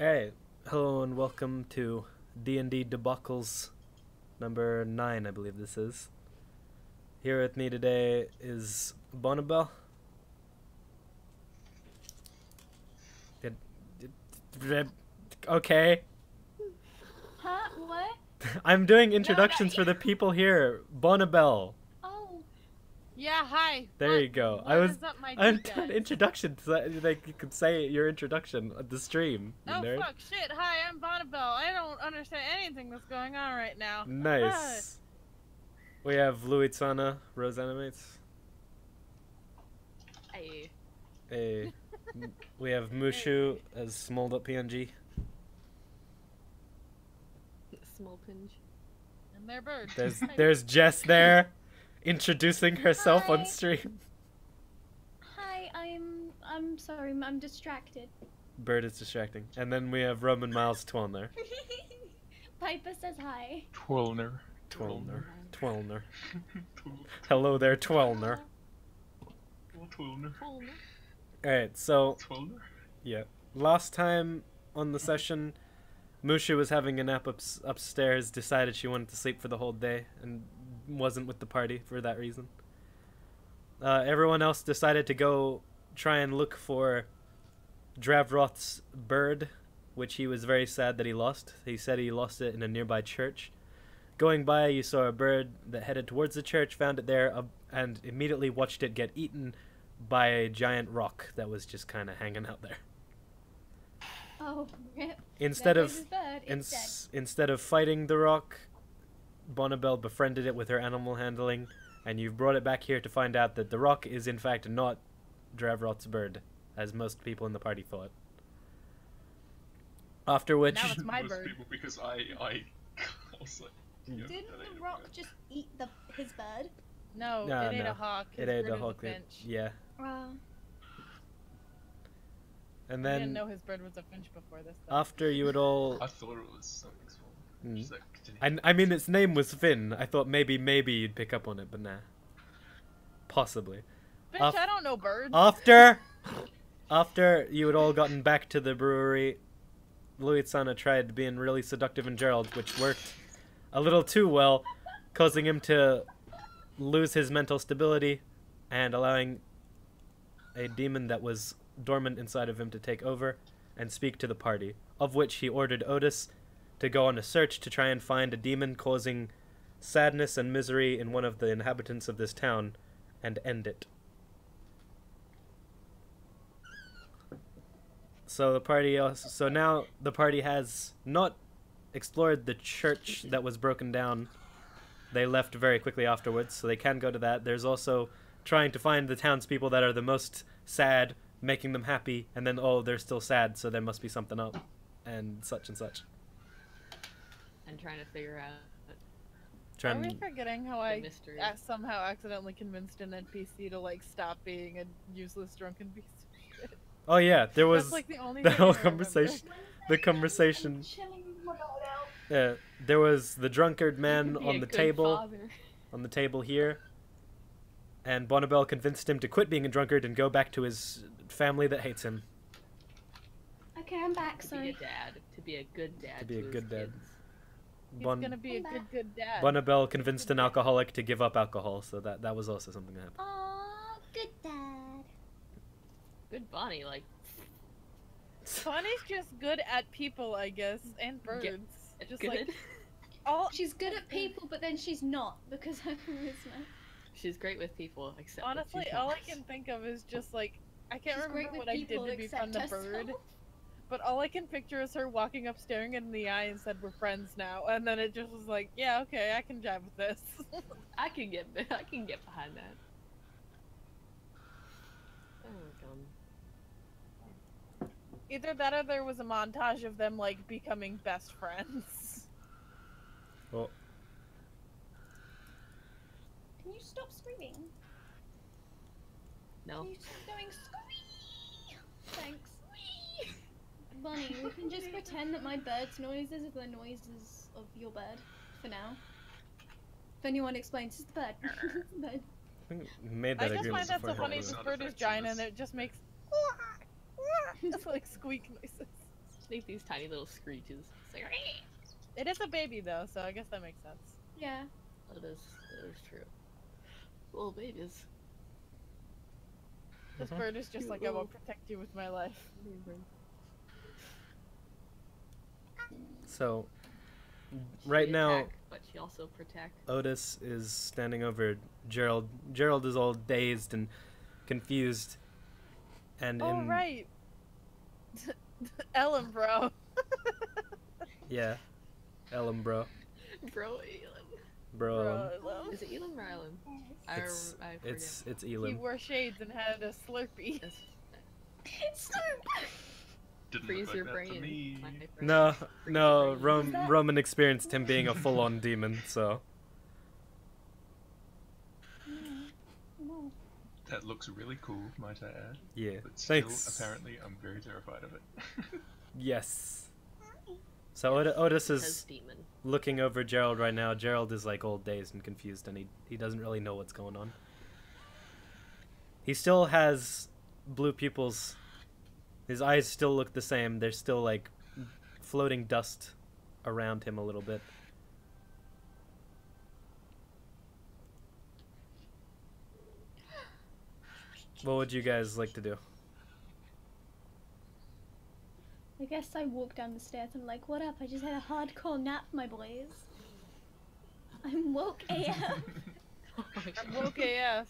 Alright, hello and welcome to D&D Debacles number 9, I believe this is. Here with me today is Bonnabelle. Okay. Huh? What? I'm doing introductions for the people here. Bonnabelle. Oh. Yeah, hi. There you go. What is up, my I'm dude doing guys? introductions. Like you could say your introduction at the stream. You Oh nerd. fuck, shit. Hi, I'm Bonnabelle. I don't understand anything that's going on right now. Nice. We have Luitsana, RoseAnimates. Hey. Hey. We have Mushu as Smol.png. Smol.png. And they're birds. There's Jess there, introducing herself Hi. on stream. Hi, I'm sorry, I'm distracted. Bird is distracting. And then we have Roman Miles Twelnor. Piper says hi. Twelnor. Twelnor. Hello there, Twelnor. Twelnor. Alright, so Twelnor. yeah. Last time on the session, Mushu was having a nap upstairs, decided she wanted to sleep for the whole day, and wasn't with the party for that reason. Everyone else decided to go try and look for Dravroth's bird, which he was very sad that he lost. He said he lost it in a nearby church. Going by, you saw a bird that headed towards the church, found it there, and immediately watched it get eaten by a giant rock that was just kind of hanging out there. Oh, rip. Instead There of goes his bird. It's dead. instead of fighting the rock, Bonnabelle befriended it with her animal handling, and you've brought it back here to find out that the rock is in fact not Dravroth's bird, as most people in the party thought. After which, Now it's my Most bird. people, because I was like, yeah, Didn't that ain't the a rock bird. just eat his bird? No, No, it ate no. a hawk. it His ate bird the was a hawk. finch. Yeah, Wow. and I didn't then know his bird was a finch before this. Though. after you had all, I thought it was something small. Hmm. Just like, continue. I mean its name was Finn. I thought maybe you'd pick up on it, but nah, possibly. Finch, I don't know birds. After you had all gotten back to the brewery, Luitsana tried being really seductive and Gerald, which worked a little too well, causing him to lose his mental stability and allowing a demon that was dormant inside of him to take over and speak to the party, of which he ordered Otis to go on a search to try and find a demon causing sadness and misery in one of the inhabitants of this town and end it. So now the party has not explored the church that was broken down. They left very quickly afterwards, so they can go to that. There's also trying to find the townspeople that are the most sad, making them happy, and then, oh, they're still sad, so there must be something up, and such and such. And trying to figure out Are we forgetting how the I mystery. somehow accidentally convinced an NPC to like stop being a useless drunken piece of shit? Oh yeah, there was That's like the only the thing whole I remember. conversation. The conversation. I'm chilling with my dog out. Yeah, there was the drunkard You man could be on a the good table. father. On the table here, and Bonnabelle convinced him to quit being a drunkard and go back to his family that hates him. Okay, I'm back, To be a sorry. dad. To be a good dad. To be a his good dad. kids. He's gonna be a good dad. Bonnabelle convinced an alcoholic to give up alcohol, so that was also something that happened. Aw, good dad. Good Bonnie, like Bonnie's just good at people, I guess, and birds. Just good. like all. She's good at people, but then she's not, because her charisma. She's great with people, except with Honestly, two all I dogs. can think of is just like I can't She's great remember with what I did people, to befriend the except bird, herself. but all I can picture is her walking up, staring it in the eye, and said, "We're friends now." And then it just was like, "Yeah, okay, I can jive with this." I can get behind that. Oh god. Either that, or there was a montage of them like becoming best friends. Well, Can you stop screaming? No. Can you stop going squee? Thanks. Squee! Bonnie, we can just pretend that my bird's noises are the noises of your bird, for now. If anyone explains, it's the bird. It's the bird. I think we made I that just agreement find that so before. funny. This bird is giant and it just makes it's like squeak noises. Just make these tiny little screeches. It's like, It is a baby though, so I guess that makes sense. Yeah. that is true. Little babies. This Mhm. bird is just like, I will protect you with my life. So, right She now, attack, but she also protect. Otis is standing over Gerald. Gerald is all dazed and confused. And Oh, in right. Ellen, bro. yeah, Elam, bro, Bro, Elam. bro, Elam. Bro, Is it Elam or Elam? I forget. It's he Elam. wore shades and had a Slurpee. Yes. Didn't Freeze look your like that to brain. me. my friend. No, Freeze no, your brain. Roman experienced him being a full-on demon, so No. That looks really cool, might I add. yeah. But still, Thanks. apparently, I'm very terrified of it. Yes. So Otis Says is demon. looking over Gerald right now. Gerald is like all dazed and confused, and he doesn't really know what's going on. He still has blue pupils. His eyes still look the same. There's still like floating dust around him a little bit. What would you guys like to do? I guess I walk down the stairs. I'm like, what up? I just had a hardcore nap, my boys. I'm woke AF. Oh my God. Woke AF.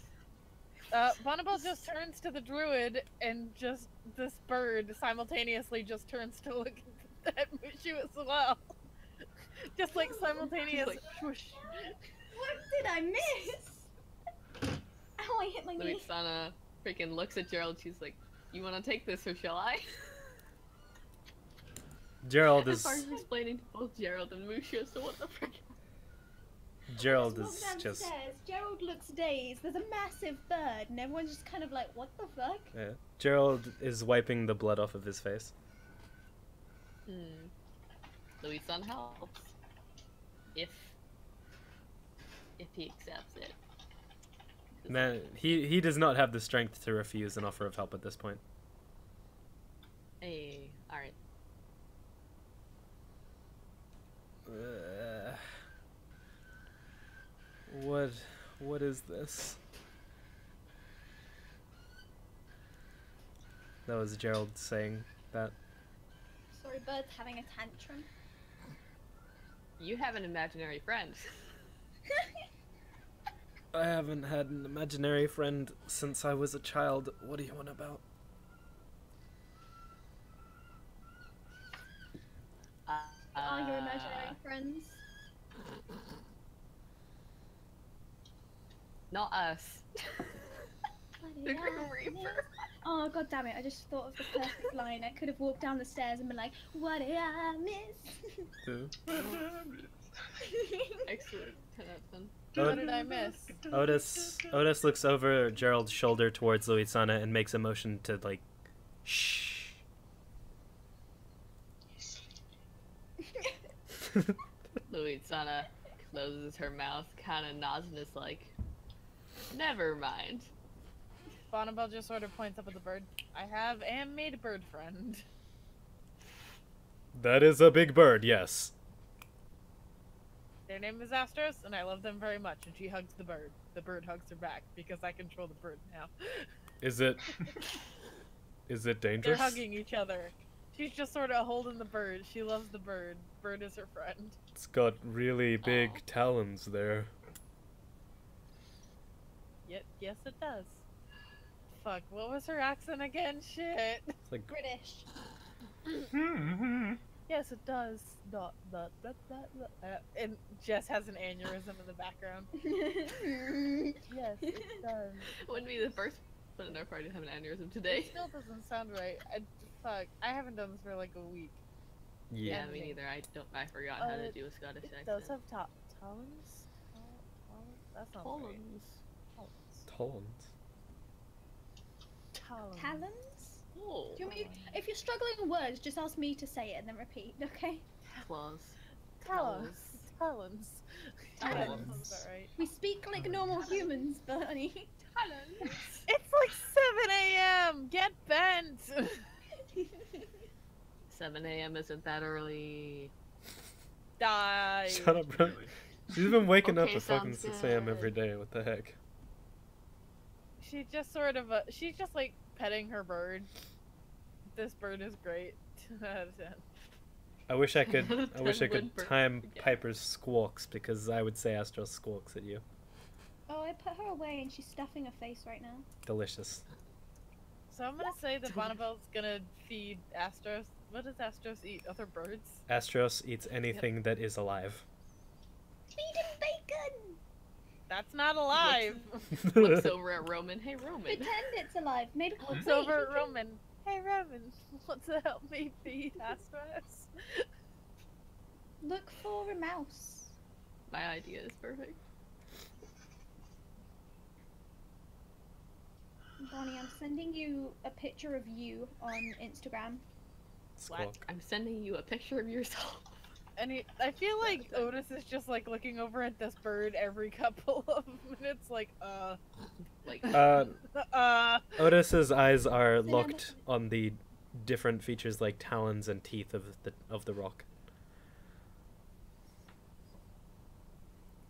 Bonnabelle just turns to the druid, and just this bird simultaneously just turns to look at Mushu as well. Just like simultaneous. Like, whoosh. What did I miss? Ow, I hit my knee. Luitsana freaking looks at Gerald. She's like, "You want to take this, or shall I?" Gerald As is far as explaining to both Gerald and Mushu, so what the frick? Gerald Walk is downstairs. just Gerald looks dazed. There's a massive bird, and everyone's just kind of like, what the fuck? yeah. Gerald is wiping the blood off of his face. Luitsana helps. If he accepts it. Man, he does not have the strength to refuse an offer of help at this point. Hey, alright. What is this? That was Gerald saying that. Sorry, bird's having a tantrum. You have an imaginary friend. I haven't had an imaginary friend since I was a child. What do you want about? Are your imaginary friends? Not us. The Grim Reaper. Oh, god damn it, I just thought of the perfect line. I could have walked down the stairs and been like, what did I miss? Excellent. 10 out of 10. What did I miss? Otis looks over Gerald's shoulder towards Luitsana and makes a motion to like, shh. Luitsana closes her mouth, kind of nods and is like, never mind. Bonnabelle just sort of points up at the bird. I am made a bird friend. That is a big bird, yes. Their name is Astros, and I love them very much. And she hugs the bird. The bird hugs her back because I control the bird now. Is it They're dangerous? hugging each other. She's just sort of holding the bird. She loves the bird. Bird is her friend. It's got really big Aw. talons there. Yes, it does. Fuck, what was her accent again? Shit. It's like British. Yes, it does. And Jess has an aneurysm in the background. Yes, it does. Wouldn't be the first one in our party to have an aneurysm It today. still doesn't sound right. Fuck, I haven't done this for like a week. yeah. Yeah, me neither. I forgot how to do a Scottish It accent. does have talons? That's not right. Pollens. Talons. Talons. Talons? Oh. Do you want me if you're struggling with words, just ask me to say it and then repeat, okay? Claws. Talons. Talons. Talons. That sounds about right. We speak like normal humans, Bernie. Talons. It's like 7 a.m. Get bent. 7 a.m. isn't that early. Die. Shut up, bro. Really. She's been waking up Okay, at fucking sounds 6 a.m. good. every day. What the heck? She just sort of she's just like petting her bird. This bird is great. 10 out of 10. I wish I could. I wish I could Woodbird. time Yeah. Piper's squawks because I would say Astros squawks at you. Oh, I put her away and she's stuffing her face right now. Delicious. So I'm gonna say that Bonnabelle's gonna feed Astros. What does Astros eat? Other birds? Astros eats anything that is alive. Feed him bacon! That's not alive. Looks over at Roman. Hey, Roman. Pretend it's alive. Maybe Looks wait, over he at can- Roman. Hey Roman, want to help me feed Astros? Look for a mouse. My idea is perfect. Bonnie, I'm sending you a picture of you on Instagram. Squawk. I'm sending you a picture of yourself. And I feel like Otis is just like looking over at this bird every couple of minutes, like, Like, Otis's eyes are locked on the different features like talons and teeth of the rock.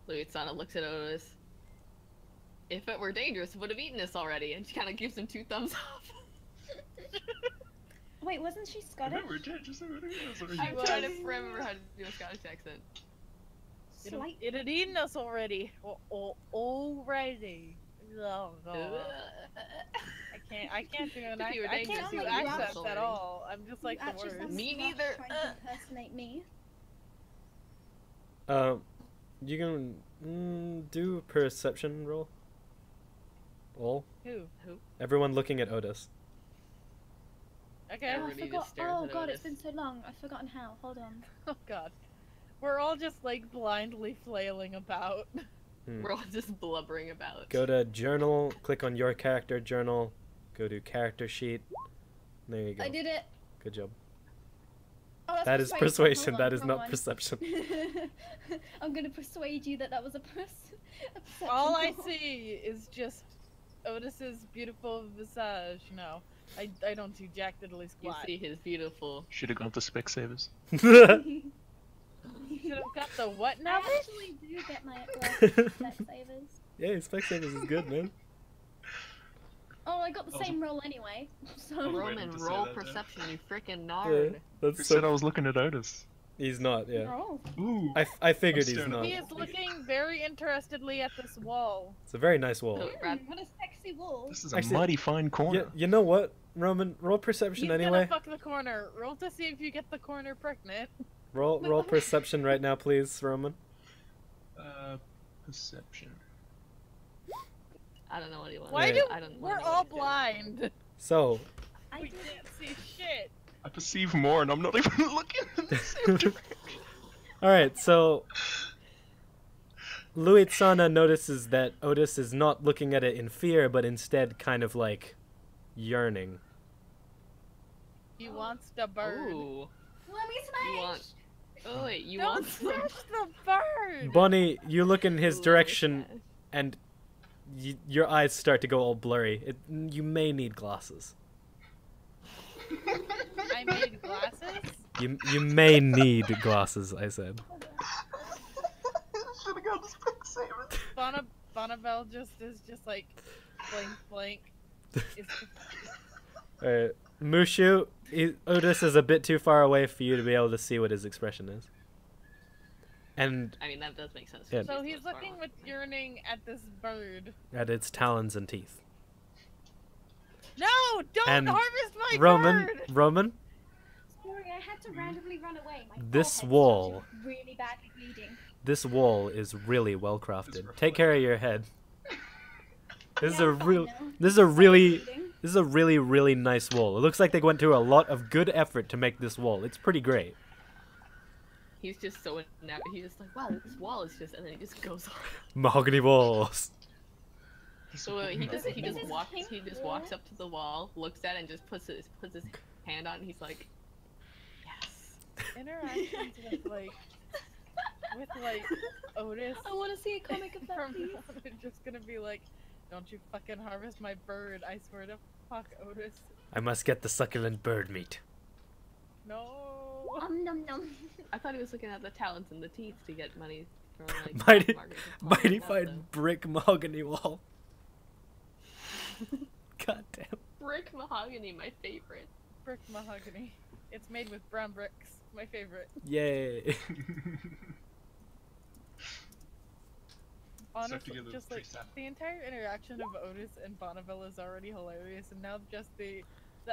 Luitsana looks at Otis. If it were dangerous, it would have eaten us already. And she kind of gives him 2 thumbs up. Wait, wasn't she Scottish? Remember, just I'm trying to remember how to do a Scottish accent. Slight. it had eaten us already. Already. Oh, God. I can't do an If you were I can't dangerous, do you would accents already. at all. I'm just like You the actually worst. sound Me smart neither. Trying to impersonate me. You can do a perception roll. All. Who? Everyone looking at Otis. Okay. Oh, I Everybody forgot. just stares Oh at god, Otis. it's been so long. I've forgotten how. Hold on. Oh God. We're all just like blindly flailing about. Hmm. We're all just blubbering about. Go to journal. Click on your character journal. Go to character sheet. There you go. I did it. Good job. Oh, that's That is persuasion. That is not perception. I'm gonna persuade you that that was a perception. All I roll. see is just Otis's beautiful visage. No, I don't see Jack Diddley You squat. see his beautiful. Should have gone for Specsavers. Should have got the what I now? actually do get my Specsavers. Yeah, Specsavers is good, man. Oh, I got the Also- same roll anyway. So Random Roman, to say roll that, Dan. perception, you freaking Yeah, nerd. that's Who said I so. was looking at Otis? He's not. Yeah. roll. Ooh. I figured I'm he's staring at not. He is looking very interestedly at this wall. It's a very nice wall. Oh, Brad. What a sexy wall. This is a Actually- mighty fine corner. You know what, Roman? Roll perception He's anyway. gonna fuck the corner. Roll to see if you get the corner pregnant. Roll perception right now, please, Roman. Perception. I don't know what he wants. Why Yeah. do I don't we're know all what he's doing. blind? So, I We did can't see shit. I perceive more, and I'm not even looking in the same direction. all right. So, Luitsana notices that Otis is not looking at it in fear, but instead kind of like yearning. He wants the bird. Ooh. Let me smash. You want- Oh wait, you Don't want some? smash the bird. Bonnie, you look in his Ooh, direction, okay. and your eyes start to go all blurry. You may need glasses. I made glasses. You may need glasses. I said. Should have gone to Specsavers. Bonnabelle is just like blank. It's Alright, Mushu, Otis is a bit too far away for you to be able to see what his expression is. And I mean, that does make sense. Yeah. So he's looking with yearning at this bird. at its talons and teeth. No! Don't And harvest my Roman, bird! Roman, Sorry, I had to randomly run away. My This forehead wall- started really badly bleeding. this wall is really well crafted. Take care of your head. This is Yeah, a I'm fine real. now. This is a really. Bleeding. This is a really nice wall. It looks like they went through a lot of good effort to make this wall. It's pretty great. He's just so enamored. He's just like, wow, this wall is just, and then he just goes on. Mahogany walls. So he This just is walks. pink He just wall. walks up to the wall, looks at it, and just puts his hand on. it, And he's like, yes. Interactions with Otis. I want to see a comic of that, From please. I'm just gonna be like, don't you fucking harvest my bird. I swear to fuck Otis. I must get the succulent bird meat. No. Nom nom. I thought he was looking at the talents and the teeth to get money from like Mighty, market. mighty fine brick mahogany wall. God damn. Brick mahogany, my favorite. Brick mahogany. It's made with brown bricks. My favorite. Yay. Honestly, just like the entire interaction of Otis and Bonnabelle is already hilarious, and now just the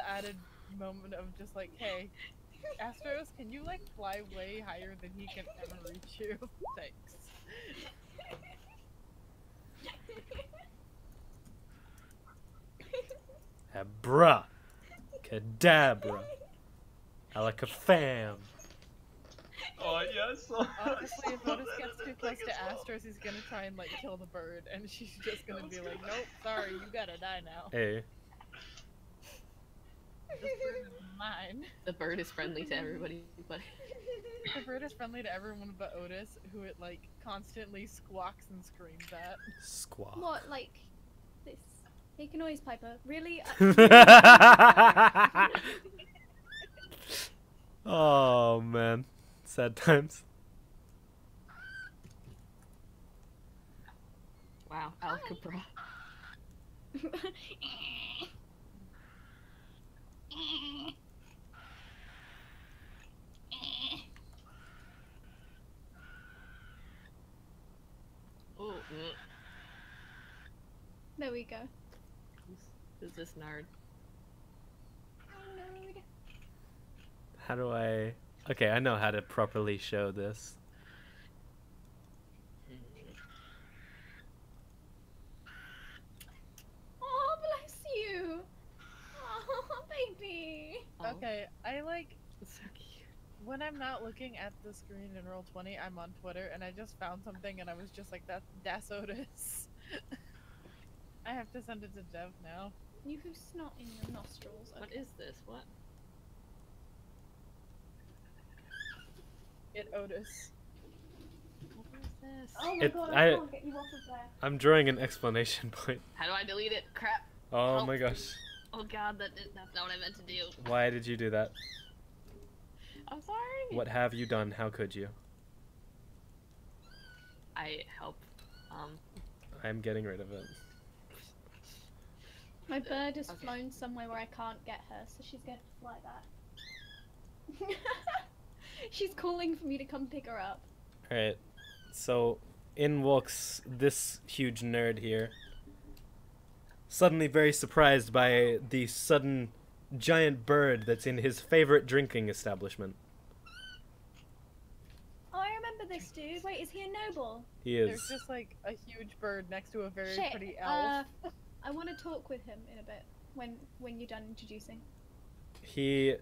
added moment of just like, hey, Astros, can you like fly way higher than he can ever reach you? Thanks. Abra. Cadabra. Alakafam. Oh yes. Honestly, if Otis gets too close to Astros, he's gonna try and like kill the bird, and she's just gonna be like, nope, sorry, you gotta die now. Hey. This bird is mine. The bird is friendly to everybody, but The bird is friendly to everyone but Otis, who it like constantly squawks and screams at. Squawk. What, like this? Make a noise, Piper. Really? Oh man, sad times. wow, Alcabra. Oh, There we go. who's this nerd? Nerd. How do I... Okay, I know how to properly show this. Oh, bless you. Oh, baby. Oh, Okay, I like so cute. when I'm not looking at the screen in Roll20, I'm on Twitter and I just found something and I was just like, that's Otis. I have to send it to Dev now. You have snot in your nostrils. What Okay. is this? What? Otis. What is this? Oh my It- god, I- I can't get you off of there. I'm drawing an exclamation point. How do I delete it? Crap. Oh Oh. my gosh. Oh god, that's not what I meant to do. Why did you do that? I'm sorry. What have you done? How could you? I help. I'm getting rid of it. My bird has Okay. flown somewhere where I can't get her, so she's going to fly back. She's calling for me to come pick her up. Alright, so in walks this huge nerd here. Suddenly very surprised by the sudden giant bird that's in his favorite drinking establishment. Oh, I remember this dude. Wait, is he a noble? He There's is. just like a huge bird next to a very Shit, pretty elf. I want to talk with him in a bit when you're done introducing. He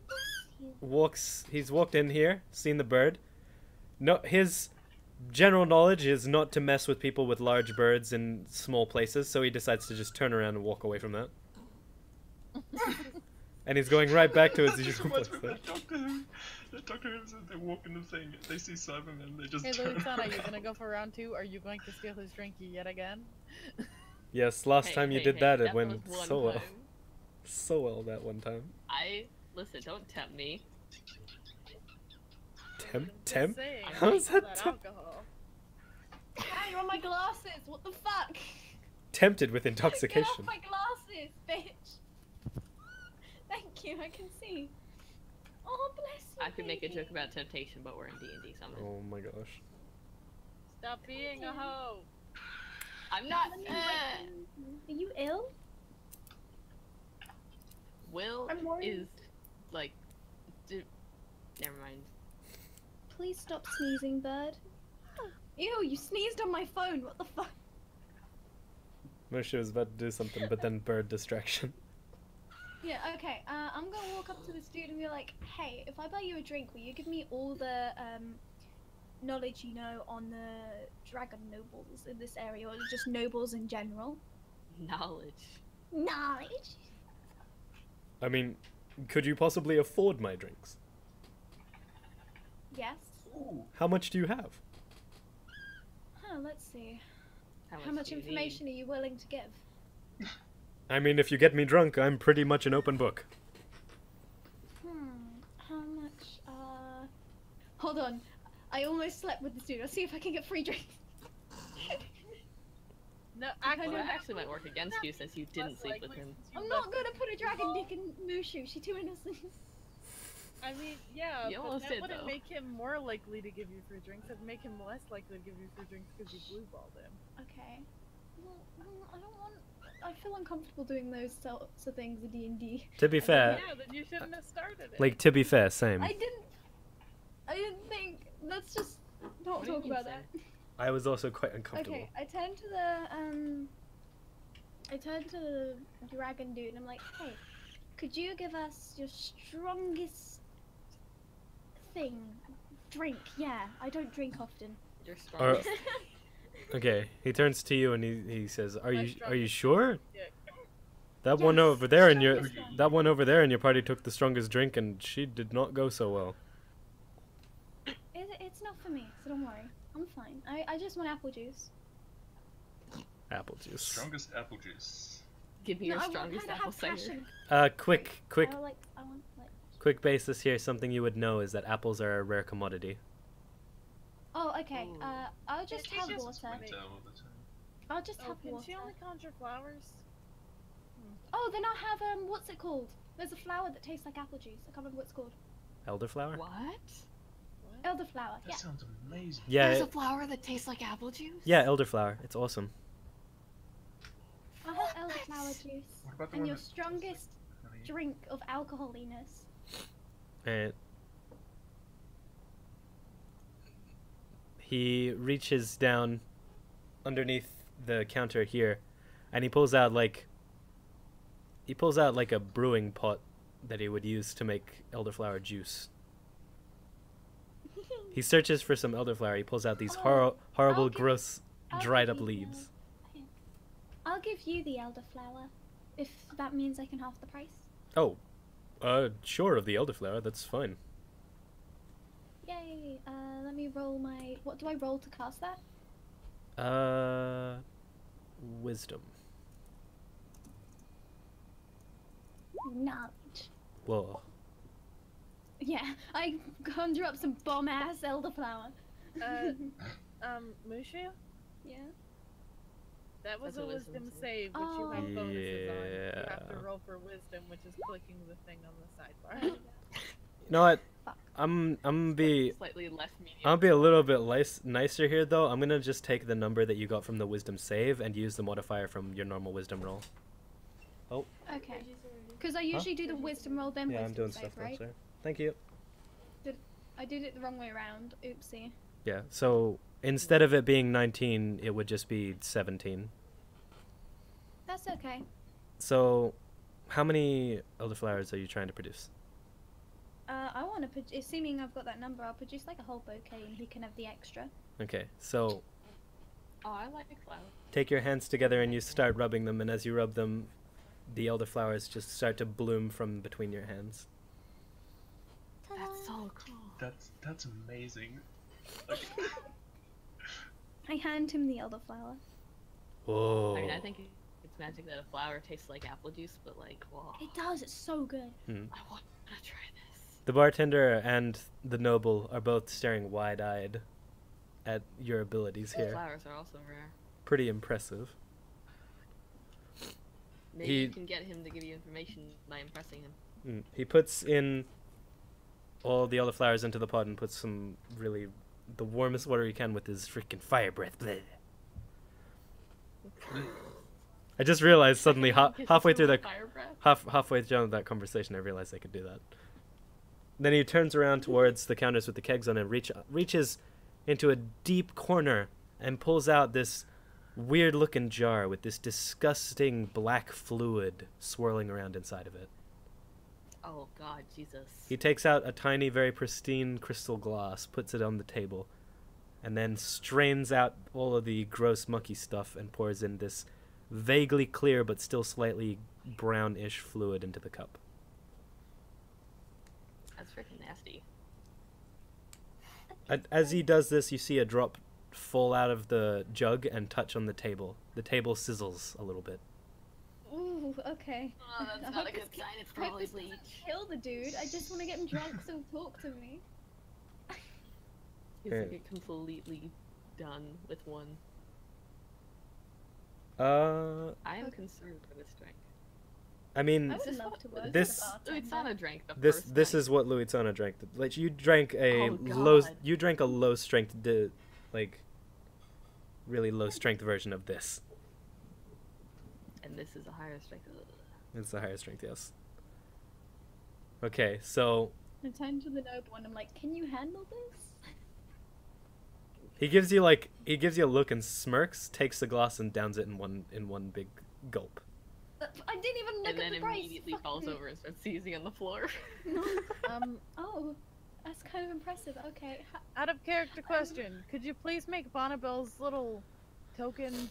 he's walked in here, seen the bird. No, his general knowledge is not to mess with people with large birds in small places, so he decides to just turn around and walk away from that. And he's going right back to his usual place. They talk to him as they walk in the thing. They see Simon and they just Hey turn Luitsana, around. you gonna go for round 2? Are you going to steal his drink yet again? Yes, last time you did that, it went was one so well. time. So well that one time. Listen, don't tempt me. Tempt? Just Tempt? saying, How is all that alcohol? Ah, you're on my glasses. What the fuck? Tempted with Get off intoxication. my glasses, bitch. Thank you. I can see. Oh, bless you. I could make a baby. joke about temptation, but we're in D&D summon. Oh my gosh. Stop being a hoe! I'm not. Are you ill? Will I'm worried. is like. Never mind. Please stop sneezing, bird. Ew, you sneezed on my phone. What the fuck? Mushu was about to do something, but then bird distraction. Yeah, okay. I'm gonna walk up to this dude and be like, hey, if I buy you a drink, will you give me all the knowledge you know on the dragon nobles in this area, or just nobles in general? Knowledge. Knowledge? I mean, could you possibly afford my drinks? Yes. Ooh. How much do you have? Huh, let's see. How How much do you need? information are you willing to give? I mean, if you get me drunk, I'm pretty much an open book. How much, hold on. I almost slept with this dude. I'll see if I can get free drinks. No, I actually, know. Well, that actually might work against you since you didn't sleep with him. I'm not gonna put a dragon dick in Mushu. She's too innocent. I mean, yeah, You but almost that did, wouldn't though. make him more likely to give you free drinks. It'd make him less likely to give you free drinks because you blue balled him. Okay. Well, I don't want. I feel uncomfortable doing those sorts of things in D&D. To be fair, Yeah, then you shouldn't have started it. like to be fair, same. I didn't think. Let's just not What do you talk mean, about Sam? that. I was also quite uncomfortable. Okay, I turned to the dragon dude and I'm like, hey, could you give us your strongest drink? Yeah, I don't drink often. Your Or- strongest. Okay, he turns to you and he says, "Are My you strongest sure? Yeah. That one Yes, over there in your strongest one. that one over there in your party took the strongest drink and she did not go so well." It's not for me, so don't worry. I'm fine. I just want apple juice. Apple juice. Strongest apple juice. Give me No, your I want strongest her to apple have cider. passion. Quick I want like. quick basis here. Something you would know is that apples are a rare commodity. Oh, okay. Ooh. I'll just She have just water. Winter all the time. I'll just Oh, have can water. she only conjure flowers? Oh, then I'll have what's it called? There's a flower that tastes like apple juice. I can't remember what it's called. Elderflower? What? What? Elderflower. That Yeah. sounds amazing. Yeah, There's a flower that tastes like apple juice? yeah, elderflower. It's awesome. I'll have elderflower juice. What about the And one your that tastes strongest like honey? drink of alcoholiness. And he reaches down underneath the counter here, and he pulls out like a brewing pot that he would use to make elderflower juice. He searches for some elderflower. He pulls out these Oh, horrible, I'll give- gross, I'll dried give up you leaves. I'll give you the elderflower, if that means I can half the price. Oh, sure, of the elderflower. That's fine. Yay! Let me roll my. What do I roll to cast that? Wisdom. Knowledge. Whoa. Yeah, I conjure up some bomb ass elderflower. Mushu? Yeah. That was That's a a wisdom wisdom save. save, which you have Oh. bonuses on. You have to Yeah. roll for wisdom, which is clicking the thing on the sidebar. You know what? Fuck. I'm gonna be Slightly less medium. I'll be a little bit nicer here though. I'm gonna just take the number that you got from the wisdom save and use the modifier from your normal wisdom roll. Okay. Because I usually do the wisdom roll then Yeah, I'm wisdom doing save, stuff now, right? sir. Thank you. I did it the wrong way around. Oopsie. Yeah, so instead of it being 19, it would just be 17. That's okay. So, how many elderflowers are you trying to produce? I want to produce. Assuming I've got that number, I'll produce like a whole bouquet, and he can have the extra. Okay, so Oh, I like flowers. take your hands together and you start rubbing them, and as you rub them, the elderflowers just start to bloom from between your hands. That's so cool. That's amazing. Like, I hand him the elderflower. Whoa. I mean, I think it's magic that a flower tastes like apple juice, but like, whoa. It does. It's so good. I want to try this. The bartender and the noble are both staring wide-eyed at your abilities here. Flowers are also rare. Pretty impressive. Maybe He- you can get him to give you information by impressing him. He puts in all the elderflowers into the pot and puts the warmest water he can with his freaking fire breath. Bleh. I just realized suddenly halfway through that Fire breath. halfway down that conversation, I realized I could do that. Then he turns around towards the counters with the kegs on it, reaches into a deep corner and pulls out this weird-looking jar with this disgusting black fluid swirling around inside of it. Oh God, Jesus. He takes out a tiny, very pristine crystal glass, puts it on the table, and then strains out all of the gross, mucky stuff and pours in this vaguely clear but still slightly brownish fluid into the cup. That's freaking nasty. As he does this, you see a drop fall out of the jug and touch on the table. The table sizzles a little bit. Ooh, okay. Oh, that's I not a hope good this sign. It's I hope probably this doesn't bleach. kill the dude. I just want to get him drunk so he'll talk to me. He's like completely done with one. I am concerned for this drink. I mean, I would love to work this- as a bartender. Luitsana drank the this first this night. is what Luitsana drank. Like you drank a Oh, low God. you drank a low strength like really low strength version of this. And this is a higher strength. It's a higher strength, yes. Okay, so I turn to the noble and I'm like, can you handle this? he gives you a look and smirks, takes the glass and downs it in one big gulp. I didn't even look And at then the price. immediately falls over and starts seizing on the floor. Oh, that's kind of impressive. Okay. Out of character question, could you please make Bonnabelle's little token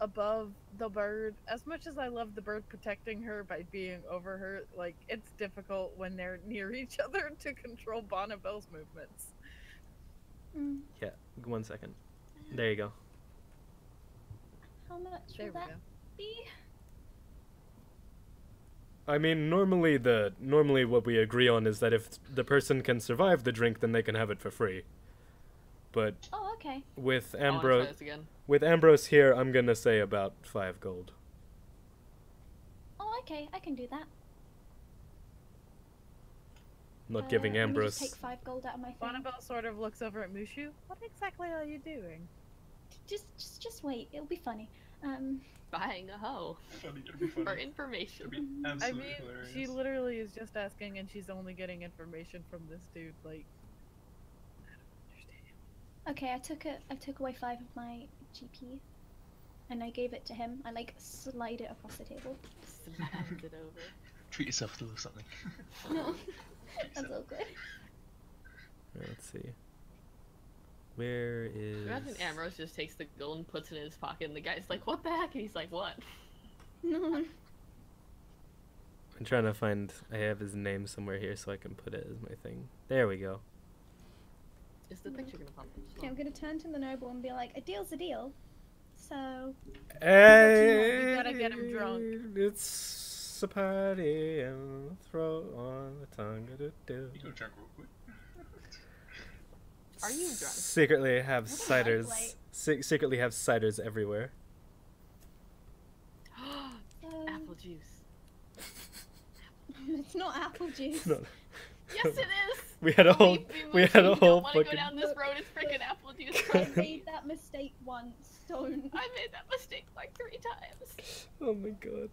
above the bird? As much as I love the bird protecting her by being over her, like, it's difficult when they're near each other to control Bonnabelle's movements. Mm, Yeah, 1 second. There you go. how much There will we that go. be? I mean, normally what we agree on is that if the person can survive the drink, then they can have it for free. But Oh, okay. with I wanna try Ambrose, this again. with Ambrose here, I'm gonna say about 5 gold. Oh, okay. I can do that. Not giving Let me Ambrose. just take 5 gold out of my thing. Bonnabelle sort of looks over at Mushu. What exactly are you doing? Just wait. It'll be funny. Buying a hoe Funny, it'd be for funny. information. It'd be I absolutely mean, hilarious. she literally is just asking, and she's only getting information from this dude. Like, I don't understand. Okay, I took away 5 of my GP, and I gave it to him. I like slide it across the table. Smacked it over. Treat yourself to a little something. No, that's all good. Let's see. Where is? Imagine Ambrose just takes the gold and puts it in his pocket, and the guy's like, "What the heck?" And he's like, "What?" No. I'm trying to find. I have his name somewhere here so I can put it as my thing. There we go. Is the picture gonna pop up? Okay, I'm gonna turn to the noble and be like, a deal's a deal. So, Hey, You gotta get him drunk. It's a party and a throat on the tongue. You go drunk real quick. Are you drunk? Secretly have What a ciders. light. Secretly have ciders everywhere. so Apple juice. it's not apple juice. No, Yes, it is. we had a whole. Believe me, We Mushu, had a you whole don't wanna go fucking. down this road. It's freaking apple juice. I made that mistake once. Don't. I made that mistake like 3 times. Oh my god.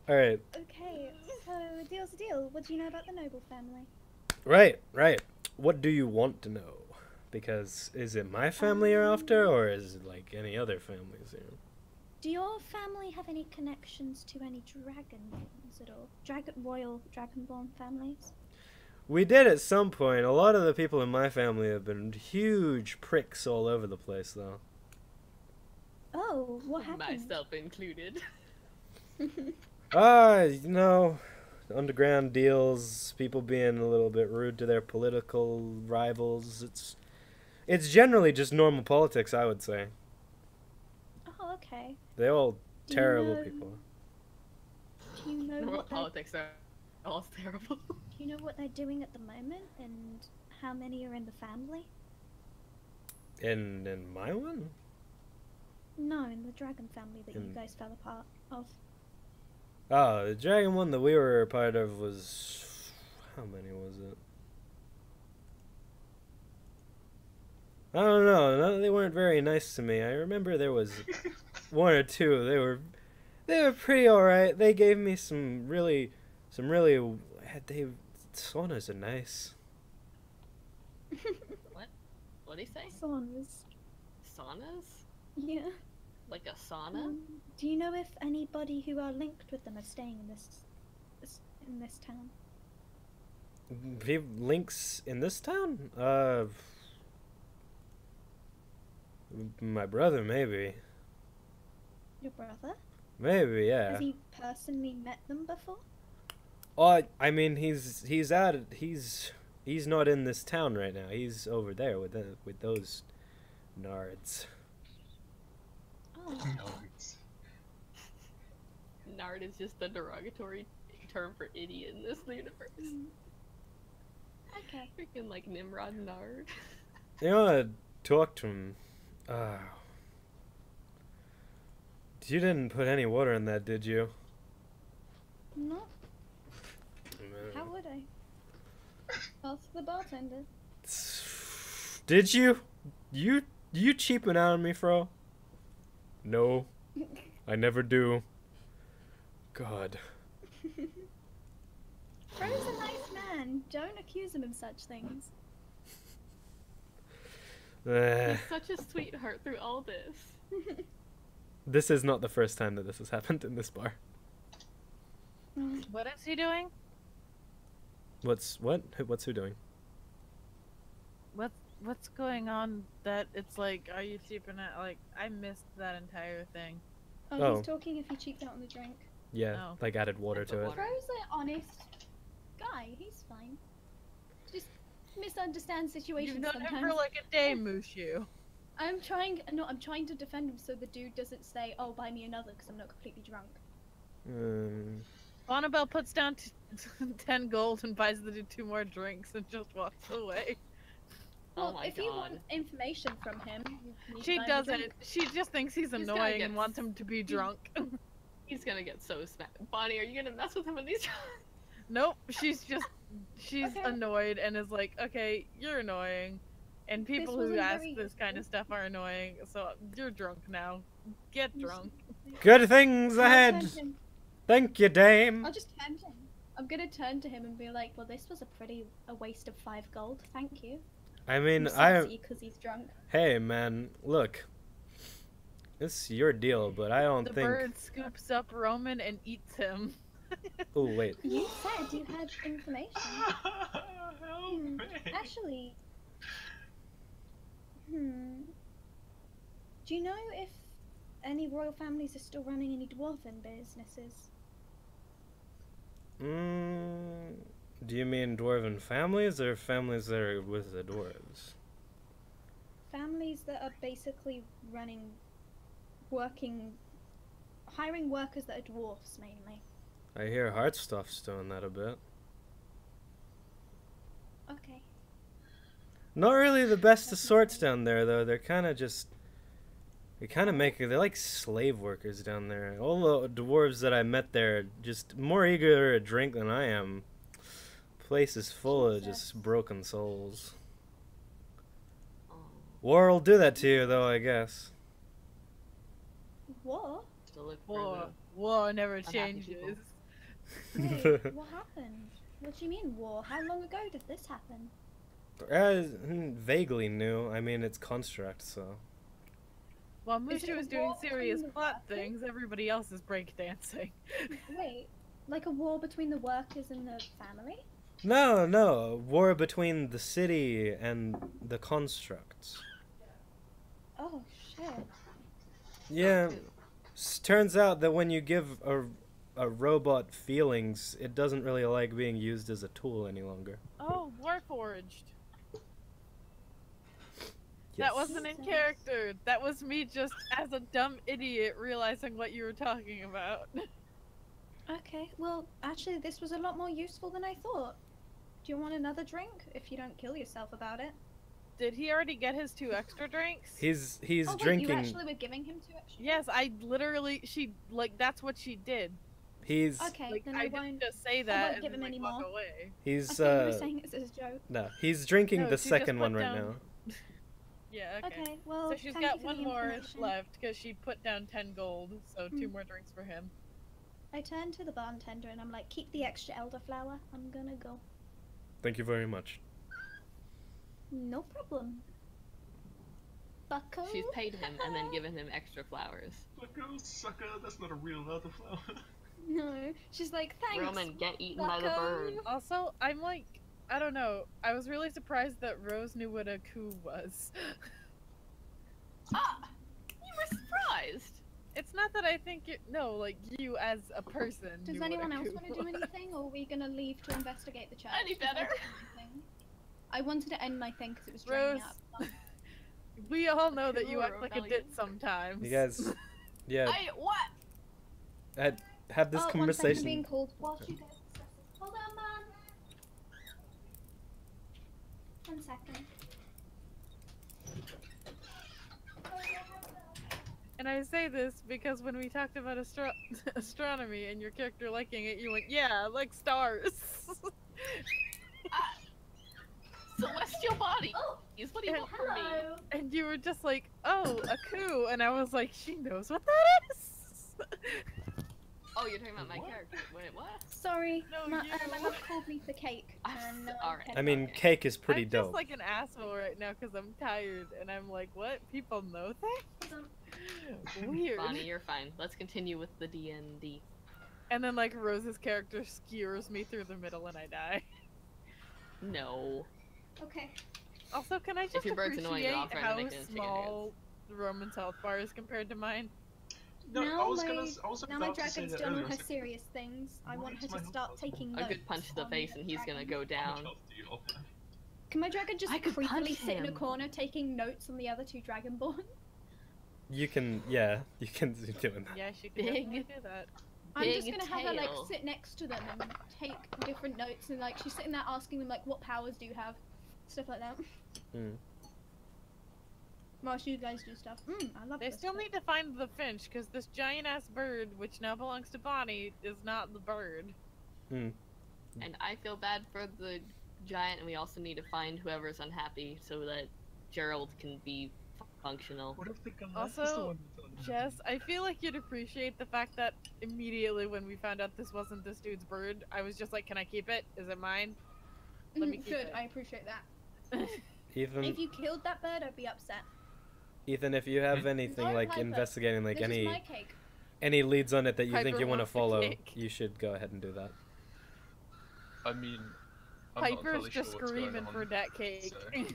All right. Okay, so a deal's a deal. What do you know about the noble family? Right. What do you want to know? Because is it my family you're after, or is it like any other families here? Do your family have any connections to any dragonborns at all? Royal dragonborn families? We did at some point. A lot of the people in my family have been huge pricks all over the place, though. Oh, what happened? Myself included. You know, underground deals, people being a little bit rude to their political rivals. It's generally just normal politics, I would say. Oh, okay. They're all Do you terrible know- people. Do you know Normal what they're, politics are all terrible. do you know what they're doing at the moment, and how many are in the family? In my one? No, in the dragon family that you In- guys fell apart of. Oh, the dragon one that we were a part of was... How many was it? I don't know. No, they weren't very nice to me. I remember there was 1 or 2. They were pretty alright. They gave me some really... Saunas are nice. What do you say? Saunas. Saunas? Yeah. Like a sauna? Do you know if anybody who are linked with them are staying in this town? Links in this town? My brother, maybe. Your brother? Maybe, yeah. Has he personally met them before? Oh, I mean, he's not in this town right now. He's over there with those nards. Oh. Nards. Nard is just the derogatory term for idiot in this universe. Okay. Freaking like Nimrod Nard. You know, I talked to him. You didn't put any water in that, did you? No. How would I? Ask the bartender. Did you? You cheaping out on me, Fro? No, I never do. God. Fro's a nice man. Don't accuse him of such things. He's such a sweetheart through all this. This is not the first time that this has happened in this bar. What is he doing? What's who doing? What's going on that it's like, are you cheaping out? Like, I missed that entire thing. Oh, he's talking if he cheaped out on the drink. Yeah, Oh. like added water to it. Fro's an honest guy. He's fine. Just misunderstands situations You've known sometimes. him for like a day, Mushu. I'm trying to defend him so the dude doesn't say, "Oh, buy me another," because I'm not completely drunk. Bonnabelle puts down 10 gold and buys the dude 2 more drinks and just walks away. Well, Oh my if you want God. information from him, you need She to buy him a doesn't. drink. She just thinks he's gotta annoying get and wants him to be drunk. He's gonna get so smacked. Bonnie, are you gonna mess with him when these? Nope, she's Okay. annoyed and is like, okay, you're annoying. And people This who wasn't ask very this kind of stuff are annoying, so you're drunk now. Get drunk. Good things I'll ahead. turn to him. Thank you, Dame. I'll just turn to him. I'm gonna turn to him and be like, "Well, this was a waste of 5 gold. Thank you." I mean, because he's drunk. Hey, man, look. It's your deal, but I don't The think. bird scoops up Roman and eats him. Oh wait. You said you had information. Help me. Actually, do you know if any royal families are still running any dwarven businesses? Do you mean dwarven families or families that are with the dwarves? Families that are basically hiring workers that are dwarfs mainly. I hear Heartstuff's doing that a bit. Okay. Not really the best of sorts down there, though. They're kind of just. They're like slave workers down there. All the dwarves that I met there, just more eager to drink than I am. Place is full of just broken souls. War will do that to you, though, I guess. War? To look for the War never unhappy people. changes. Wait, what happened? What do you mean war? How long ago did this happen? Vaguely new. I mean, it's construct, so. While Is it Mushu a is doing war serious between the plot workers? things, everybody else is breakdancing. Wait, like a war between the workers and the family? No. War between the city and the constructs. Oh shit. Yeah. Turns out that when you give a robot feelings, it doesn't really like being used as a tool any longer. Oh, Warforged. Yes. That wasn't in character. That was me just as a dumb idiot realizing what you were talking about. Okay, well, actually, this was a lot more useful than I thought. Do you want another drink? If you don't kill yourself about it. Did he already get his 2 extra drinks? He's Oh, wait, drinking. you actually were giving him 2 extra? Yes, I literally, that's what she did. He's Okay, Like, then I I didn't won't. just say I that won't and give then, him like, any walk more. away. I he's thought you were saying this as a joke. no, he's drinking No, the she just second put one right down- now. Yeah, okay. Okay, well, So she's thank got you for 1 the more information. left because she put down 10 gold, so 2 more drinks for him. I turn to the bartender and I'm like, keep the extra elderflower. I'm gonna go. Thank you very much. No problem. Bucko? She's paid him and then given him extra flowers. Bucko, sucker, that's not a real elderflower. No. She's like, thanks. Roman, get eaten by the Bucko." bird. Also, I'm like, I don't know. I was really surprised that Rose knew what a coup was. Ah! You were surprised! It's not that I think it. No, like you as a person. Does knew what a anyone else coup want to do was. anything, or are we gonna leave to investigate the church? Any 'Cause I better? didn't do anything. I wanted to end my thing because it was draining Rose, out. We all know that you Coup or act like a rebellion? dit sometimes. You guys, yeah, What? had this Oh, 1 second, I'm conversation. being called. Whilst you guys discuss this. Hold on, man. 1 second. And I say this because when we talked about astronomy and your character liking it, you went, yeah, I like stars. Celestial body. Is what do you want from me? And you were just like, oh, a coup. And I was like, she knows what that is. Oh, you're talking about my character. Wait, what? Sorry, No, my you. mum called me for cake. And Alright. I mean, cake is pretty I'm dope. just like an asshole right now because I'm tired. And I'm like, what? People know that? Weird. Bonnie, you're fine. Let's continue with the DnD. And then like Rose's character skewers me through the middle and I die. No. Okay. Also, can I just If your bird's annoying, then I'll appreciate try to how make it into small Roman's health bar is compared to mine? No, now I was now my about to say dragon's that done all earlier. her serious things. I want her Why to is start my taking A notes. good punch to the on face and he's gonna dragon. go How much down. health do you offer? Can my dragon just I could creepily punch sit in a him. corner taking notes on the other two dragonborn? You can, yeah, you can do doing that. Yeah, she could Big. definitely do that. I'm just Big gonna have her like tail. sit next to them and take different notes and like she's sitting there asking them like what powers do you have? Stuff like that. Mm. Whilst you guys do stuff. I love They this still stuff. need to find the finch, because this giant-ass bird, which now belongs to Bonnie, is not the bird. Mm. And I feel bad for the giant, and we also need to find whoever's unhappy so that Gerald can be functional. What if the Goliath is the Also, one that's on? Jess, I feel like you'd appreciate the fact that immediately when we found out this wasn't this dude's bird, I was just like, can I keep it? Is it mine? Let me keep Good, it. I appreciate that. Ethan, If you killed that bird, I'd be upset. Ethan, if you have anything Don't like Piper. investigating like This is my cake. any leads on it that you think Piper you want to wants the follow, cake. you should go ahead and do that. I mean, I'm not Piper's entirely just sure what's going screaming on, for that cake. so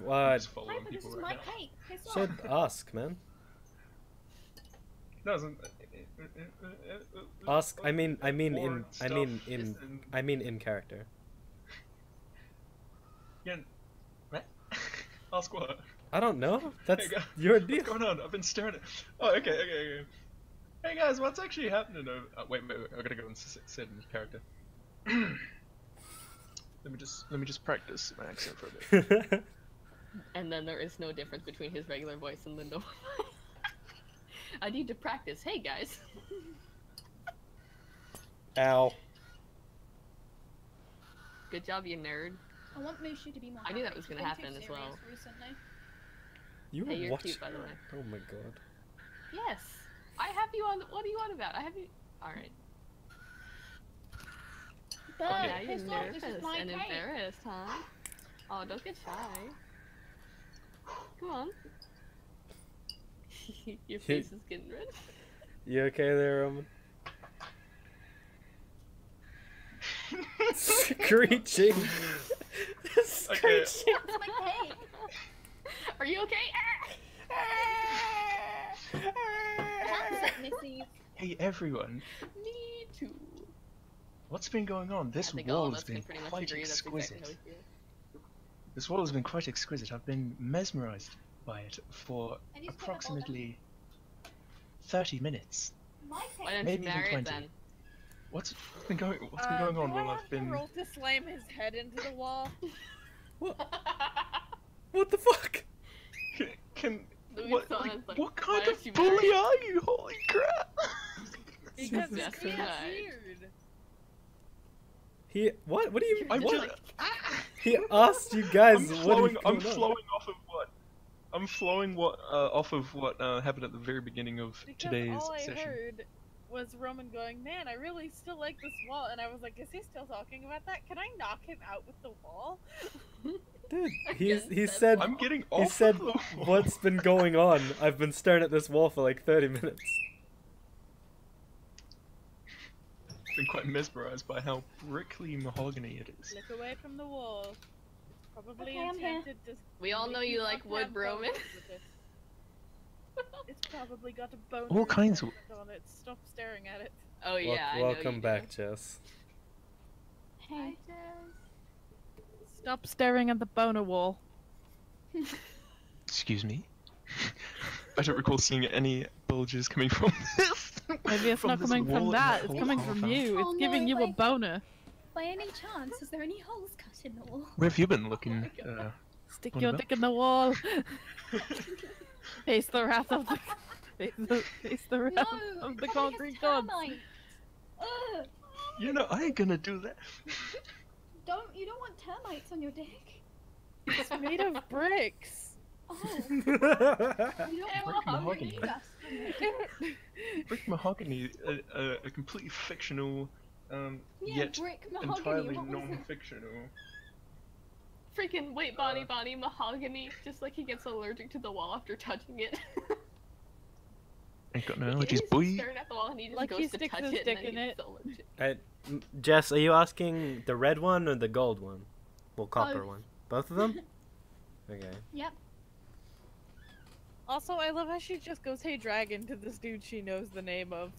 What? just following Piper, this people is right my now. cake. Piss off. Should ask, man. No, isn't. Ask. I mean Or in stuff in character. Yeah. What? Ask what? I don't know. That's Hey, guys, your deal. What's going on? I've been staring at. Oh, okay. Hey guys, what's actually happening over? Wait, I gotta go and sit in character. Let me just practice my accent for a bit. And then there is no difference between his regular voice and the normal voice. I need to practice. Hey guys. Ow. Good job, you nerd. I want Mushu to be more I knew that happy. was She's gonna been happen too as well. serious Recently. You Hey, were you're watching. cute, by the way. Oh my god. Yes. I have you on. What are you on about? I have you. Alright. Bird, Okay, now you're piss off. This is nervous my and cake. embarrassed, huh? Oh, don't get shy. Come on. Your face is getting red. You okay there, Roman? Screeching. Okay. That's my cake. Are you okay? That's it, Missy. Hey everyone, Me too. what's been going on? This I think all wall of has us can been pretty much quite agree that's exquisite. exactly how we feel. This wall has been quite exquisite. I've been mesmerized by it for And you spent all approximately 30 minutes. My Why cake. don't Maybe you even marry it 20. then? What's been going on Do while I I've have been? to roll to slam his head into the wall? What the fuck? Can Louis what? Sana's Like, like, what "Why kind don't of you bully marry are you? Holy crap! Because Jesus it's Christ. weird. He what? What do you? I'm What? just. He asked you guys I'm what flowing. is I'm going on. flowing off of what. I'm flowing what off of what happened at the very beginning of Because today's all I session. heard was Roman going, man, I really still like this wall. And I was like, is he still talking about that? Can I knock him out with the wall? Dude, Against he that said I'm getting off. he said of the wall. what's been going on. I've been staring at this wall for like 30 minutes. Been quite mesmerized by how brickly mahogany it is. Look away from the wall. It's probably Okay, I'm here. intended to We all make know you like not wood, have Roman. boners with it. It's probably got a bone All kinds of- on it. Stop staring at it. Oh yeah, I know Welcome you back, do. Jess. Hey. Stop staring at the boner wall. Excuse me. I don't recall seeing any bulges coming from this. Maybe it's From not this coming from wall that. and It's the coming whole from half. you. Oh, It's no, giving you a wait. boner. By any chance, is there any holes cut in the wall? Where have you been looking? Stick What your about? dick in the wall. Face the wrath of the. Face the wrath No, of the I concrete guess gods. termites. Ugh. You know, I ain't gonna do that. You don't want termites on your dick. It's made of bricks. Oh, you don't want mahogany. dust on your dick. Brick mahogany, a completely fictional, Yeah, yet brick mahogany. entirely What was it? non-fictional. Freaking wait, Bonnie, mahogany. Just like he gets allergic to the wall after touching it. Ain't got no He's allergies, boy. staring at the wall and he just Like goes he to sticks touch his it dick and in then he it. gets allergic. Jess, are you asking the red one or the gold one? Well, copper Both. one. Both of them? Okay. Yep. Also, I love how she just goes, "Hey, dragon," to this dude she knows the name of.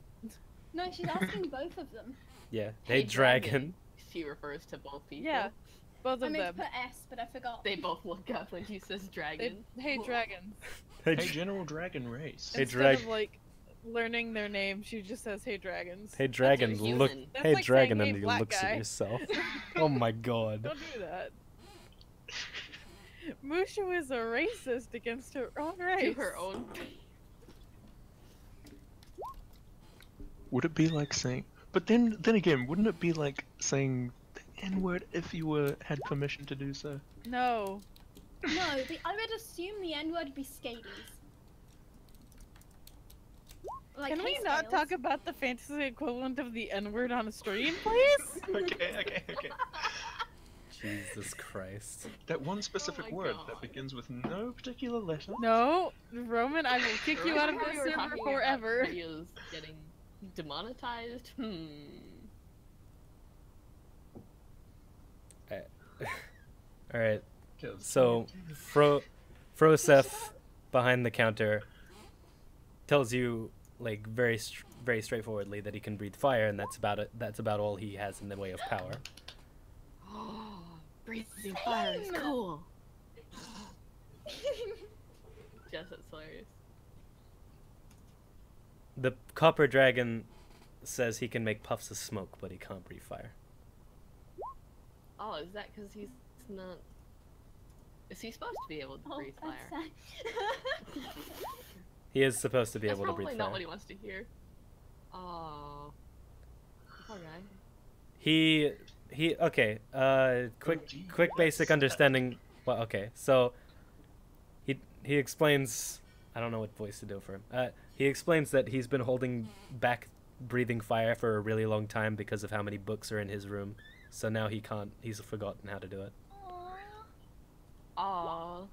No, she's asking both of them. Yeah. Hey, Hey, dragon. She refers to both people. Yeah, both I of meant to them. put S, but I forgot. They both look up when she says dragon. Hey, dragon. Hey, Hey, general dragon race. Hey, Instead drag- of like learning their name, she just says, "Hey, dragons." hey dragon, human. look. That's Hey, like dragon, saying, and "Hey, he black looks guy." at yourself. Oh my god. Don't do that. Mushu is a racist against her own race. To her own. Would it be like saying? But then again, wouldn't it be like saying the N-word if you had permission to do so? No. No, I would assume the N word would be Scades. Like Can we hay not scales. talk about the fantasy equivalent of the N-word on a stream, please? Okay. Jesus Christ. That one specific my word God. that begins with no particular letter. No, Roman, I will kick you out of Remember this we were server talking about forever. Videos getting demonetized. Alright. 'Cause- So, Frosef behind the counter tells you, like, very straightforwardly that he can breathe fire, and that's about it. That's about all he has in the way of power. Breathing fire is Same. cool. Jess, that's hilarious. The copper dragon says he can make puffs of smoke, but he can't breathe fire. Oh, is that because he's not? Is he supposed to be able to Oh, breathe that's fire? sad. He is supposed to be That's able to probably breathe not fire. what he wants to hear. Oh, poor guy. He okay. Quick basic understanding. Well, okay. So he explains. I don't know what voice to do for him. He explains that he's been holding back breathing fire for a really long time because of how many books are in his room. So now he can't. He's forgotten how to do it. Aw. Aw.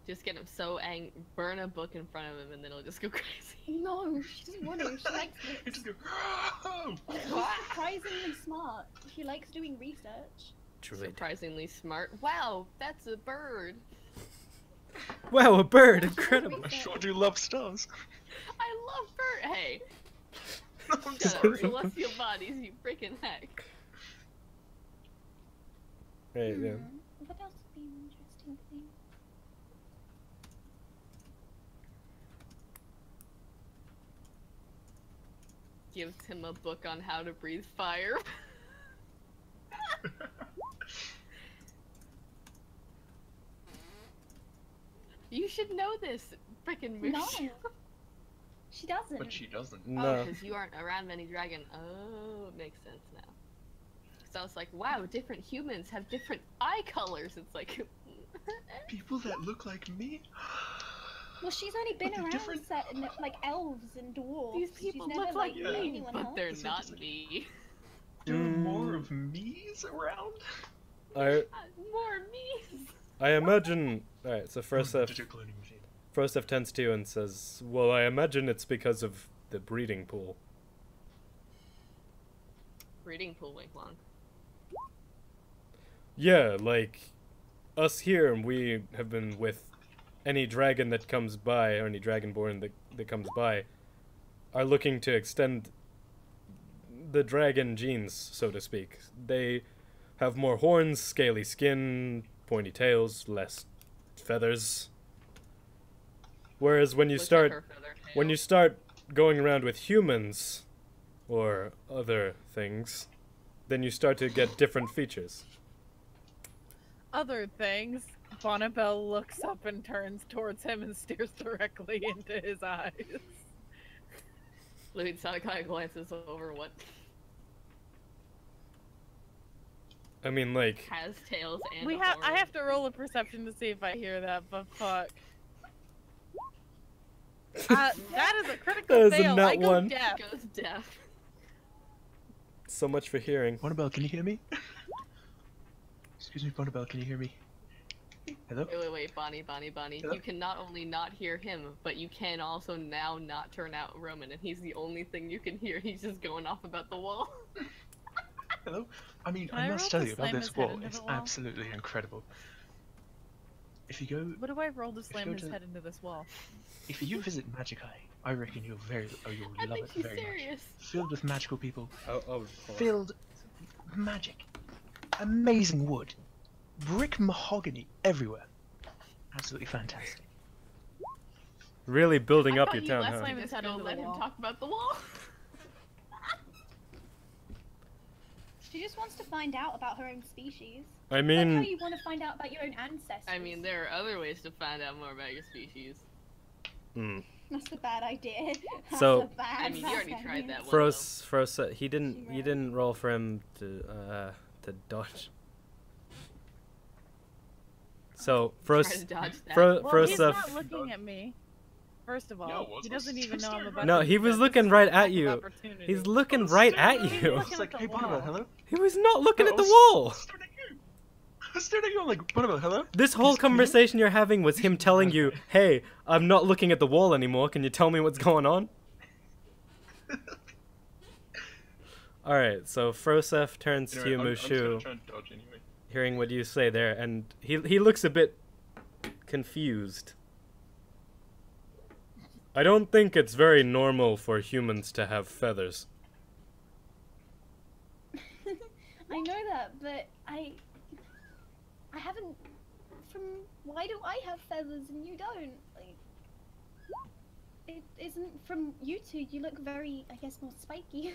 Just get him so angry. Burn a book in front of him, and then he'll just go crazy. No, she doesn't want to. She likes You books. just go, "Oh!" She's surprisingly smart. She likes doing research. Druid. Surprisingly smart. Wow, that's a bird. Wow, a bird! Incredible. I sure do love stars. I love bird. Hey, I'm shut up. sorry. Celestial bodies, you freaking heck. Right, yeah. What else would be an interesting thing? Gives him a book on how to breathe fire. You should know this, freaking No. Mushu. She doesn't. But she doesn't. No. Oh, because you aren't around many dragon. Oh, it makes sense now. So I was like, wow, different humans have different eye colors. It's like, People that look like me? Well, she's only been But they're around different. like elves and dwarves. these She's people never, look like met me, anyone but else. they're It's not just like- me. There are more of me's around? More me. I imagine. Alright, so Frosef Digital cloning machine. turns to you and says, "Well, I imagine it's because of the breeding pool." Reading pool wink long. Yeah, like us here, we have been with any dragon that comes by, or any dragonborn that comes by, are looking to extend the dragon genes, so to speak. They have more horns, scaly skin, pointy tails, less feathers. Whereas when you Looks like start her feather when tail. you start going around with humans or other things, then you start to get different features. other things, Bonnabelle looks up and turns towards him and stares directly into his eyes. Luitsana kind of glances over what I mean, like, has tails and I have to roll a perception to see if I hear that, but fuck. That is a critical That is a fail. nat I go one. deaf. goes deaf. so much for hearing. Bonnabelle, can you hear me? Excuse me, Bonnabelle, can you hear me? Hello? Wait, Bonnie. Hello? You can not only not hear him, but you can also now not turn out Roman, and he's the only thing you can hear. He's just going off about the wall. Hello? I mean, Can I I must roll tell to you about slam this his head wall. into It's the wall? absolutely incredible. If you go, What do I roll to slam go his to- head into this wall? if you visit Magic Eye, I reckon you'll I love think it he's very serious. much. Filled with magical people, Oh, filled magic, amazing wood, brick mahogany everywhere. Absolutely fantastic. really building I up thought your you town, last huh? time His just head go into the let him wall. talk about the wall. She just wants to find out about her own species. I Like how mean, you want to find out about your own ancestors. I mean, there are other ways to find out more about your species. hmm. That's a bad idea. That's So- a bad I mean, you already idea. tried that one. Frost, he didn't. She You didn't roll for him to dodge. So Try Frost, to dodge that. Well, Frost, he's not looking at me. First of all, Yeah, what's he this? doesn't even know I'm about No, to he was this looking is right a at lack of you. opportunity. he's looking right at you. It's like, hey, Bonnabelle, hello? He was not looking No, at the I was- wall. I was staring at you. I was staring at you. I'm like, Bonnabelle, hello? This whole Can you hear me? conversation you're having was him telling you, "Hey, I'm not looking at the wall anymore. Can you tell me what's going on?" All right, so Frosef turns to you, Anyway, I'm just gonna Mushu, try and dodge anyway. hearing what you say there, and he looks a bit confused. I don't think it's very normal for humans to have feathers. I know that, but I haven't. Why do I have feathers and you don't? Like, it isn't from you two. You look very, I guess, more spiky.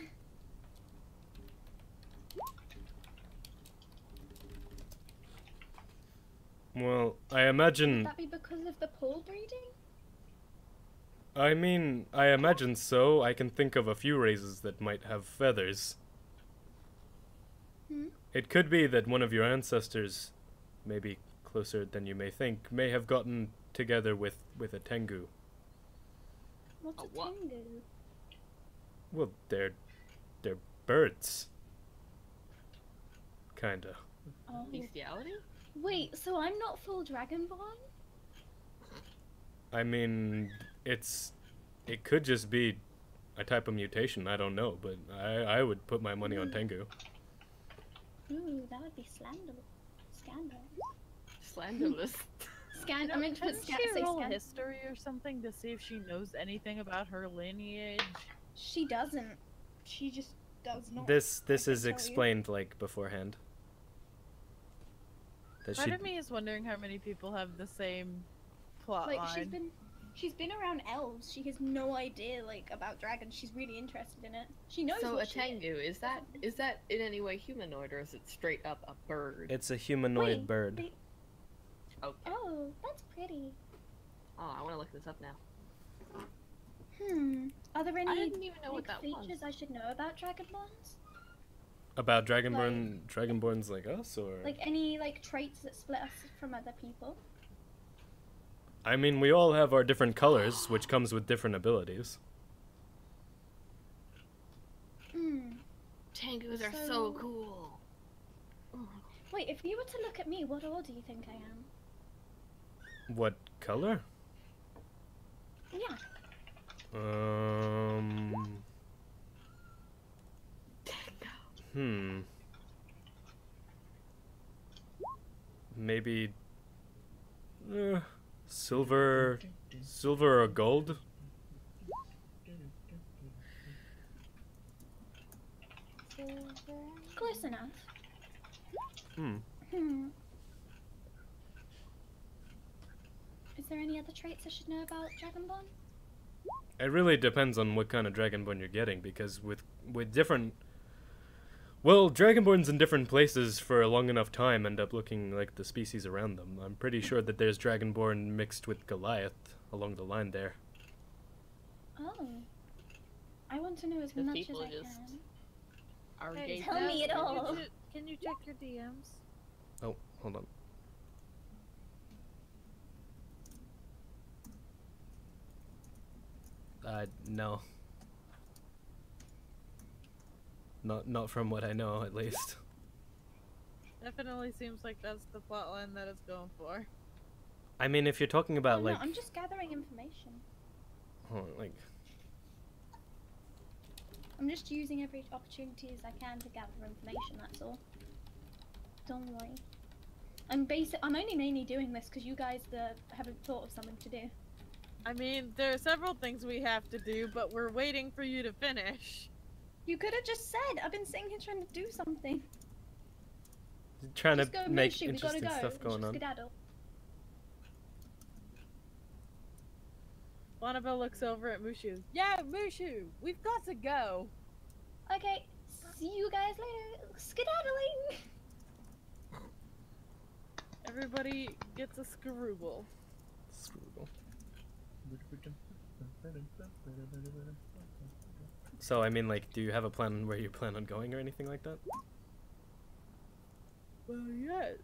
Well, I Would imagine. that be because of the pole breeding? I mean, I imagine so. I can think of a few races that might have feathers. Hmm? It could be that one of your ancestors, maybe closer than you may think, may have gotten together with a Tengu. What's A a what? tengu? Well, they're birds. Kinda. Oh. Bestiality? Wait, so I'm not full dragonborn? I mean, it could just be a type of mutation. I don't know, but I would put my money on Tengu. Ooh, that would be scandal. Slanderless. I meant to put Doesn't say she roll scandal. history or something to see if she knows anything about her lineage? She doesn't. She just does not. This I is can tell you. explained like beforehand. That Part she of me is wondering how many people have the same plot Like line. she's been around elves. She has no idea like about dragons. She's really interested in it. She knows. So what a she is. tengu, is that in any way humanoid, or is it straight up a bird? it's a humanoid Wait, bird. they- Okay. Oh, that's pretty. Oh, I want to look this up now. Are there any I didn't even know like, what that was. features I should know about dragonborns? About dragonborns like us, or Like any like traits that split us from other people? I mean, we all have our different colors, which comes with different abilities. Hmm. Tengus are so So- cool. Oh, Wait, if you were to look at me, what order do you think I am? What color? Yeah. Maybe silver or gold? Close enough. Hmm. Is there any other traits I should know about dragonborn? It really depends on what kind of dragonborn you're getting, because with Well, Dragonborns in different places for a long enough time end up looking like the species around them. I'm pretty sure that there's Dragonborn mixed with Goliath along the line there. Oh. I want to know as The much as people I just can. are Hey, gay. tell me it all. Can you check your DMs? Oh, hold on. No. Not from what I know, at least. Definitely seems like that's the plotline that it's going for. I mean, if you're talking about, Oh, like... no, I'm just gathering information. like... I'm just using every opportunity as I can to gather information, that's all. Don't worry. I'm only mainly doing this because you guys haven't thought of something to do. I mean, there are several things we have to do, but we're waiting for you to finish. You could have just said, I've been sitting here trying to do something. Trying Just to go, make Mushu, we gotta interesting go. stuff going on. Skedaddle. Bonnabelle looks over at Mushu. Yeah, Mushu, we've got to go. Okay, see you guys later. Skedaddling! Everybody gets a skrooble. So, I mean, like, do you have a plan where you plan on going or anything like that? Well, yes.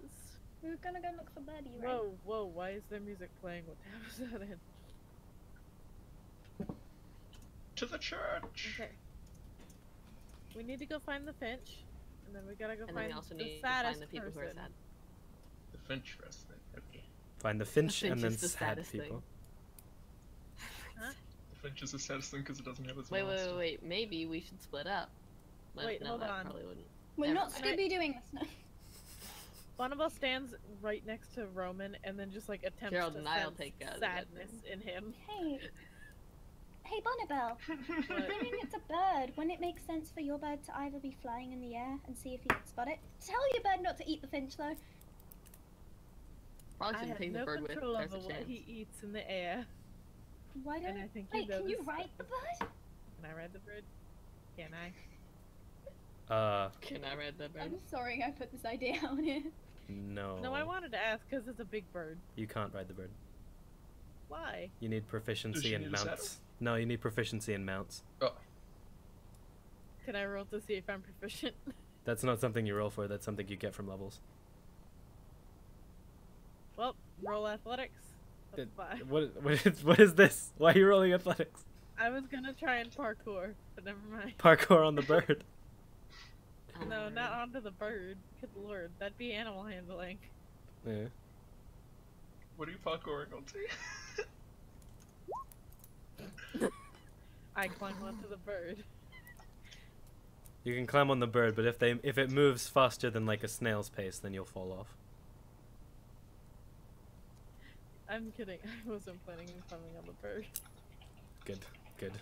We're gonna go look for Birdie, right? Whoa, whoa, why is there music playing? What tab is that in? To the church. Okay. We need to go find the Finch, and then we gotta go And then find we also the need to saddest find the people person. who are sad. The Finch resident. Okay. Find the Finch Finch and then is the sad saddest people. thing. Huh? The Finch is the saddest thing because it doesn't have its Wait, monster. wait. Maybe we should split up. But Wait, no, hold that on. probably wouldn't. We're Never not mind. Scooby doing this now. Bonnabelle stands right next to Roman and then just like attempts Gerald to and I'll sense take out sadness in him. Hey. Hey, Bonnabelle. Assuming it's a bird, wouldn't it make sense for your bird to either be flying in the air and see if you can spot it? Tell your bird not to eat the finch, though. Probably I shouldn't have take the no bird with. control There's over a what chance. he eats in the air. Why don't And I think Wait, you can you noticed- ride the bird? Can I ride the bird? Can I? Can I ride that bird? I'm sorry I put this idea out here. No. No, I wanted to ask because it's a big bird. You can't ride the bird. Why? You need proficiency she in need a saddle? mounts. No, you need proficiency in mounts. Oh. Can I roll to see if I'm proficient? That's not something you roll for, that's something you get from levels. Well, roll athletics. That's fine. What is this? Why are you rolling athletics? I was gonna try and parkour, but never mind. Parkour on the bird. No, not onto the bird. Good lord, that'd be animal handling. Yeah. What are you parkouring onto? I climb onto the bird. You can climb on the bird, but if it moves faster than like a snail's pace, then you'll fall off. I'm kidding. I wasn't planning on climbing on the bird. Good, good.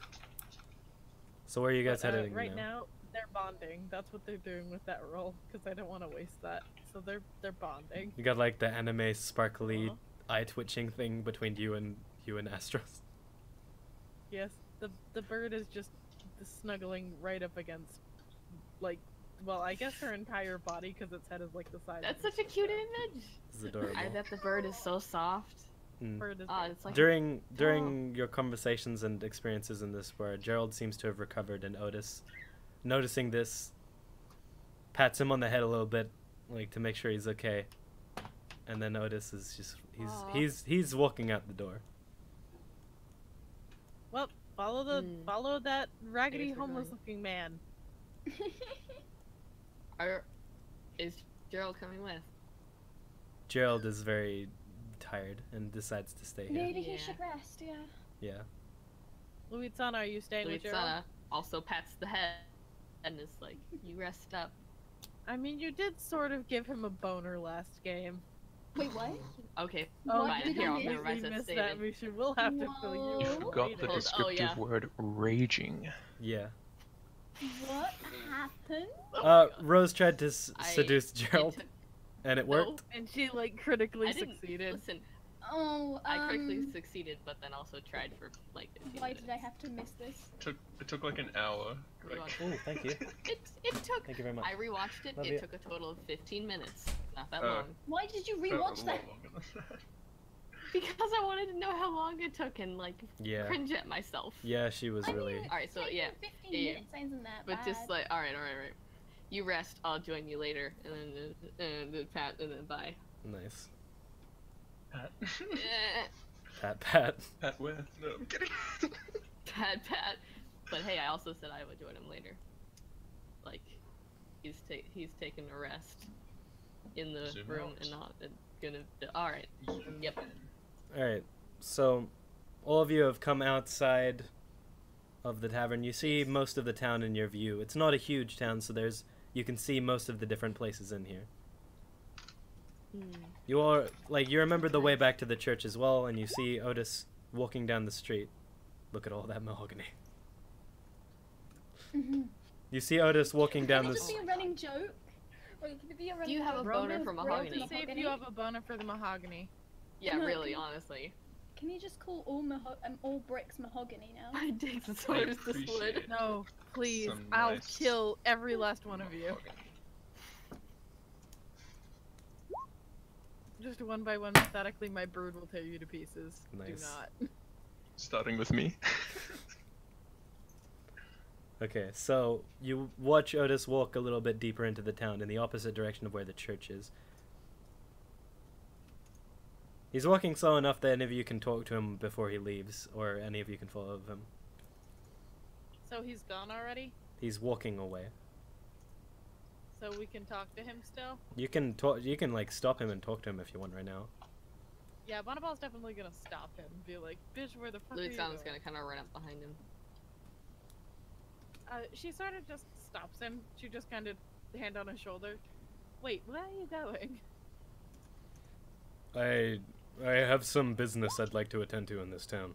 So where are you guys But, heading right now? now, they're bonding. That's what they're doing with that roll, because I don't want to waste that. So they're bonding. You got like the anime sparkly Aw. eye twitching thing between you and Astros. Yes, the bird is just snuggling right up against, like, well, I guess her entire body, because its head is like the size. That's of such a cute image. This is adorable. I bet the bird is so soft. Mm. bird is. Oh, it's like During your conversations and experiences in this where Gerald seems to have recovered, and Otis, noticing this, pats him on the head a little bit, like to make sure he's okay. And then Otis is just Aw. he's walking out the door. Well, follow that raggedy Guess we're homeless going. looking man. Is Gerald coming with? Gerald is very tired and decides to stay here. Maybe he Yeah. should rest, yeah. Yeah. Luitsana, are you staying with Gerald? Luitsana also pats the head and is like, "You rest up." I mean, you did sort of give him a boner last game. Wait, what? Okay, What fine. did Here, I I'll miss? revise that missed that, statement. Mushu. We'll have to fill Whoa. you. You in Forgot later. the Oh, descriptive yeah. word raging. Yeah. What happened? Oh my God. Rose tried to I- seduce it Gerald, took- and it No, worked. And she like critically I didn't succeeded. listen. Oh, I critically succeeded, but then also tried for like 15 why minutes. did I have to miss this? It took like an hour. Like, Oh, thank you. It took. Thank you very much. I rewatched it. Love It you. took a total of 15 minutes. Not that Oh. long. Why did you a rewatch lot that? longer than that. Because I wanted to know how long it took and like Yeah. cringe at myself. Yeah, she was I mean, really. Alright, so taking yeah. 15 Yeah. minutes isn't that But bad. just like, alright. You rest. I'll join you later, and then Pat, and then bye. Nice. Pat. Pat. Pat where? No, I'm kidding. Pat. But hey, I also said I would join him later. Like, he's taking a rest in the Zoom room out. and not gonna. All right. Yep. Alright, so all of you have come outside of the tavern. You see most of the town in your view. It's not a huge town, so you can see most of the different places in here. You all, you remember the way back to the church as well, and you see Otis walking down the street. Look at all that mahogany. You see Otis walking down Can it the just be a running joke? Or could it be a running you have joke? a boner Rose for broke mahogany? See if you have a boner for the mahogany. Yeah, No, really, can- honestly. Can you just call all bricks mahogany now? My dick's as hard as this wood. appreciate No, please. Some I'll nice kill every last one of you. mahogany. Just one by one, methodically, my bird will tear you to pieces. Nice. Do not. Starting with me. Okay, so you watch Otis walk a little bit deeper into the town in the opposite direction of where the church is. He's walking slow enough that any of you can talk to him before he leaves, or any of you can follow him. So he's gone already? He's walking away. So we can talk to him still? You can talk. You can stop him and talk to him if you want right now. Yeah, Bonnabelle's definitely gonna stop him and be like, bitch, where the fuck are you Luitsana's going? gonna kind of run up behind him. She sort of just stops him. She just kind of hand on his shoulder. Wait, where are you going? I have some business I'd like to attend to in this town.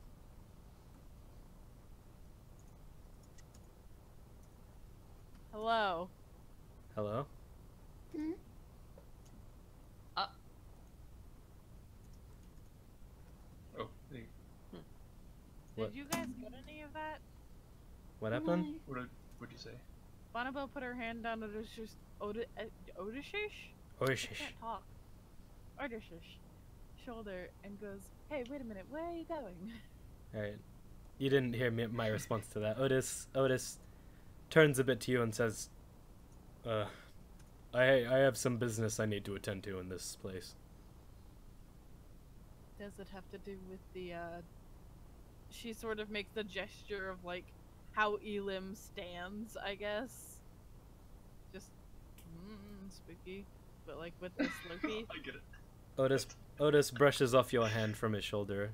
Hello. Hello? Hmm? Oh, hey, What? Did you guys get any of that? What happened? what'd you say? Bonnabelle put her hand on Odysseus' Odysseus? Oh, I can't talk. Odysseus' shoulder and goes, "Hey, wait a minute, where are you going?" Alright. You didn't hear my response to that. Otis turns a bit to you and says, I have some business I need to attend to in this place. Does it have to do with the, she sort of makes the gesture of, like, how Elim stands, I guess? Just, spooky, but, like, with the Slurpee. I get it. Otis brushes off your hand from his shoulder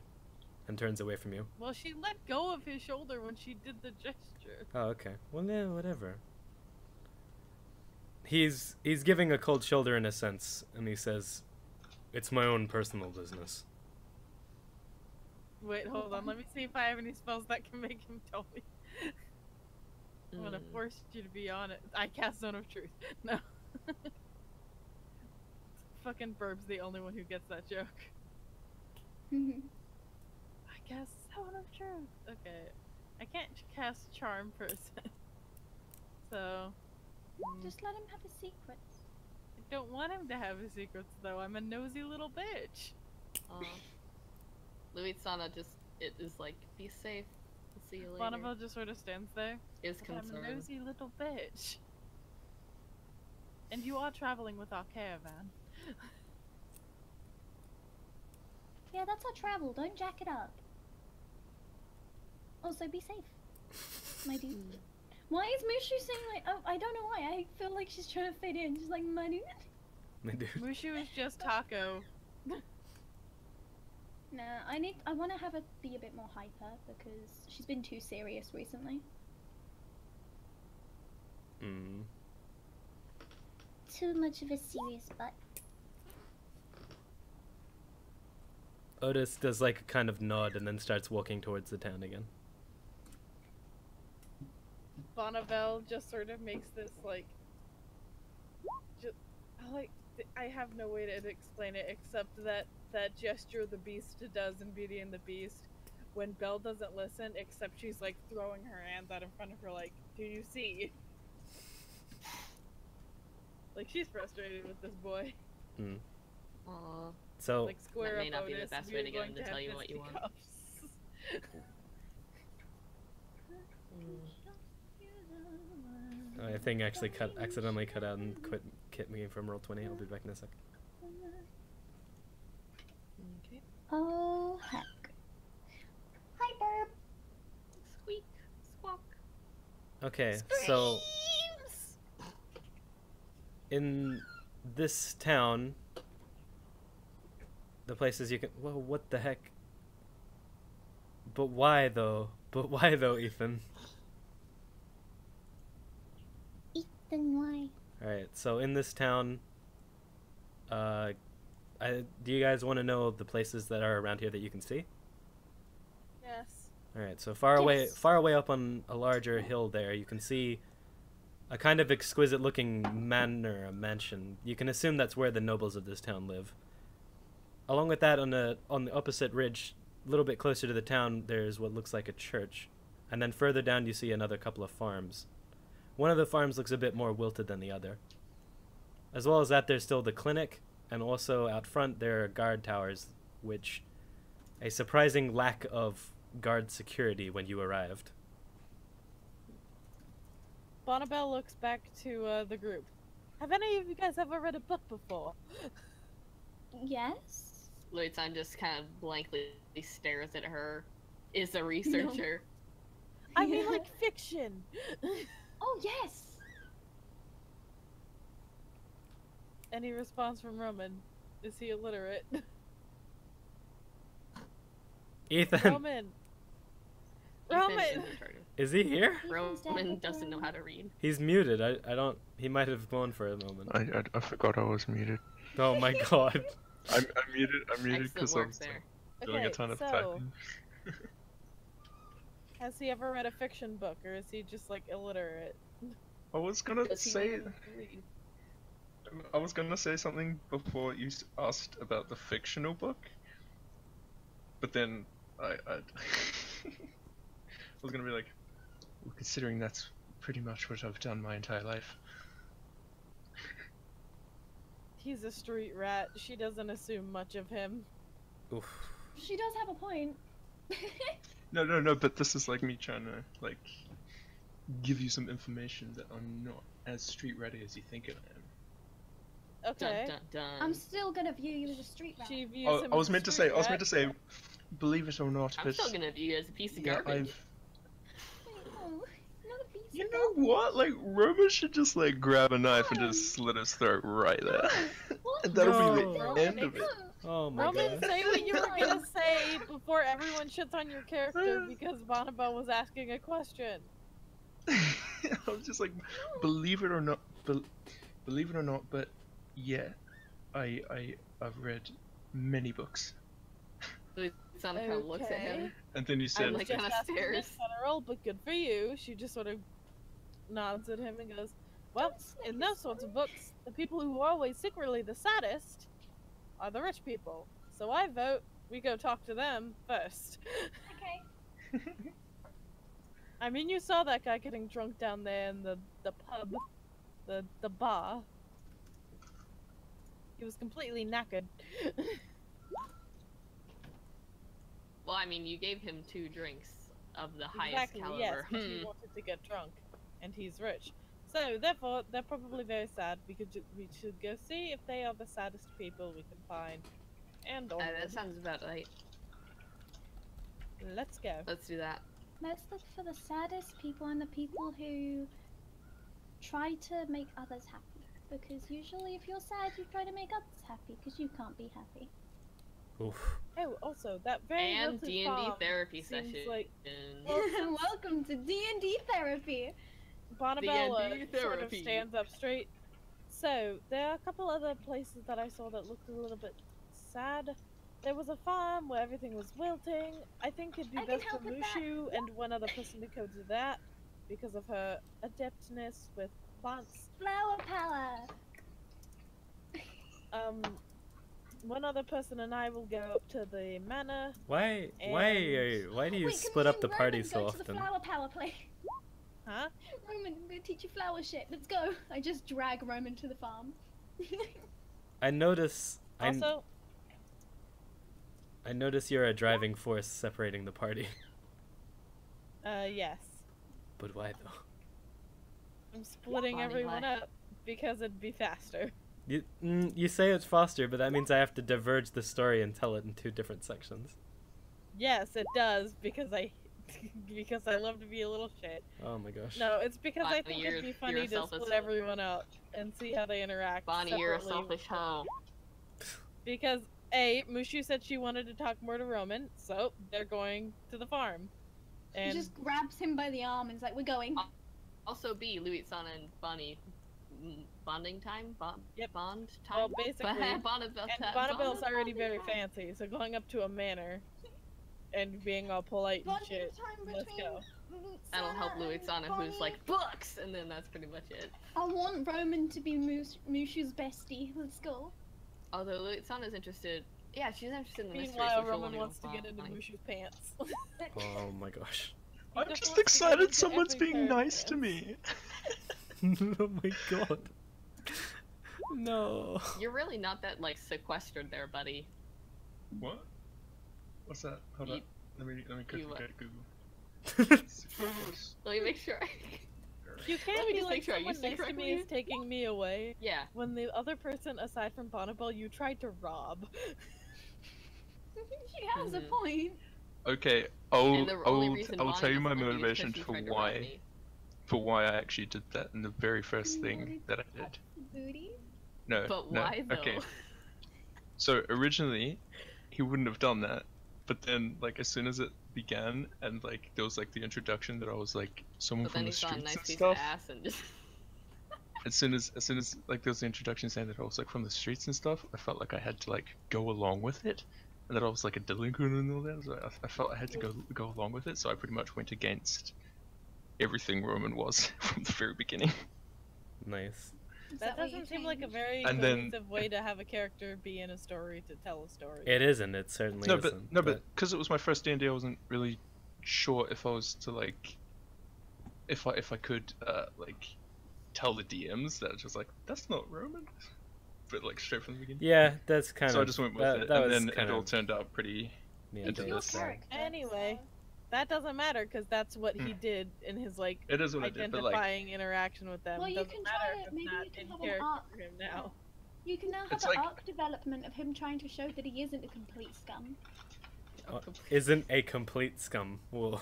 and turns away from you. Well, she let go of his shoulder when she did the gesture. Oh, okay. Well, yeah, whatever. He's giving a cold shoulder in a sense, and he says, "It's my own personal business." Wait, hold on, let me see if I have any spells that can make him tell me. I'm gonna force you to be on it. I cast Zone of Truth. No. Fucking Burb's the only one who gets that joke. I cast Zone of Truth. Okay. I can't cast Charm person. So. Just let him have his secrets. I don't want him to have his secrets though. I'm a nosy little bitch. Luitsana is like, be safe. We'll see you later. Bonnabelle just sort of stands there. Is I'm a concerned. nosy little bitch. And you are traveling with our caravan. Yeah, that's our travel. Don't jack it up. Also, be safe, my dude. Why is Mushu saying like, oh, I don't know why. I feel like she's trying to fit in. She's like, my dude. My dude. Mushu is just Taco. Nah, I want to have her be a bit more hyper because she's been too serious recently. Too much of a serious butt. Otis does like a kind of nod and then starts walking towards the town again. Bonnabelle just sort of makes this like, just like I have no way to explain it except that gesture the Beast does in Beauty and the Beast when Belle doesn't listen, except she's like throwing her hands out in front of her like, do you see? Like, she's frustrated with this boy. Mm. Aw. So Like, square That may up not be the Otis, best we way are to get going him to have tell you what you want. fisticuffs. I think actually accidentally cut out and quit me from Roll20. I'll be back in a sec. Okay. Oh heck. Hi, Burp. Squeak. Squawk. Okay, so in this town, the places you can. Whoa, what the heck? But why though? But why though, Ethan? Ethan, why? Alright, so in this town, do you guys want to know the places that are around here that you can see? Yes. Alright, so far Yes. away up on a larger hill there, you can see a kind of exquisite looking manor, a mansion. You can assume that's where the nobles of this town live. Along with that, on the opposite ridge, a little bit closer to the town, there's what looks like a church. And then further down you see another couple of farms. One of the farms looks a bit more wilted than the other. As well as that, there's still the clinic, and also out front there are guard towers, which a surprising lack of guard security when you arrived. Bonnabelle looks back to the group. Have any of you guys ever read a book before? Yes. Luitsana just kind of blankly stares at her. Is a researcher. I mean, like, fiction! Oh, yes. Any response from Roman? Is he illiterate? Ethan, Roman! Ethan Roman! is retarded. is he here? Roman doesn't know how to read. He's muted. I don't. He might have gone for a moment. I forgot I was muted. Oh my god. I'm muted Excellent because I'm work there. doing a ton of so, typing. has he ever read a fiction book, or is he just, like, illiterate? I was gonna Does he say know how to read? I was gonna say something before you asked about the fictional book, but then I was gonna be like, well, considering that's pretty much what I've done my entire life. He's a street rat. She doesn't assume much of him. Oof. She does have a point. No, but this is like me trying to like give you some information that I'm not as street ready as you think I am. Okay. Dun, dun, dun. I'm still gonna view you as a street rat. She views Oh, him I was as a meant to street say, rat. believe it or not, I'm but still gonna view you as a piece of yeah, garbage. Wait, no, not a beast. You know what? Like, Roman should just like grab a knife and just slit his throat right there. What? And that'll be No. the end of it. Oh my Roman, god. say what you were gonna say before everyone shits on your character because Bonnabelle was asking a question. I was just like, believe it or not, but yeah, I've read many books. Luitsana kind of looks at him. And then you said, like, Just kinda asking in stares. general, but good for you. She just sort of nods at him and goes, well, in those sorts of books, the people who are always secretly the saddest are the rich people. So I vote we go talk to them first. Okay. I mean, you saw that guy getting drunk down there in the pub, the bar. He was completely knackered. Well, I mean, you gave him 2 drinks of the highest Exactly, caliber. yes, but he wanted to get drunk, and he's rich. So, therefore, they're probably very sad. We should go see if they are the saddest people we can find. And on. That sounds about right. Let's go. Let's do that. Let's look for the saddest people and the people who try to make others happy. Because usually if you're sad, you try to make others happy, because you can't be happy. Oof. Oh, also, that very And wilted D&D farm therapy seems session. like- Well, since- Welcome to D&D therapy. Bonnabelle D&D sort of therapy. stands up straight. So, there are a couple other places that I saw that looked a little bit sad. There was a farm where everything was wilting. I think it'd be I can best for help with that. Mushu and one other person to go to that because of her adeptness with plants. Flower power. one other person and I will go up to the manor. Why do you Wait, can split me up and the party Roman so go to the often? flower power play? Huh? Roman, I'm gonna teach you flower shit. Let's go. I just drag Roman to the farm. I notice Also, I notice you're a driving force separating the party. yes. But why though? I'm splitting Bonnie, everyone why? up because it'd be faster. You say it's foster, but that means I have to diverge the story and tell it in 2 different sections. Yes, it does because I love to be a little shit. Oh my gosh. No, it's because I Bonnie, think you're- it'd be you're funny a to selfish split hoe. everyone up and see how they interact. Bonnie, you're a separately. selfish hoe. Because Mushu said she wanted to talk more to Roman, so they're going to the farm. He And just grabs him by the arm and is like, "We're going." Also, B, Luitsana and Bonnie, bonding time? Yep. Bond time? well, basically, Bonnabelle and Bonnabelle's already very fancy, so going up to a manor and being all polite and Bonding shit. time Let's between go. That'll help Luitsana and Luitsana, who's Bonnie. like, books! And then that's pretty much it. I want Roman to be Mushu's bestie. Let's go. Although Luitsana's interested. Yeah, she's interested in the mystery. Meanwhile, so she'll Roman wanna go wants to get into flying. Mushu's pants. Oh my gosh. He I'm just just wants to get excited into someone's every being pair of nice to pants. me. Oh my god. No. You're really not that, like, sequestered there, buddy. What? What's that? Hold You- on. Let me quickly you, go to Google. Let me make sure. You Let can't me be just like, make sure I someone used it nice to me correctly. is taking me away. Yeah. When the other person, aside from Bonnabelle, you tried to rob. She has a Mhm. point. Okay, And the only reason I'll Bonnie tell you my doesn't like you is 'cause motivation she for tried to rob why me. I actually did that in the very first thing that I did. Booty. No, But no, why, though? okay. So originally, he wouldn't have done that, but then like as soon as it began and like there was like the introduction that I was like someone But from then the he saw a streets nice and piece of stuff. ass and just. As soon as like there was the introduction saying that I was like from the streets and stuff, I felt like I had to like go along with it, and that I was like a delinquent and all that. So I felt I had to go along with it. So I pretty much went against everything Roman was from the very beginning. Nice. Is That what you doesn't seem like a changed? very And then- cohesive way to have a character be in a story to tell a story. It isn't. It certainly No, isn't. but because it was my first D&D, I wasn't really sure if I was to like, if I could like tell the DMs that just like that's not Roman, but like straight from the beginning. yeah, that's kind So of. I just went with that, it, That and was then kind it all of turned out pretty. me into and Your this Dave's thing. character, Anyway. so- That doesn't matter because that's what he did in his like It is what I did, but like identifying interaction with them. Well, you Doesn't can matter try if it. it's Maybe not you can in have an character arc. for him now. You can now have It's an like- arc development of him trying to show that he isn't a complete scum. isn't a complete scum. Well,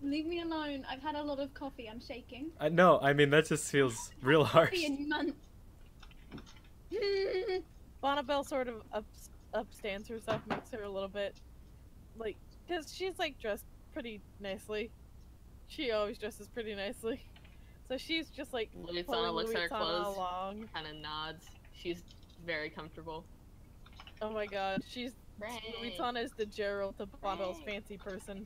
Leave me alone. I've had a lot of coffee. I'm shaking. no, I mean that just feels real harsh. Coffee in months. Bonnabelle sort of upstands herself, makes her a little bit like, because she's like dressed pretty nicely. She always dresses pretty nicely, so she's just like Luitsana pulling looks at her Luitsana clothes, along. kind of nods. She's very comfortable. Oh my god, she's Right. Luitsana is the Gerald to Bonnabelle's fancy person.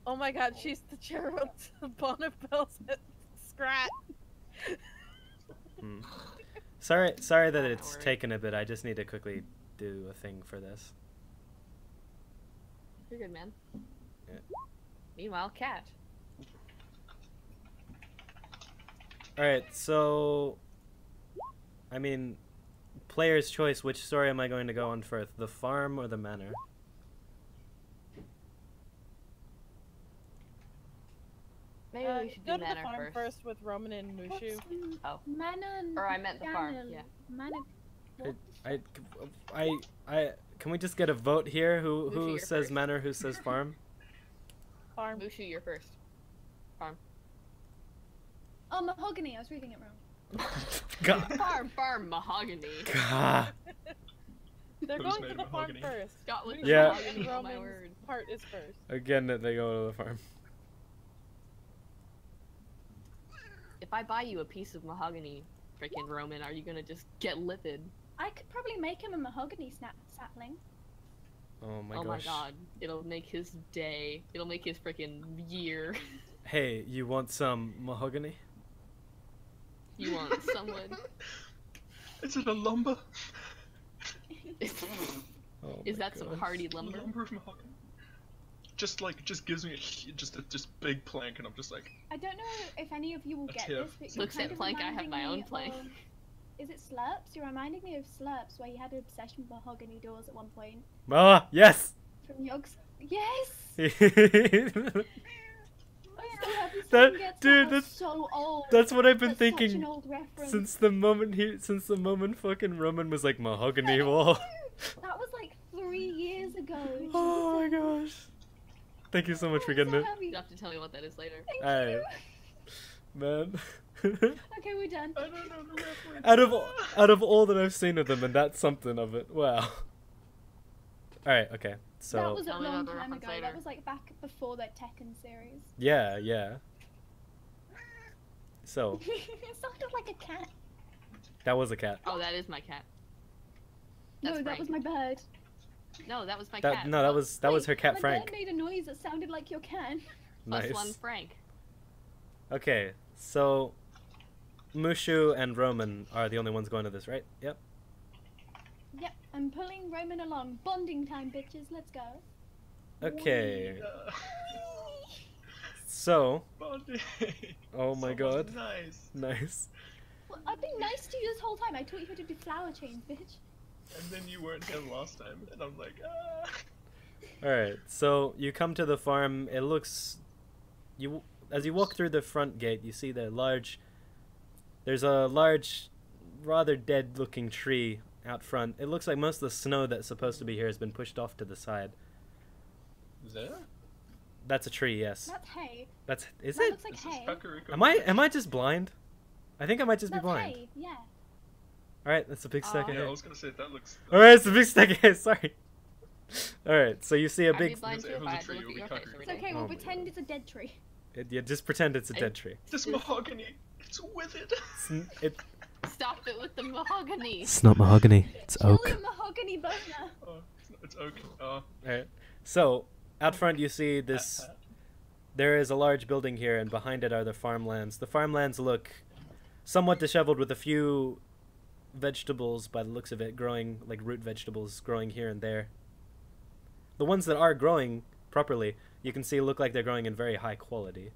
Oh my god, she's the Gerald to Bonnabelle's Scrat. Hmm. Sorry that Don't it's worry. taken a bit. I just need to quickly do a thing for this. You're good, man. Yeah. Meanwhile, Cat. Alright, so... I mean, player's choice, which story am I going to go on first? The farm or the manor? Maybe we should go do to the Manor farm first. with Roman and Mushu. Oh. Manor. Or I meant the farm, yeah. Manor. I can we just get a vote here? Who Mushu, you're says first. manor, who says farm? Farm. Mushu, you're first. Oh, mahogany. I was reading it wrong. God. Farm, mahogany. God. They're Who's going made to the farm mahogany? first. Scotland, Yeah. mahogany, oh my Roman's word. part is first. Again, that they go to the farm. If I buy you a piece of mahogany, freaking Roman, are you gonna just get livid? I could probably make him a mahogany sapling. Oh my Oh my gosh. god. It'll make his day. It'll make his freaking year. Hey, you want some mahogany? You want someone? Is it a lumber? Oh Is my that some gosh. hardy lumber? Lumber of mahogany. Just gives me just big plank, and I'm just like, I don't know if any of you will A get tip. this, but you're Looks kind at of plank, I have reminding my own me plank. of- Is it Slurps? You're reminding me of Slurps, where he had an obsession with mahogany doors at one point. Ah, yes. From Yogg's. Yes. That- dude, that's- so old. That's what I've been That's such an thinking old reference. since the moment fucking Roman was like mahogany wall. That was like 3 years ago. Oh my Jesus. gosh. Thank you so much for I'm getting so it. happy. You have to tell me what that is later. Thank Alright. you. Man. Okay, we're done. I don't know the reference. out of all that I've seen of them, and that's something of it. Wow. Alright, okay. That So was a Tell me long about the time reference ago. later. That was like back before the Tekken series. yeah. So It sounded like a cat. that was a cat. Oh, that is my cat. That's No, that Frank. was my bird. No, that was my That cat. no, that was Wait, her cat my Frank. bird made a noise that sounded like your cat. Plus one Nice. Frank. Okay, so Mushu and Roman are the only ones going to this, right? Yep. Yep, I'm pulling Roman along. Bonding time, bitches. Let's go. Okay. Uh, So, bonding. oh my So god. Nice. Nice. Well, I've been nice to you this whole time. I taught you how to do flower chains, bitch. And then you weren't here last time, and I'm like, ah. Alright, so you come to the farm. It looks... As you walk through the front gate, you see there's a large, rather dead-looking tree out front. It looks like most of the snow that's supposed to be here has been pushed off to the side. There? That's a tree, yes. That's hay. Is That it? looks like This is hay. Kakariko. Am I just blind? I think I might just be That's blind. hay. Yeah. Alright, that's a big stack of Yeah, I hay. was gonna say that looks. Alright, it's a big stack of hay, sorry. Alright, so you see a I'd be big... blind If too it if was I a had to tree, look it at would your be face Kakariko. every It's day. okay. Oh We'll my pretend it's a dead tree. Yeah, just pretend it's a dead tree. This mahogany, it's withered. Stop it with the mahogany. It's not mahogany, it's Kill your mahogany boner. Oh, it's oak. Oh. Alright, so out front you see this... There is a large building here, and behind it are the farmlands. The farmlands look somewhat disheveled, with a few vegetables, by the looks of it, growing, like root vegetables, growing here and there. The ones that are growing properly, you can see look like they're growing in very high quality.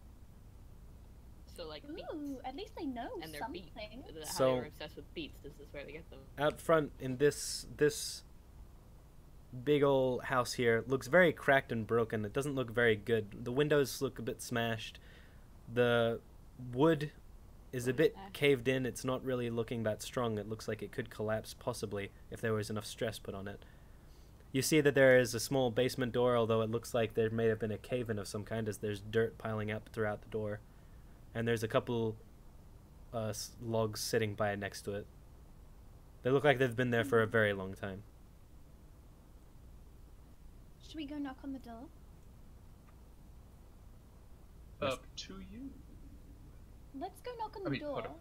So like beets. Ooh, at least they know And they're something. beets. How So- they were obsessed with beets. This is where they get them. Out front in this big old house here looks very cracked and broken. It doesn't look very good. The windows look a bit smashed. The wood is a bit caved in. It's not really looking that strong. It looks like it could collapse possibly if there was enough stress put on it. You see that there is a small basement door, although it looks like there may have been a cave-in of some kind, as there's dirt piling up throughout the door. And there's a couple logs sitting by next to it. They look like they've been there for a very long time. Should we go knock on the door? Up to you. Let's go knock on the I mean, door. hold on.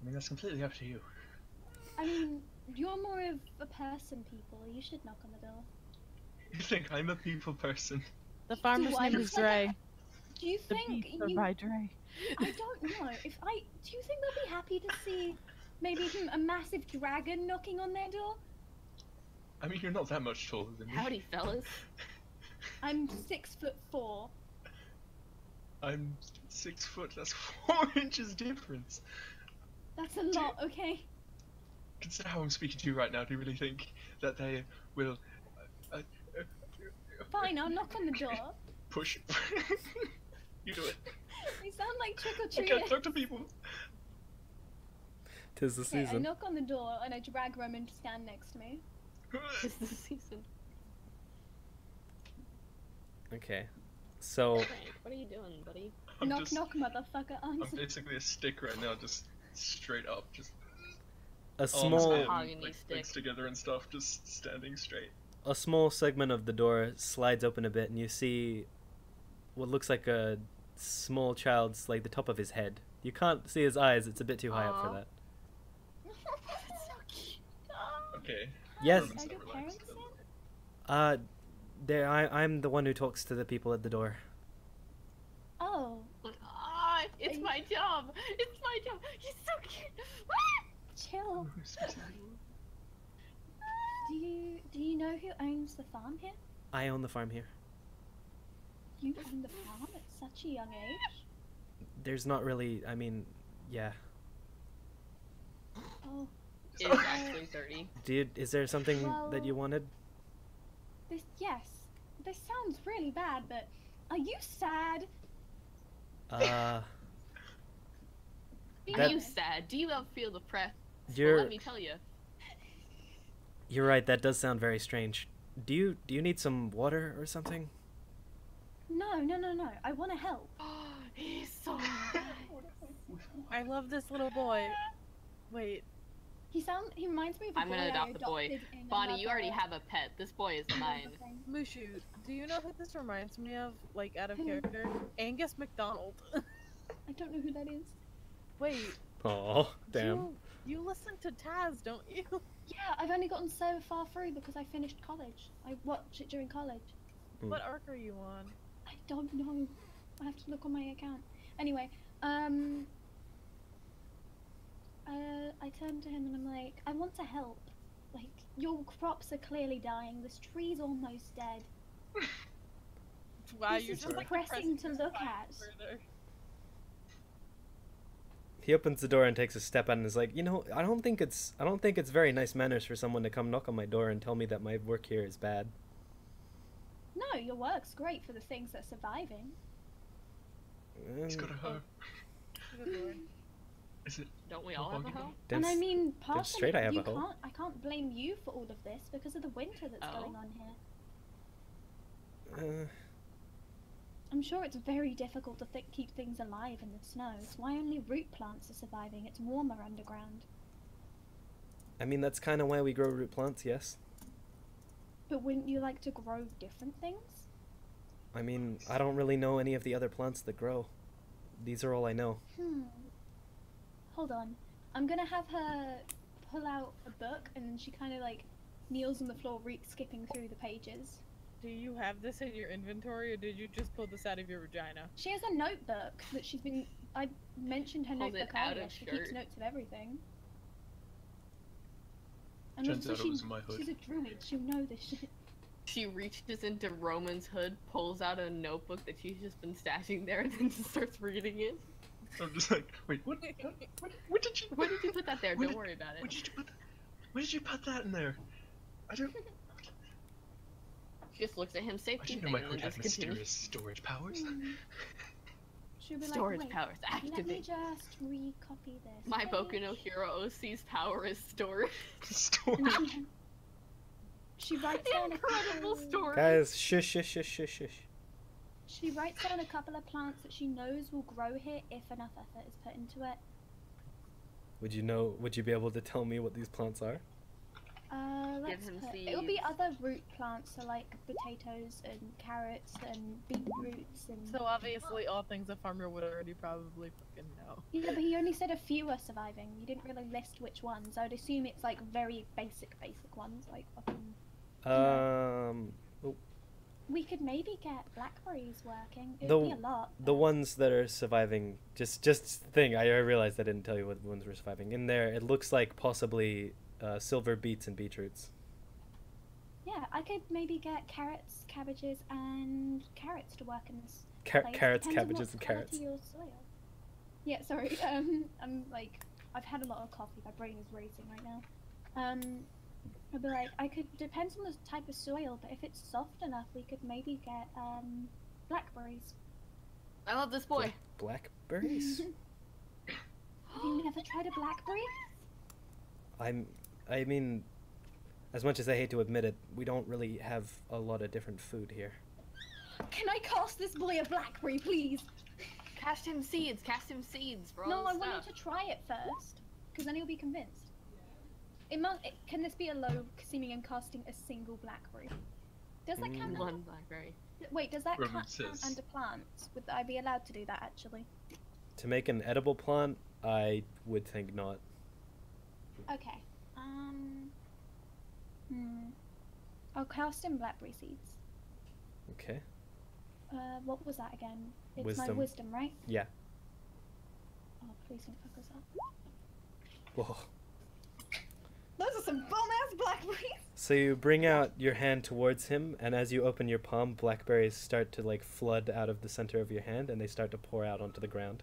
I mean, that's completely up to you. I mean, you're more of a person, people. You should knock on the door. You think I'm a people person? The farmer's Do I name look is like Dre. Do you The think beats are you? by Dre. I don't know. Do you think they'll be happy to see maybe a massive dragon knocking on their door? I mean, you're not that much taller than me. Howdy, fellas. I'm 6'4". I'm 6 foot. That's 4 inches difference. That's a lot, okay? Consider how I'm speaking to you right now. Do you really think that they will Fine, I'll knock on the door. push? You do it. They sound like trick or I can't treaters. talk to people. 'Tis the Okay, I season. knock on the door and I drag Roman to stand next to me. This is the season. Okay. So, Frank, what are you doing, buddy? I'm knock, just, knock, motherfucker, I'm answer. basically a stick right now, just straight up, just a arms small in, Mahogany like, stick. legs together and stuff, just standing straight. a small segment of the door slides open a bit, and you see what looks like a small child's, like, the top of his head. You can't see his eyes, it's a bit too high up for Aw. that. That's so cute. Okay. Yes. Roman's Are not your relaxed. parents in? I'm the one who talks to the people at the door. Oh. Ah, it's Are you- my job. It's my job. He's so kill. Do you know who owns the farm here? I own the farm here. You own the farm at such a young age? There's not really, I mean, yeah. Oh, Is actually 30. Dude, is there something that you wanted? yes. This sounds really bad, but are you sad? Are That- you sad? Do you ever feel depressed? Well, You're let me tell you. you're right, that does sound very strange. Do you need some water or something? No. I want to help. He's so nice. I love this little boy. Wait, He reminds me of a I'm boy gonna I adopt the boy. adopted in Bonnie, you already another have a pet. This boy is mine. thing. Mushu, do you know who this reminds me of? Like, out of Who? character? Angus MacDonald. I don't know who that is. Wait, Oh, damn. you listen to Taz, don't you? Yeah, I've only gotten so far through because I finished college. I watched it during college. What arc are you on? I don't know. I have to look on my account. Anyway, I turned to him and I'm like, I want to help. Like, your crops are clearly dying. This tree's almost dead. Wow, This you're is just like depressing depressing to look yourself at. further. He opens the door and takes a step out and is like, you know, I don't think it's very nice manners for someone to come knock on my door and tell me that my work here is bad. No, your work's great for the things that are surviving. He's got a hoe. Good lord. Is it? Don't we all have a hoe? And I That's- mean, partially, straight I have you a hoe. I can't blame you for all of this because of the winter that's Oh. going on here. uh, I'm sure it's very difficult to keep things alive in the snow. It's why only root plants are surviving. It's warmer underground. I mean, that's kind of why we grow root plants, yes. But wouldn't you like to grow different things? I mean, I don't really know any of the other plants that grow. These are all I know. Hold on. I'm gonna have her pull out a book and then she kind of like kneels on the floor, skipping through the pages. Do you have this in your inventory, or did you just pull this out of your vagina? She has a notebook that she's been. I mentioned her Pulled it notebook out earlier. of She keeps shirt. notes of everything. And Turns also out it was in my hood. she's a druid. She'll know this shit. She reaches into Roman's hood, pulls out a notebook that she's just been stashing there, and then just starts reading it. I'm just like, wait, what did you? Why did you put that there? Where Don't did- worry about Where it. did you put that? Where did you put that in there? I don't. She just looks at him, I safety didn't know thing, my and hood then had just continues. mysterious storage powers. She'll be Storage like, wait, powers let me activate. just recopy this. My page." Boku no Hero OC's power is storage. Storage. She writes down a Incredible couple. storage. Guys, shush, shush, shush, shush, shush. She writes down a couple of plants that she knows will grow here if enough effort is put into it. Would you be able to tell me what these plants are? Let's him put, it'll be seeds. other root plants, so like potatoes and carrots and beetroots and. So obviously, all things a farmer would already probably fucking know. Yeah, but he only said a few are surviving. You didn't really list which ones. I'd assume it's like very basic ones, like fucking. We could maybe get blackberries working. It'd be a lot. The ones that are surviving, just thing. I realized I didn't tell you what ones were surviving. In there, it looks like possibly silver beets and beetroots. Yeah, I could maybe get carrots, cabbages, and carrots to work in this. place. Carrots, Depends on cabbages, what and quality carrots. your soil. Yeah, sorry. I'm like, I've had a lot of coffee. My brain is racing right now. I'd be like, depends on the type of soil, but if it's soft enough, we could maybe get blackberries. I love this boy. Blackberries. Have you never tried a blackberry? I mean, as much as I hate to admit it, we don't really have a lot of different food here. Can I cast this boy a blackberry, please? Cast him seeds for all No, the I stuff. want him to try it first, because then he'll be convinced. Can this be a low, seeming I'm casting a single blackberry? Does that count? One blackberry. Wait, does that Roman count says- under plants? Would I be allowed to do that actually? To make an edible plant, I would think not. Okay. I'll cast in blackberry seeds. Okay. What was that again? It's my Wisdom. wisdom, right? Yeah. Oh, please don't fuck us up. Whoa. So you bring out your hand towards him, and as you open your palm, blackberries start to like flood out of the center of your hand, and they start to pour out onto the ground.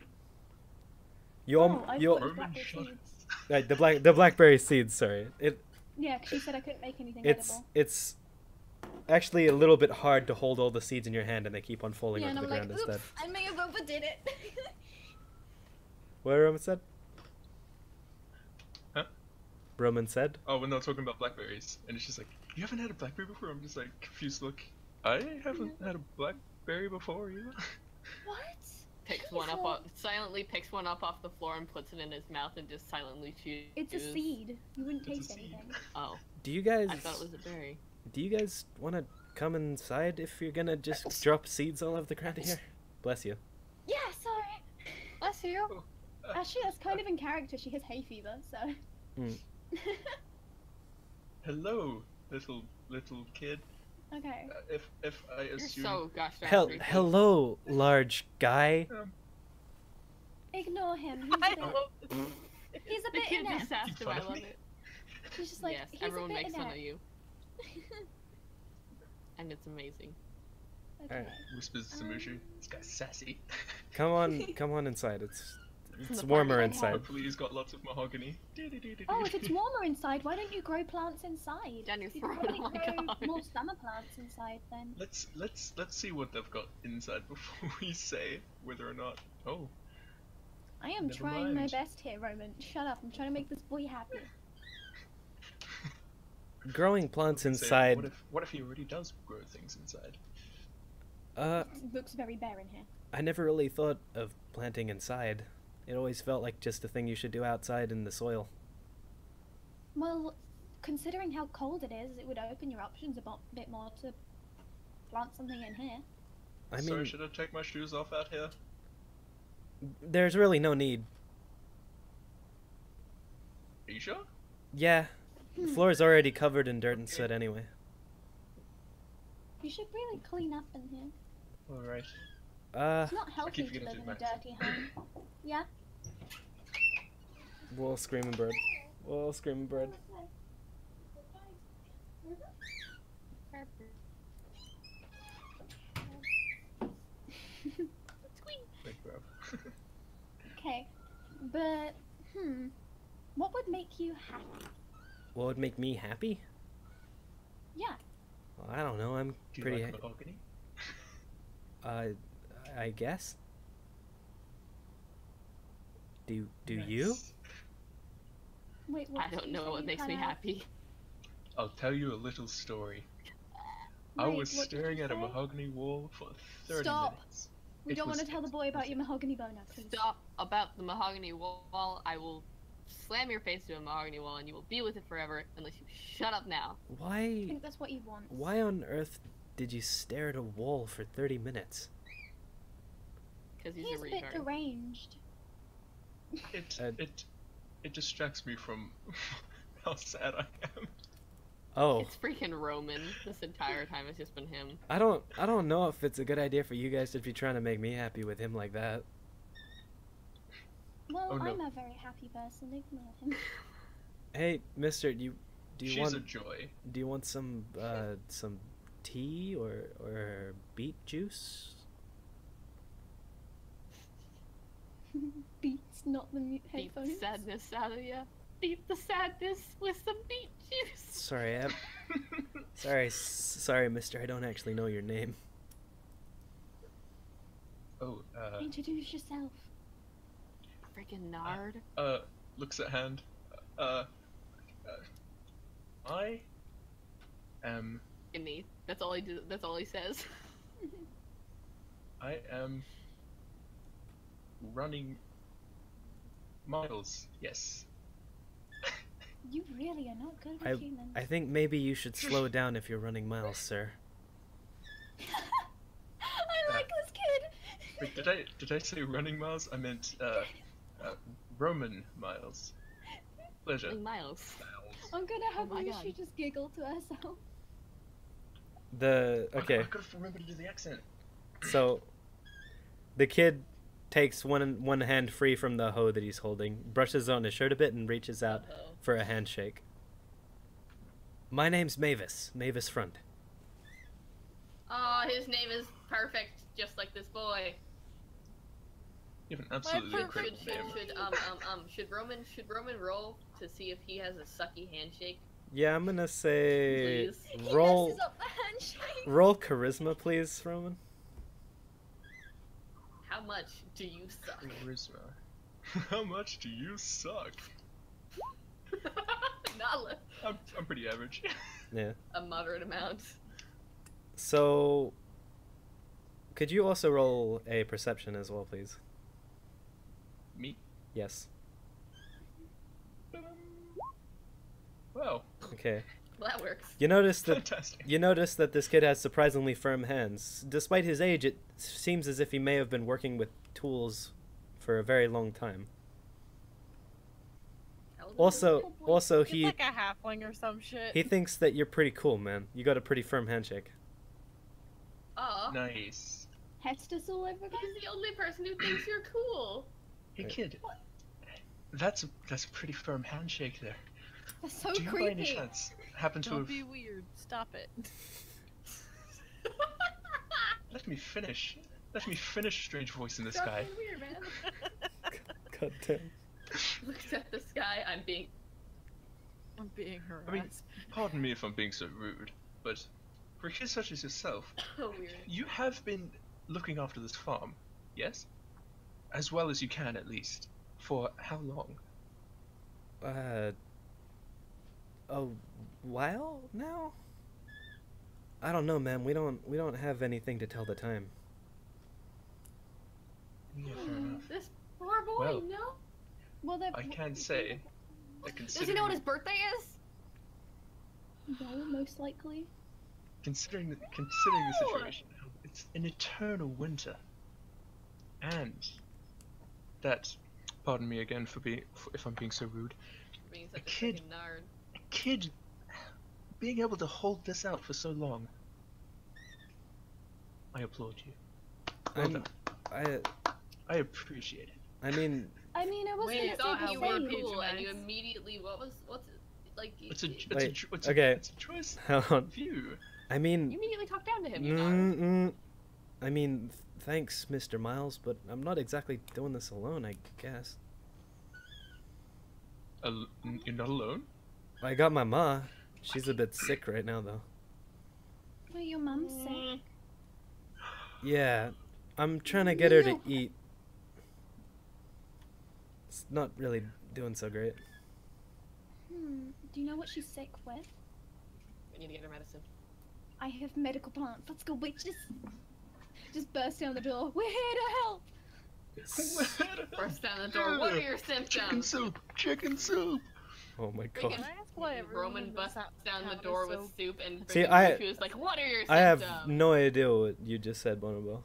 You Oh, I you thought it was blackberry seeds. the blackberry seeds. Sorry, Yeah, because she said I couldn't make anything edible. it's actually a little bit hard to hold all the seeds in your hand, and they keep on falling Yeah, and onto I'm the like, ground oops, instead. I may have overdid it. What Roman said? Huh? Roman said? Oh, we're not talking about blackberries, and it's just like, you haven't had a blackberry before? I'm just like confused. Look, I haven't had a blackberry before either. What? Picks one up, silently picks one up off the floor and puts it in his mouth and just silently chews. It's a seed. You wouldn't It's a taste seed. anything. Oh, Do you guys I thought it was a berry. do you guys want to come inside if you're gonna just drop seeds all over the ground here? Bless you. Yeah, sorry. Bless you. Actually, that's kind of in character. She has hay fever, so. Mm. Hello, little kid. Okay. If I You're assume. so gosh darn creepy. Hello, large guy. Ignore him. I love He's a The bit kid inept. just asked him. I love it. He's just like, Yes, he's everyone a bit makes fun of inept. you, and it's amazing. Okay. Alright. Whispers to Mushu. This guy's sassy. Come on inside. It's the warmer party. inside. Hopefully he's got lots of mahogany. Oh, if it's warmer inside, why don't you grow plants inside? Down your You throat, could probably oh my grow God. more summer plants inside then. Let's see what they've got inside before we say whether or not. Oh, I am Never trying my mind. best here, Roman. Shut up. I'm trying to make this boy happy. Growing plants say, inside. What if he already does grow things inside? It looks very barren here. I never really thought of planting inside. It always felt like just a thing you should do outside in the soil. Well, considering how cold it is, it would open your options a bit more to plant something in here. I mean, Sorry, should I take my shoes off out here? there's really no need. Are you sure? Yeah, the floor's already covered in dirt and soot anyway. You should really clean up in here. All right. It's not healthy keep to forgetting live to in a do dirty home. Yeah? We'll screaming bird. We'll screaming bird. Big bro. Okay. But, what would make you happy? What would make me happy? Yeah. Well, I don't know. I'm Do you pretty. like mahogany? I guess. Do you? Nice. Wait, what I did don't you know say what you makes cut me out? happy. I'll tell you a little story. I Wait, was what did staring you at a say? mahogany wall for 30 Stop. minutes. We It don't want was- to tell the boy about your mahogany boner, please. Stop about the mahogany wall. I will slam your face to a mahogany wall and you will be with it forever unless you shut up now. I Why? think that's what he wants. Why on earth did you stare at a wall for 30 minutes? Because he's He's a a bit retard. deranged. It distracts me from how sad I am. Oh, It's freaking Roman. This entire time it's just been him. I don't know if it's a good idea for you guys to be trying to make me happy with him like that. Well, Oh, no. I'm a very happy person. Ignore him. Hey, Mister, do you She's want a joy. do you want some tea or beet juice? Beats, not the mute Beat headphones. the sadness out of you. Beat the sadness with some beet juice. Sorry, sorry, Mister. I don't actually know your name. Oh, Introduce yourself. Freaking nard. looks at hand. I am. In me. That's all he do. That's all he says. I am running miles. Yes. You really are not good with humans. I think maybe you should slow down if you're running miles, sir. I like this kid. Wait, did I say running miles? I meant Roman miles. Pleasure. Like Miles. I'm gonna have Oh my Mushu God. just giggle to herself. Okay, I could have remembered to do the accent. so the kid takes one hand free from the hoe that he's holding, brushes on his shirt a bit, and reaches out Uh-oh. for a handshake. My name's Mavis. Mavis Front. Oh, his name is perfect, just like this boy. You have an absolutely perfect incredible name. Should Roman roll to see if he has a sucky handshake? Yeah, I'm gonna say Please. He roll messes up the handshake. roll charisma, please, Roman. How much do you suck? Charisma. How much do you suck? Not I'm pretty average. Yeah. a moderate amount. So, could you also roll a perception as well, please? Me? Yes. Well, Okay. Well, that works. You notice fantastic. that this kid has surprisingly firm hands. Despite his age, it seems as if he may have been working with tools for a very long time. How old is Also, He's like a halfling or some shit. he thinks that you're pretty cool, man. You got a pretty firm handshake. he? Oh, Nice. Hestus all over again? he's the only person who thinks you're cool. Hey Right. kid. That's a pretty firm handshake there. That's so Do you by creepy. any chance happen to Don't have... be weird. Stop it. Let me finish. Let me finish, strange voice in the Stop sky. being weird, man. God damn. Looks at the sky. I'm being. I'm being harassed. I mean, pardon me if I'm being so rude, but for a kid such as yourself, So weird. you have been looking after this farm, yes? As well as you can, at least. For how long? A while now? I don't know, man. We don't have anything to tell the time. Yeah, fair enough. This poor boy, Well, no? Well, they're... I can say that Does he know what his birthday is? No, most likely. considering the No! situation, it's an eternal winter, and that, pardon me again if I'm being so rude, Being such a kid. freaking nerd. a kid being able to hold this out for so long. I applaud you. Well I'm, done. I appreciate it. I mean, I mean, I wasn't Wait, gonna I thought say you the were same. cool, and you Nice. immediately what's it like? It's a Wait, it's okay. it's a choice hold on. of view. I You mean, immediately talked down to him. You know. I mean, thanks, Mr. Miles, but I'm not exactly doing this alone, I guess. You're not alone. I got my ma. She's a bit sick right now, though. Wait, your mum's sick? Yeah, I'm trying to get her to eat. It's not really doing so great. Do you know what she's sick with? We need to get her medicine. I have medical plants. Let's go, witches. Just burst down the door. We're here to help. Burst down the door. What are your symptoms? Chicken soup. Chicken soup. Oh my We god. Can I ask why everyone Roman in busts this down the town door is with so... soup and See, She was like, "What are your symptoms?" I have no idea what you just said, Bonnabelle.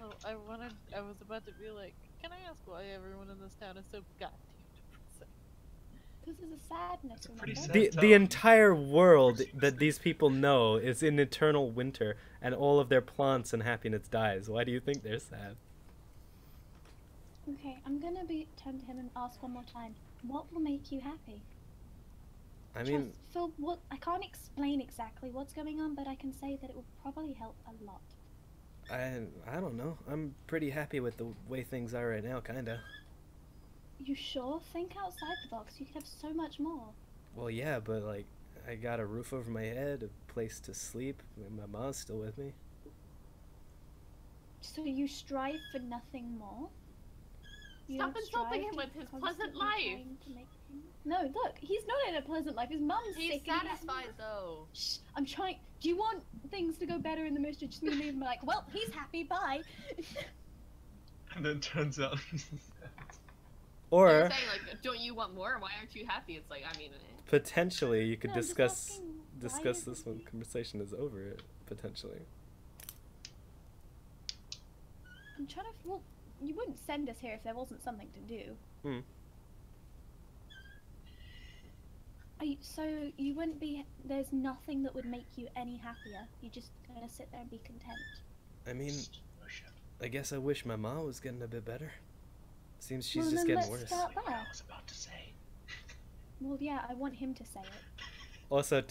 Oh, I was about to be like, can I ask why everyone in this town is so goddamn depressing? Because there's a sadness, It's a pretty remember? sad- The entire world that these people know is in eternal winter, and all of their plants and happiness dies. Why do you think they're sad? Okay, I'm gonna turn to him and ask one more time. What will make you happy? I mean, Phil, what? I can't explain exactly what's going on, but I can say that it will probably help a lot. I don't know. I'm pretty happy with the way things are right now, kinda. You sure? Think outside the box. You could have so much more. Well, yeah, but like, I got a roof over my head, a place to sleep, and my mom's still with me. So you strive for nothing more? You Stop don't insulting strive him to with his pleasant constantly life. trying to make things- No, look, he's not in a pleasant life. His mum's He's sick. and he has- satisfied though. Shh, I'm trying. Do you want things to go better in the mission? Just me and him like, well, he's happy. Bye. And then turns out he's Or You're saying like, don't you want more? Why aren't you happy? It's like, I mean, potentially you could No, I'm just discuss asking, why discuss isn't this when he- conversation is over. Potentially. I'm trying to. Well, you wouldn't send us here if there wasn't something to do. Hmm. So you wouldn't be. There's nothing that would make you any happier. You're just gonna sit there and be content. I mean, Oh, shit. I guess I wish my mom was getting a bit better. Seems she's Well, just then getting let's worse. start What there. I was about to say. Well, yeah, I want him to say it. Also,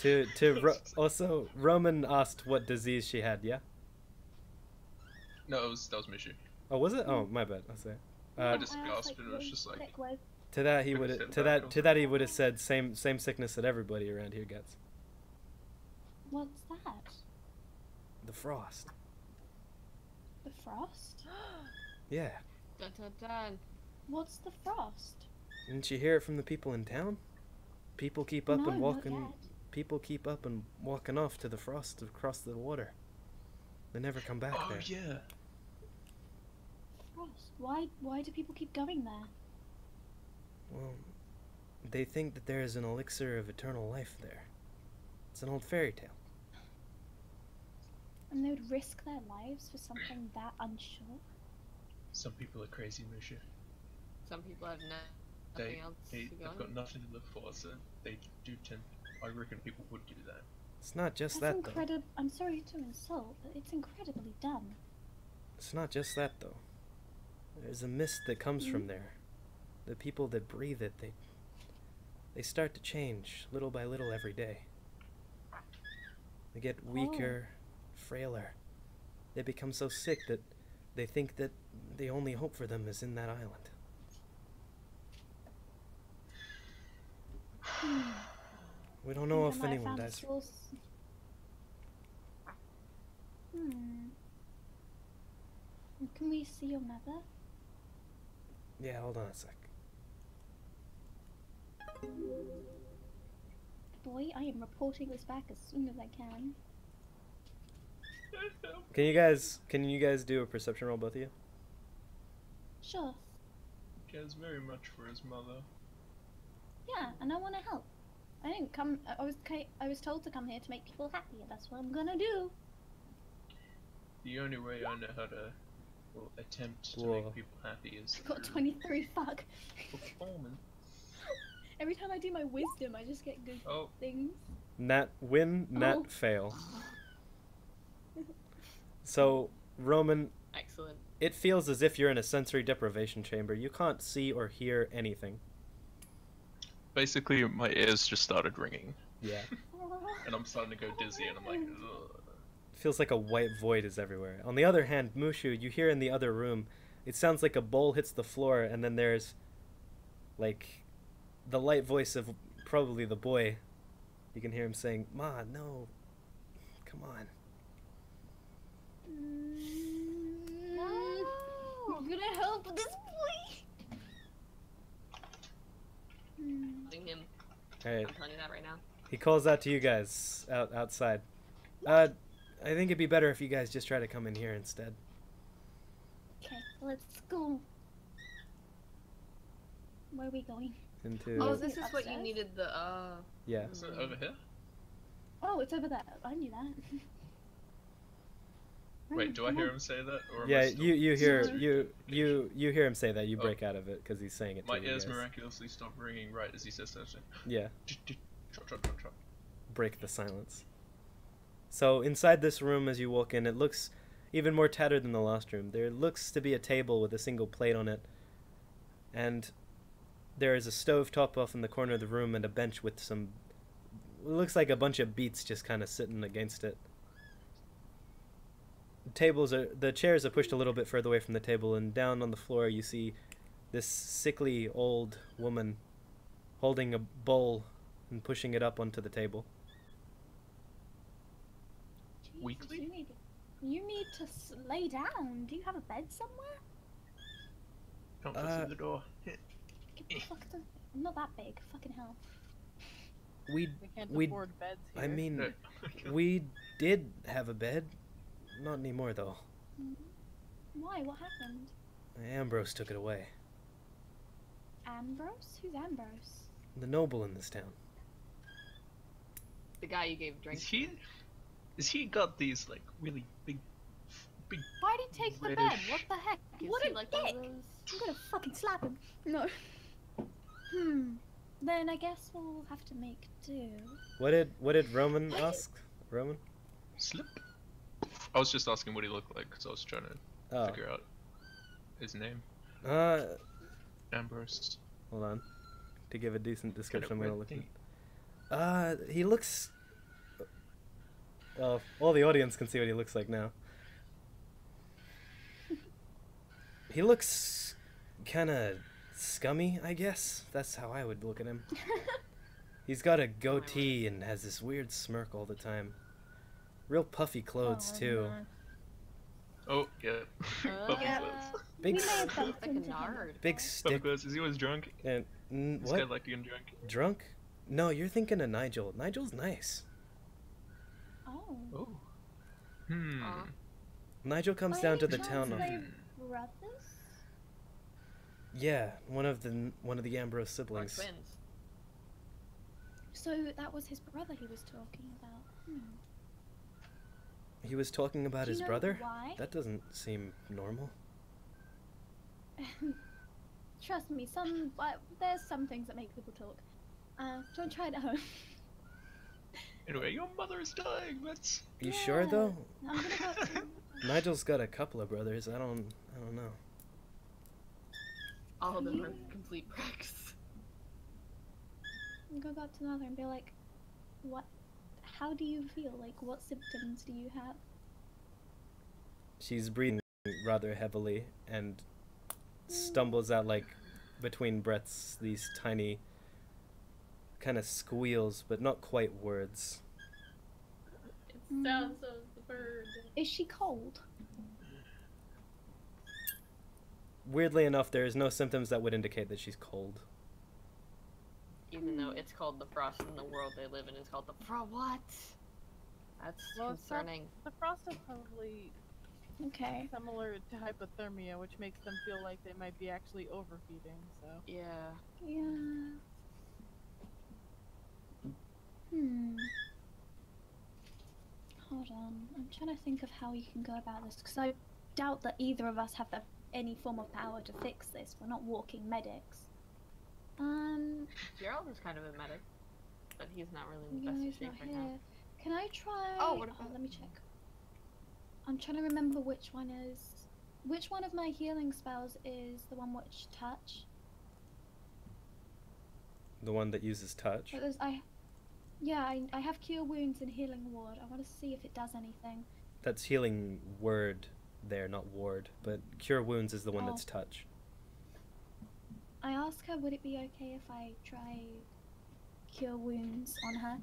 also Roman asked what disease she had. Yeah. No, that was Mushu. Oh, was it? Oh, my bad. I say. I just gasped and it was just like. To that he would Finish it to back that or to that he would have said same sickness that everybody around here gets. What's that? The frost. The frost? Yeah. Dun, dun, dun. What's the frost? Didn't you hear it from the people in town? People keep up No, and not walking. yet. People keep up and walking off to the frost across the water. They never come back Oh there. yeah. Frost. Why do people keep going there? Well, they think that there is an elixir of eternal life there. It's an old fairy tale. And they would risk their lives for something that unsure? Some people are crazy, Mushu. Some people have nothing else to They've go got on. nothing to live for, so they do tend. I reckon people would do that. It's not just That's that though. incredible. I'm sorry to insult, but it's incredibly dumb. It's not just that though. There's a mist that comes from there. The people that breathe it, they start to change little by little every day. They get weaker, frailer. They become so sick that they think that the only hope for them is in that island. We don't know Think I if might have anyone found a dies. source. Can we see your mother? Yeah, hold on a sec. Boy, I am reporting this back as soon as I can. Can you guys do a perception roll, both of you? Sure. He cares very much for his mother. Yeah, and I want to help. I didn't come. I was told to come here to make people happy, and that's what I'm gonna do. The only way I know how to, attempt to Whoa. make people happy is I got through 23. Fuck. performance. Every time I do my wisdom, I just get good Oh, things. Nat win, nat Oh. fail. So, Roman, Excellent. it feels as if you're in a sensory deprivation chamber. You can't see or hear anything. basically my ears just started ringing, Yeah. and I'm starting to go dizzy, and I'm like, ugh. Feels like a white void is everywhere. On the other hand, Mushu, you hear in the other room, it sounds like a bowl hits the floor, and then there's, like, the light voice of probably the boy. You can hear him saying, "Ma, no. Come on." No. I'm gonna help this boy. Telling him. Alright. I'm telling you that right now. He calls out to you guys outside. I think it'd be better if you guys just try to come in here instead. Okay, let's go. Where are we going? Into Oh, Is this it is what you upstairs? needed the yeah. Is it over here? Oh, it's over there. I knew that. Wait, do I hear him say that, or am Yeah, I still... you hear No. you hear him say that. You Oh. break out of it because he's saying it My to you ears guys. miraculously stop ringing right as he says that. Yeah, Trot, trot, trot, trot. break the silence. So inside this room, as you walk in, it looks even more tattered than the last room. There looks to be a table with a single plate on it, and there is a stove top off in the corner of the room and a bench with some. It looks like a bunch of beets just kind of sitting against it. The chairs are pushed a little bit further away from the table, and down on the floor you see this sickly old woman holding a bowl and pushing it up onto the table. Jesus, Weekly? You need to lay down. Do you have a bed somewhere? Can't go through the door. Get the fuck to... I'm not that big. Fucking hell. We can't We- afford beds here. I mean, No. we did have a bed. Not anymore, though. Why? What happened? Ambrose took it away. Ambrose? Who's Ambrose? The noble in this town. the guy you gave drinks. Is he got these like really big? Why'd he take the bed? Reddish- What the heck? Is What he a like dick! one of those? I'm gonna fucking slap him. No. Then I guess we'll have to make do. What did Roman ask? Roman? Slip. I was just asking what he looked like because I was trying to Oh. figure out his name. Hold Ambrose. on. To give a decent description, I'm gonna weird look thing. He looks... all the audience can see what he looks like now. He looks kind of scummy, I guess. That's how I would look at him. He's got a goatee and has this weird smirk all the time. Real puffy clothes, too. No. Oh, yeah. Puppy Yeah. clothes. Big, We may have Looks bumped like a into him. nard. big Puppy stick. clothes. Is he always drunk? And, This guy what? like getting drunk. Drunk? No, you're thinking of Nigel. Nigel's nice. Oh. Oh. Hmm. Aw. Nigel comes By down any to the chance town. they brothers? Yeah, one of the Ambrose Or siblings. twins. So that was his brother he was talking about. He was talking about Do you his know brother? why? That doesn't seem normal. Trust me, there's some things that make people talk. Don't try it at home. Anyway, your mother is dying. Let's. You sure Yeah. though? I'm gonna go up to Nigel's got a couple of brothers. I don't know. All of them You- are complete pricks. I'm gonna go up to Mother and be like, what? How do you feel? Like, what symptoms do you have? She's breathing rather heavily and stumbles out like between breaths these tiny kind of squeals, but not quite words. It sounds of the bird. Is she cold? Weirdly enough, there is no symptoms that would indicate that she's cold. Even though it's called the frost in the world they live in, it's called the what? That's Well, it's not- concerning. The frost is probably Okay. similar to hypothermia, which makes them feel like they might be actually overfeeding. So Yeah. Yeah. Hold on. I'm trying to think of how we can go about this, because I doubt that either of us have any form of power to fix this. We're not walking medics. Gerald is kind of a medic, but he's not really in the Yeah, best he's of shape not right here. now. Can I try? Oh, what about- let me check. I'm trying to remember which one is. Which one of my healing spells is the one which touch? The one that uses touch. Because I have cure wounds and healing ward. I want to see if it does anything. That's healing word there, not ward. But cure wounds is the one Oh. that's touch. I asked her, would it be okay if I try cure wounds on her?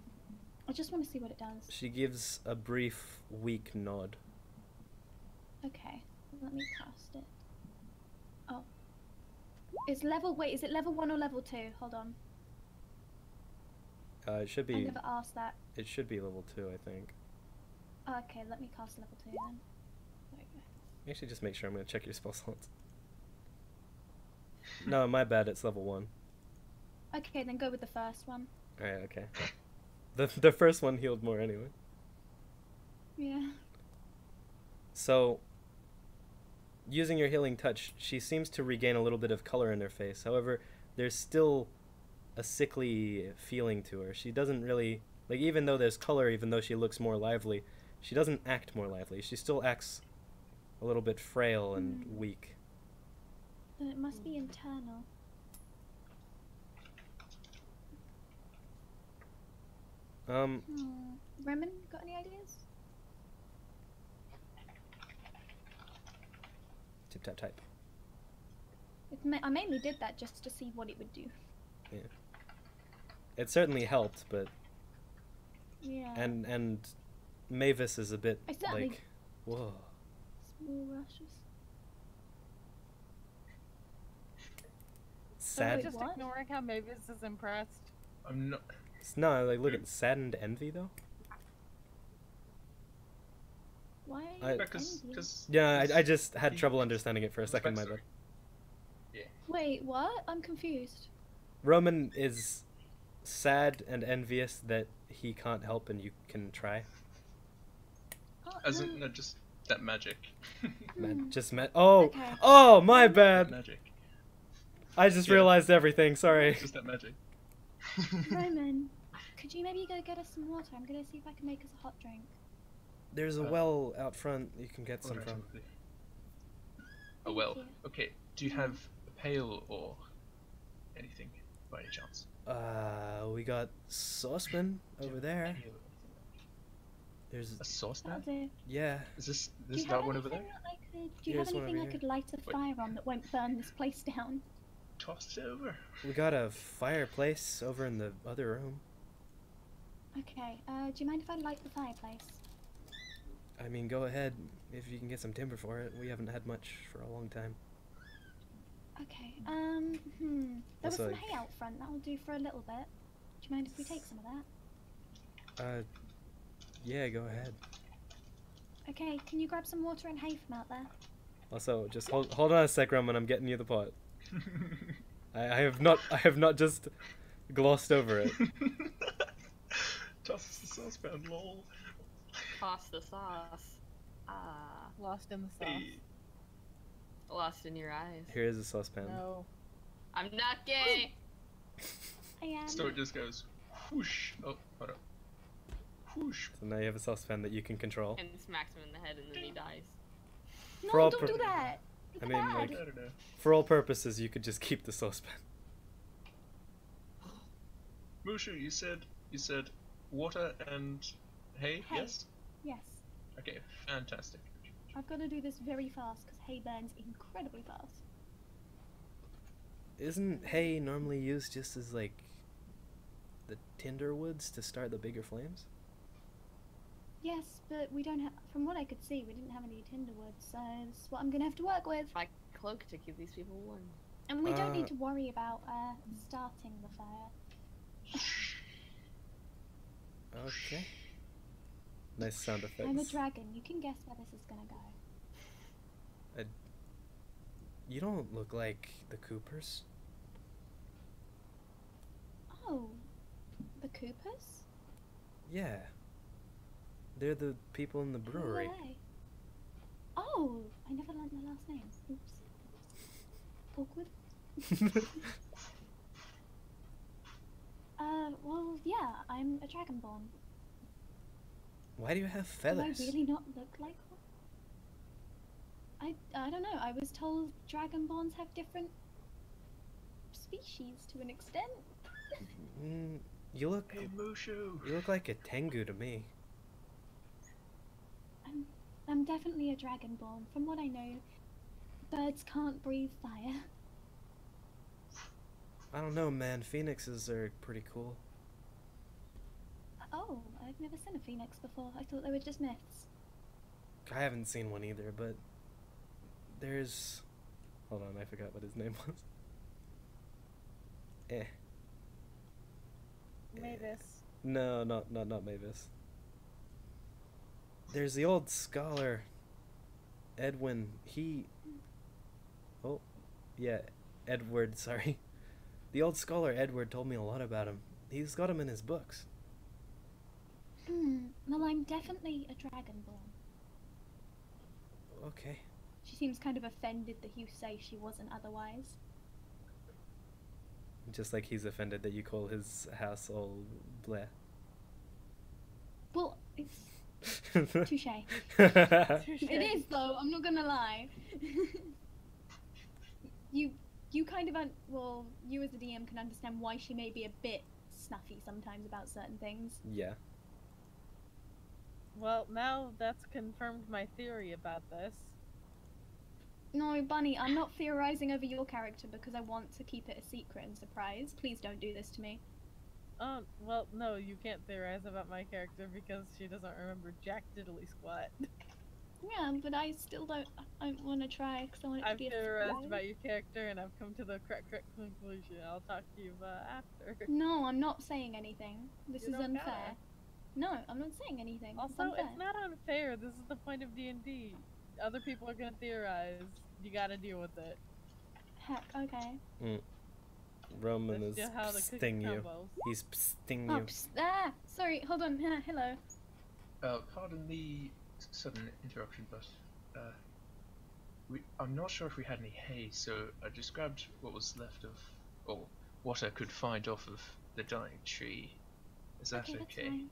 I just want to see what it does. She gives a brief, weak nod. Okay, let me cast it. Oh. Is it level 1 or level 2? Hold on. It should I be. never asked that. It should be level 2, I think. Okay, let me cast level 2 then. There we go. Actually, just make sure. I'm gonna check your spell slots. No, my bad. It's level 1. Okay, then go with the first one. All right. Okay. The first one healed more anyway. Yeah. So, using your healing touch, she seems to regain a little bit of color in her face. However, there's still a sickly feeling to her. She doesn't really, like, even though there's color, even though she looks more lively, she doesn't act more lively. She still acts a little bit frail and weak. Then it must be internal. Remen, got any ideas? Tip tap type. I mainly did that just to see what it would do. Yeah. It certainly helped, but Yeah. and Mavis is a bit I certainly- like, whoa. Small rushes. So Sad. just What? ignoring how Mavis is impressed. I'm not. No, like look at saddened envy though. Why? I- Because. Yeah, I just had trouble understanding it for a second. My Backstory. bad. Wait, what? I'm confused. Roman is sad and envious that he can't help and you can try. Oh, As in, no, just that magic. Just met. Oh, Okay. oh, my That bad. magic. I just Yeah. realized everything. Sorry. Just that magic. Roman, could you maybe go get us some water? I'm gonna see if I can make us a hot drink. There's a well out front you can get some Alright, from. okay. Oh well. you. Okay. Do you have a pail or anything by any chance? We got saucepan over there. There's A saucepan? That'll do. yeah. Is this Do you that have one over there? anything that I could? Do you Here's have one over anything I here. could light a Wait. fire on that won't burn this place down? Toss it over. We got a fireplace over in the other room. Okay. Do you mind if I light the fireplace? I mean, go ahead if you can get some timber for it. We haven't had much for a long time. Okay. There was Also, some hay out front. That will do for a little bit. Do you mind if we take some of that? Yeah, go ahead. Okay. Can you grab some water and hay from out there? Also, just hold on a sec, Roman. I'm getting you the pot. I have not just glossed over it. Toss the saucepan, lol. Toss the sauce. Ah. Lost in the sauce. Hey. Lost in your eyes. Here is a saucepan. No. I'm not gay! I am. So it just goes whoosh. Oh, hold up. Whoosh. So now you have a saucepan that you can control. And smacks him in the head and then he dies. No, For all don't do that. It's I mean, bad. like- I don't know. For all purposes, you could just keep the saucepan. Mushu, you said water and hay, Hay. yes? Yes. Okay, fantastic. I've got to do this very fast because hay burns incredibly fast. Isn't hay normally used just as like the tinder woods to start the bigger flames? Yes, but we don't have. From what I could see, we didn't have any tinder wood, so that's what I'm gonna have to work with. My cloak to keep these people warm. And we don't need to worry about starting the fire. Okay. Nice sound effects. I'm a dragon. You can guess where this is gonna go. You don't look like the Coopers. Oh, the Coopers? Yeah. They're the people in the Who brewery. are they? Oh, I never learned their last names. Oops. Awkward. Well, yeah, I'm a dragonborn. Why do you have feathers? Do I really not look like one? I don't know. I was told dragonborns have different species to an extent. You look Hey, Mushu. you look like a Tengu to me. I'm definitely a dragonborn. From what I know, birds can't breathe fire. I don't know, man. Phoenixes are pretty cool. Oh, I've never seen a phoenix before. I thought they were just myths. I haven't seen one either, but there's... Hold on, I forgot what his name was. Mavis. No, not Mavis. There's the old scholar, Edwin. Oh, yeah, Edward, sorry. The old scholar Edward told me a lot about him. He's got him in his books. Well, I'm definitely a dragonborn. Okay. She seems kind of offended that you say she wasn't otherwise. Just like he's offended that you call his house all bleh. Well, it's touche. It is though. I'm not gonna lie. You kind of well, you as a DM can understand why she may be a bit snuffy sometimes about certain things. Yeah. Well, now that's confirmed my theory about this. No, Bunny, I'm not theorizing over your character because I want to keep it a secret and surprise. Please don't do this to me. Oh, well, no, you can't theorize about my character because she doesn't remember jack diddly squat. Yeah, but I still don't. I want to try because I want it to I've be a theorized surprise. about your character and I've come to the correct conclusion. I'll talk to you after. No, I'm not saying anything. This You is don't unfair. gotta. No, I'm not saying anything. Also, unfair. it's not unfair. This is the point of D&D. Other people are gonna theorize. You gotta deal with it. Heck, okay. Roman That's is just how the cookie psting you. crumbles. He's psting Oh, you. sorry, hold on. Hello. Pardon the sudden interruption, but I'm not sure if we had any hay, so I just grabbed what was left of, or what I could find off of the dying tree. Is that That's okay? fine.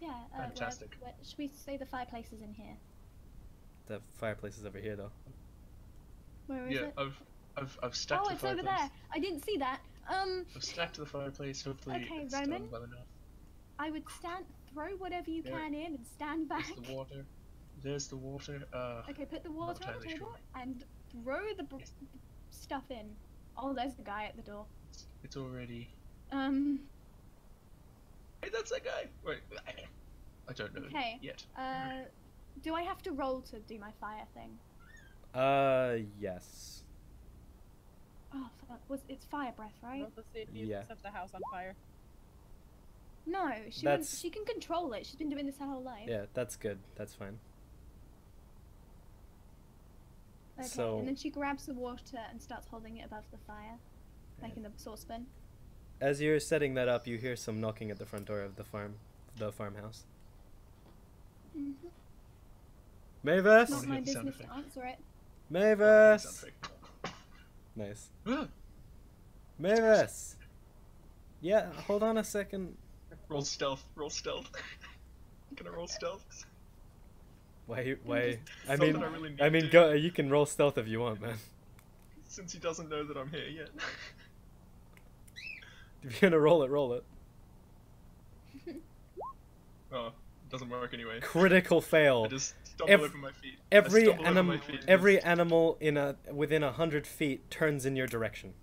Yeah, Fantastic. Should we say the fireplace is in here? The fireplace is over here, though. Where is Yeah, it? I've stacked Oh, the it's over fireplace. there. I didn't see that. So stack to the fireplace. Hopefully Okay, it's Roman. done well enough. I would throw whatever you There- can in and stand back. There's the water. There's the water. Okay, put the water on the entirely table sure. and throw the stuff in. Oh, there's the guy at the door. It's already. Um, Hey, that's that guy. Wait, I don't know Okay. yet. do I have to roll to do my fire thing? Yes. Oh, fuck. It's fire breath, right? Roll to see if you Yeah. set the house on fire. No, she can control it. She's been doing this her whole life. Yeah, that's good. That's fine. Okay, So- and then she grabs the water and starts holding it above the fire, like in the saucepan. As you're setting that up, you hear some knocking at the front door of the farmhouse. Mm-hmm. Mavis! Not my hear the sound business to effect. answer it. Mavis! Nice. Ah! Mavis! Yeah, hold on a second. Roll stealth. Roll stealth. Can I roll stealth? Why? I Something mean, I really need I mean, to- go. You can roll stealth if you want, man. Since he doesn't know that I'm here yet. If you're gonna roll it, roll it. Oh, it doesn't work anyway. Critical I fail. just stumble over my feet. Every I stumble over my feet. every animal within 100 feet turns in your direction.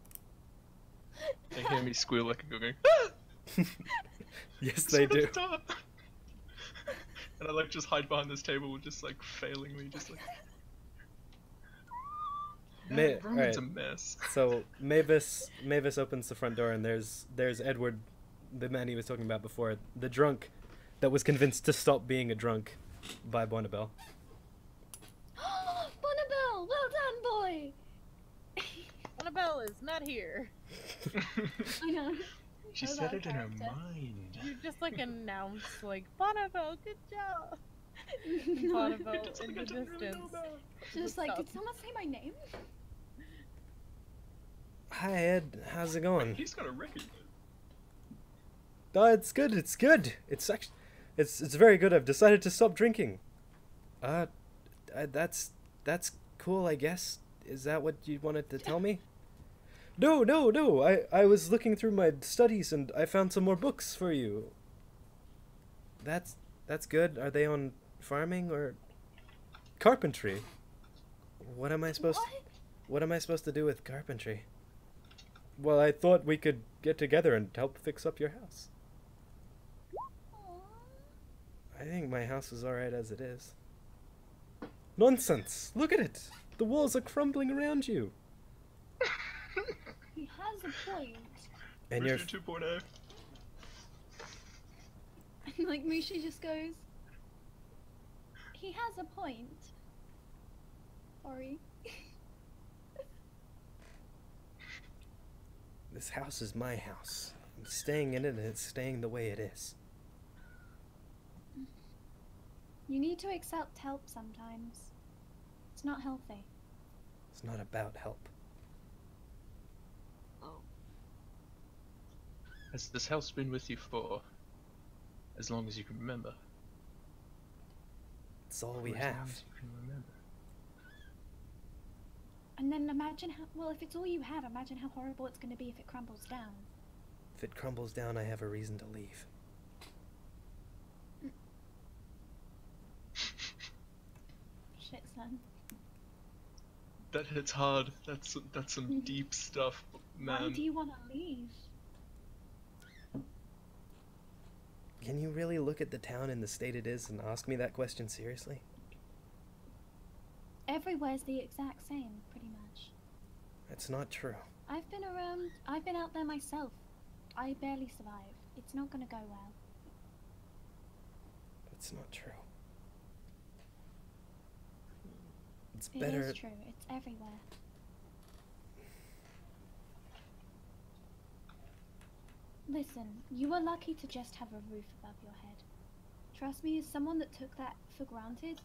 They hear me squeal like a going. Yes, they do. And I like just hide behind this table, just like failingly, just like. Roman's a mess. So Mavis opens the front door, and there's Edward, the man he was talking about before, the drunk that was convinced to stop being a drunk by Bonnabelle. Bonnabelle, well done, boy. Annabelle is not here. I know. She That was said out it of in her character. mind. You just like announce like Bonnabelle, good job. No. Bonnabelle It's in something the I don't really know distance. about. Just like, Stop. did someone say my name? Hi Ed, how's it going? He's gonna recognize. Oh, it's good. It's good. It's actually, it's very good. I've decided to stop drinking. That's cool, I guess. Is that what you wanted to tell me? No. I was looking through my studies and I found some more books for you. That's good. Are they on farming or carpentry? What am I supposed to do with carpentry? Well, I thought we could get together and help fix up your house. I think my house is alright as it is. Nonsense! Look at it! The walls are crumbling around you! He has a point. And you're... Mushu 2.0. And like Mushu just goes, he has a point. Sorry. This house is my house. I'm staying in it and it's staying the way it is. You need to accept help sometimes. It's not healthy. It's not about help. Oh. Has this house been with you for as long as you can remember? It's all For we as long have. as you can remember. And then imagine how, well, if it's all you have, imagine how horrible it's going to be if it crumbles down. If it crumbles down, I have a reason to leave. Shit, son. That hits hard. That's some deep stuff, Why man. do you want to leave? Can you really look at the town in the state it is and ask me that question seriously? Everywhere's the exact same, pretty much. That's not true. I've been around, I've been out there myself. I barely survived. It's not going to go well. That's not true. It's It better. is true. It's everywhere. Listen, you were lucky to just have a roof above your head. Trust me, as someone that took that for granted,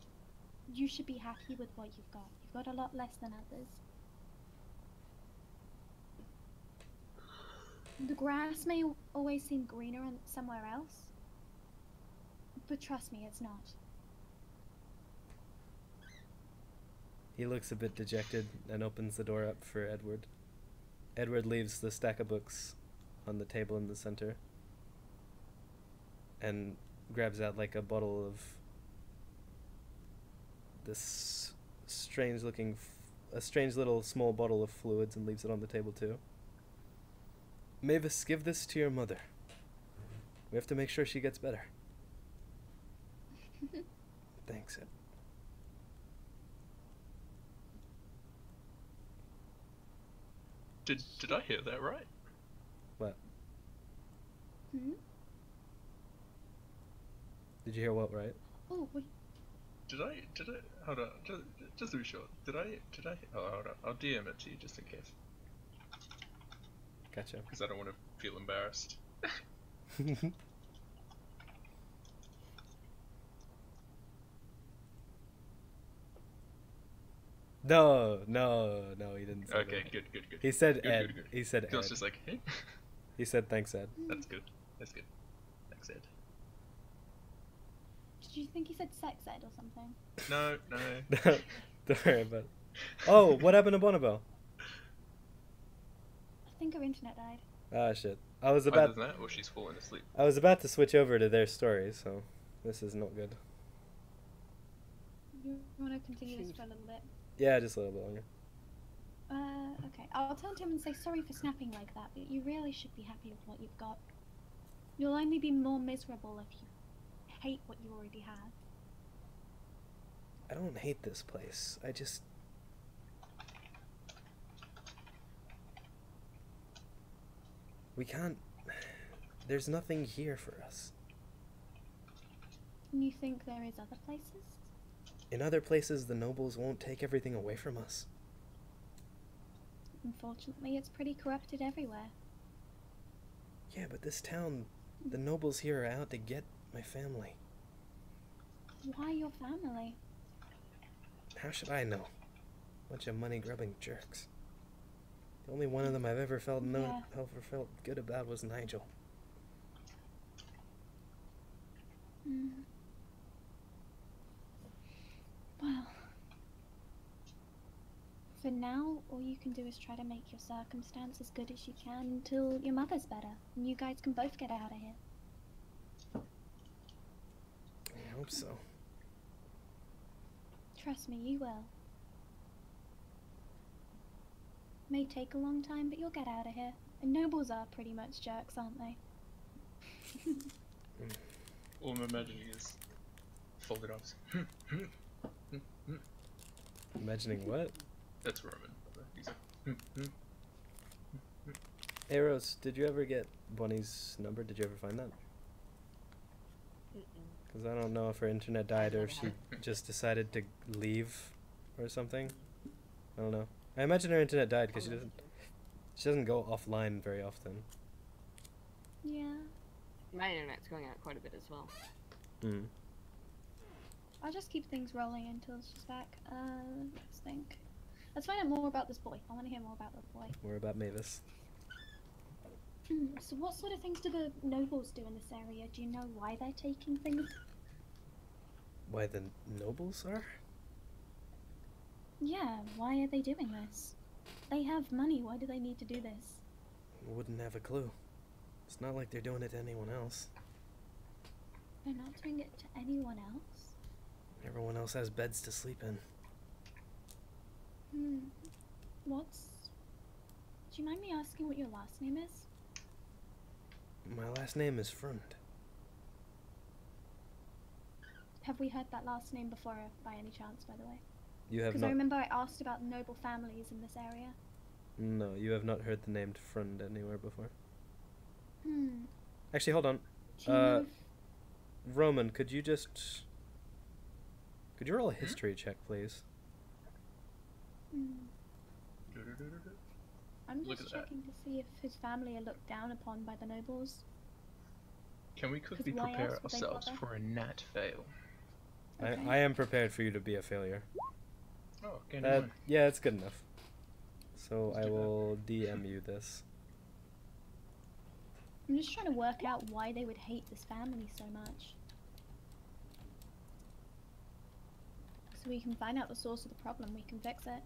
you should be happy with what you've got. You've got a lot less than others. The grass may always seem greener somewhere else, but trust me, it's not. He looks a bit dejected and opens the door up for Edward. Edward leaves the stack of books on the table in the center and grabs out like a bottle of this strange looking, a strange little small bottle of fluids and leaves it on the table too. Mavis, give this to your mother. We have to make sure she gets better. Thanks, Ed. Did I hear that right? What? Hmm? Did you hear what, right? Oh, wait. Did I, hold on, just to be sure, oh, hold on, I'll DM it to you just in case, Gotcha. because I don't want to feel embarrassed. No, he didn't say Okay, that. good. He said Good, Ed. good. He said I was Ed. just like, hey, He said thanks, Ed. that's good, thanks Ed. Did you think he said sex ed or something? No. Don't worry about it. Oh, what happened to Bonnabelle? I think our internet died. Ah, shit. I was Either about that or she's falling asleep. to switch over to their story, so this is not good. You want to continue this for a little bit? Yeah, just a little bit longer. Okay. I'll turn to him and say sorry for snapping like that, but you really should be happy with what you've got. You'll only be more miserable if you hate what you already have. I don't hate this place. I just... We can't... There's nothing here for us. And you think there is other places? In other places, the nobles won't take everything away from us. Unfortunately, it's pretty corrupted everywhere. Yeah, but this town, the nobles here are out to get my family. Why your family? How should I know? Bunch of money-grubbing jerks. The only one of them I've ever felt good about was Nigel. Hmm. Well, for now, all you can do is try to make your circumstance as good as you can until your mother's better, and you guys can both get out of here. I hope so. Trust me, you will. May take a long time, but you'll get out of here. And nobles are pretty much jerks, aren't they? All I'm imagining is folded arms. Imagining what? That's Roman. He's like, Hey Rose, did you ever get Bonnie's number? Did you ever find that? Because I don't know if her internet died or if she just decided to leave or something. I don't know. I imagine her internet died because she doesn't go offline very often. Yeah. My internet's going out quite a bit as well. Hmm. I'll just keep things rolling until she's back. Let's think. Let's find out more about this boy. I want to hear more about the boy. More about Mavis. So what sort of things do the nobles do in this area? Do you know why they're taking things? Why the nobles are? Yeah, why are they doing this? They have money, why do they need to do this? Wouldn't have a clue. It's not like they're doing it to anyone else. They're not doing it to anyone else? Everyone else has beds to sleep in. What's... Do you mind me asking what your last name is? My last name is Frund. Have we heard that last name before by any chance, by the way? You have Because I not... remember I asked about noble families in this area. No, you have not heard the name Frund anywhere before. Hmm. Actually, hold on. Do you know Roman, could you just... Could you roll a history check, please? I'm Look just at that. checking to see if his family are looked down upon by the nobles. Can we quickly 'Cause why prepare else would they ourselves bother? for a nat fail? Okay. I am prepared for you to be a failure. Oh, okay, Yeah, it's good enough. So Let's I do that. will DM you this. I'm just trying to work out why they would hate this family so much. So we can find out the source of the problem, we can fix it.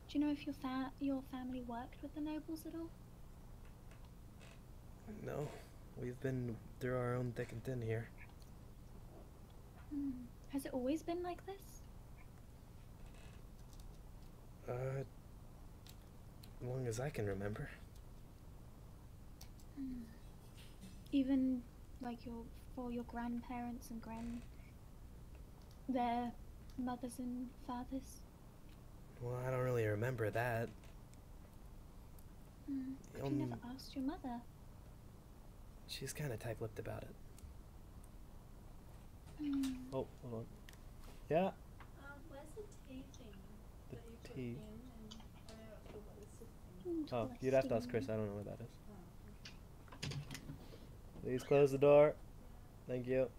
Do you know if your family worked with the nobles at all? No, we've been through our own thick and thin here. Has it always been like this? As long as I can remember. Even like for your grandparents and their mothers and fathers? Well, I don't really remember that. You never asked your mother. She's kind of tight-lipped about it. Oh, hold on. Yeah? Where's the tea thing that you put tea. in and where what is the thing? Oh, you'd have to ask Chris. I don't know what that is. Oh, okay. Please close the door. Thank you.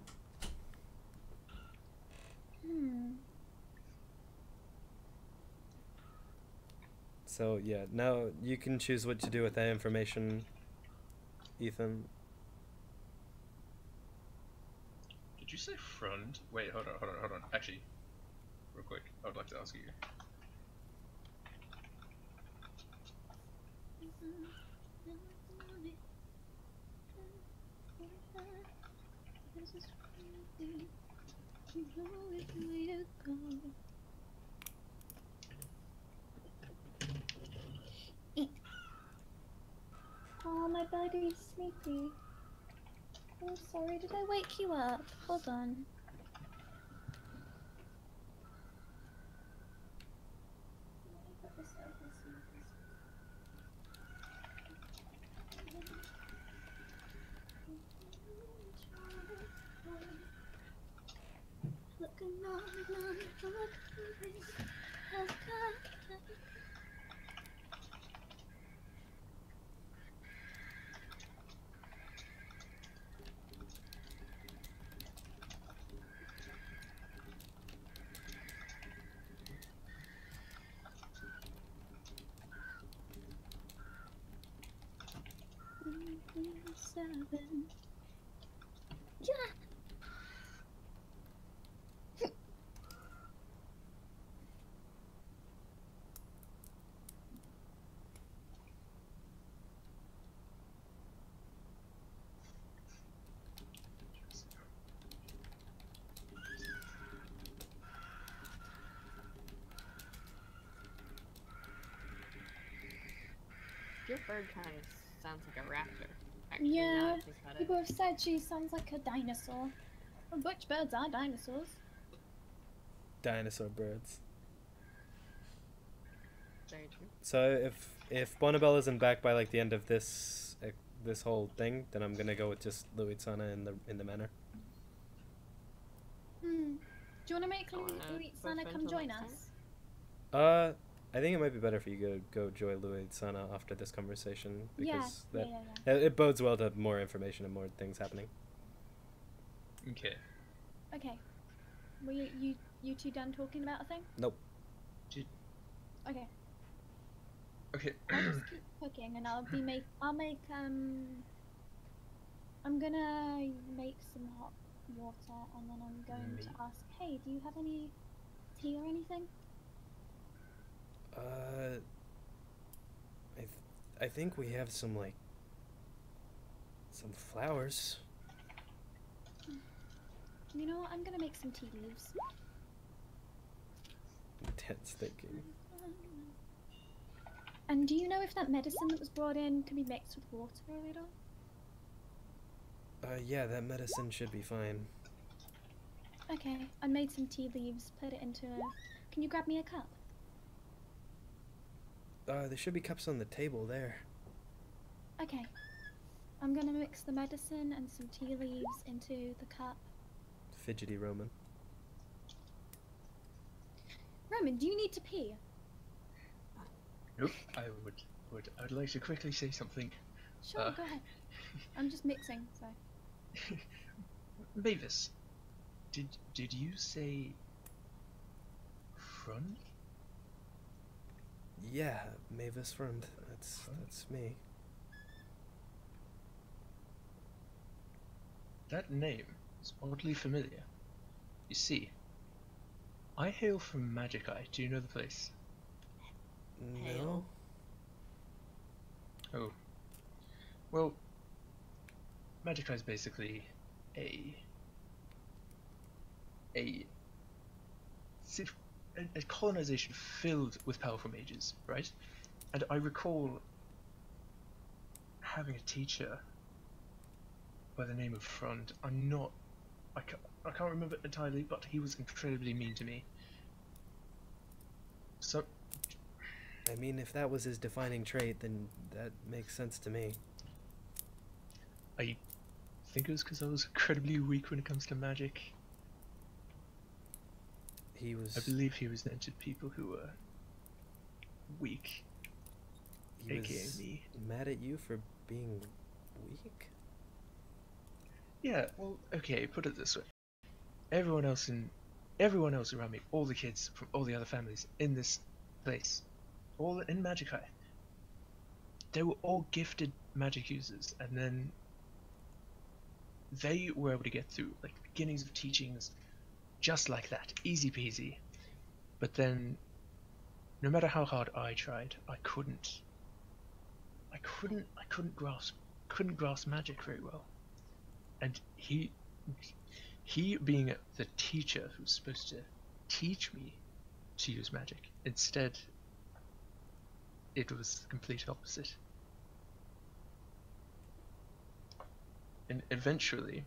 So, yeah, now you can choose what to do with that information, Ethan. Did you say front? Wait, hold on. Actually, real quick, I would like to ask you. Oh, my buddy's sleepy. Oh, sorry, did I wake you up? Hold on. Yeah. Your bird kind of sounds like a raptor. Actually, now Yeah, that I think about it. people have said she sounds like a dinosaur. Which birds are dinosaurs? Dinosaur birds. Very true. So if Bonnabelle isn't back by like the end of this this whole thing, then I'm gonna go with just Luitsana in the manor. Do you want to make Wanna Luitsana push come until join next us? I think it might be better for you to go join Luitsana after this conversation because Yeah. it bodes well to have more information and more things happening. Okay. Okay. Were you two done talking about a thing? Nope. Okay. Okay. I'll just keep cooking and I'm gonna make some hot water and then I'm going to ask, hey, do you have any tea or anything? I think we have some flowers. You know what? I'm gonna make some tea leaves. Intense thinking. And do you know if that medicine that was brought in can be mixed with water at all? Yeah, that medicine should be fine. Okay, I made some tea leaves, put it into a... Can you grab me a cup? There should be cups on the table there. Okay. I'm gonna mix the medicine and some tea leaves into the cup. Fidgety Roman. Roman, do you need to pee? Nope. I'd like to quickly say something. Sure, go ahead. I'm just mixing, so... Mavis, did you say front? Yeah, Mavis Front. That's me. That name is oddly familiar. You see, I hail from Magici. Do you know the place? No. Hail. Oh. Well, Magici is basically a a a colonization filled with powerful mages, right? And I recall having a teacher by the name of Frond. I can't remember entirely, but he was incredibly mean to me. So, I mean, if that was his defining trait, then that makes sense to me. I think it was because I was incredibly weak when it comes to magic. He was. I believe he resented people who were weak, He aka was me. mad at you for being weak. Yeah, well, okay, put it this way. Everyone else around me, all the kids from all the other families in this place, all in Magici, they were all gifted magic users, and then they were able to get through like beginnings of teachings just like that, easy peasy. But then, no matter how hard I tried, I couldn't grasp magic very well. And he being the teacher who's supposed to teach me to use magic, instead it was the complete opposite. And eventually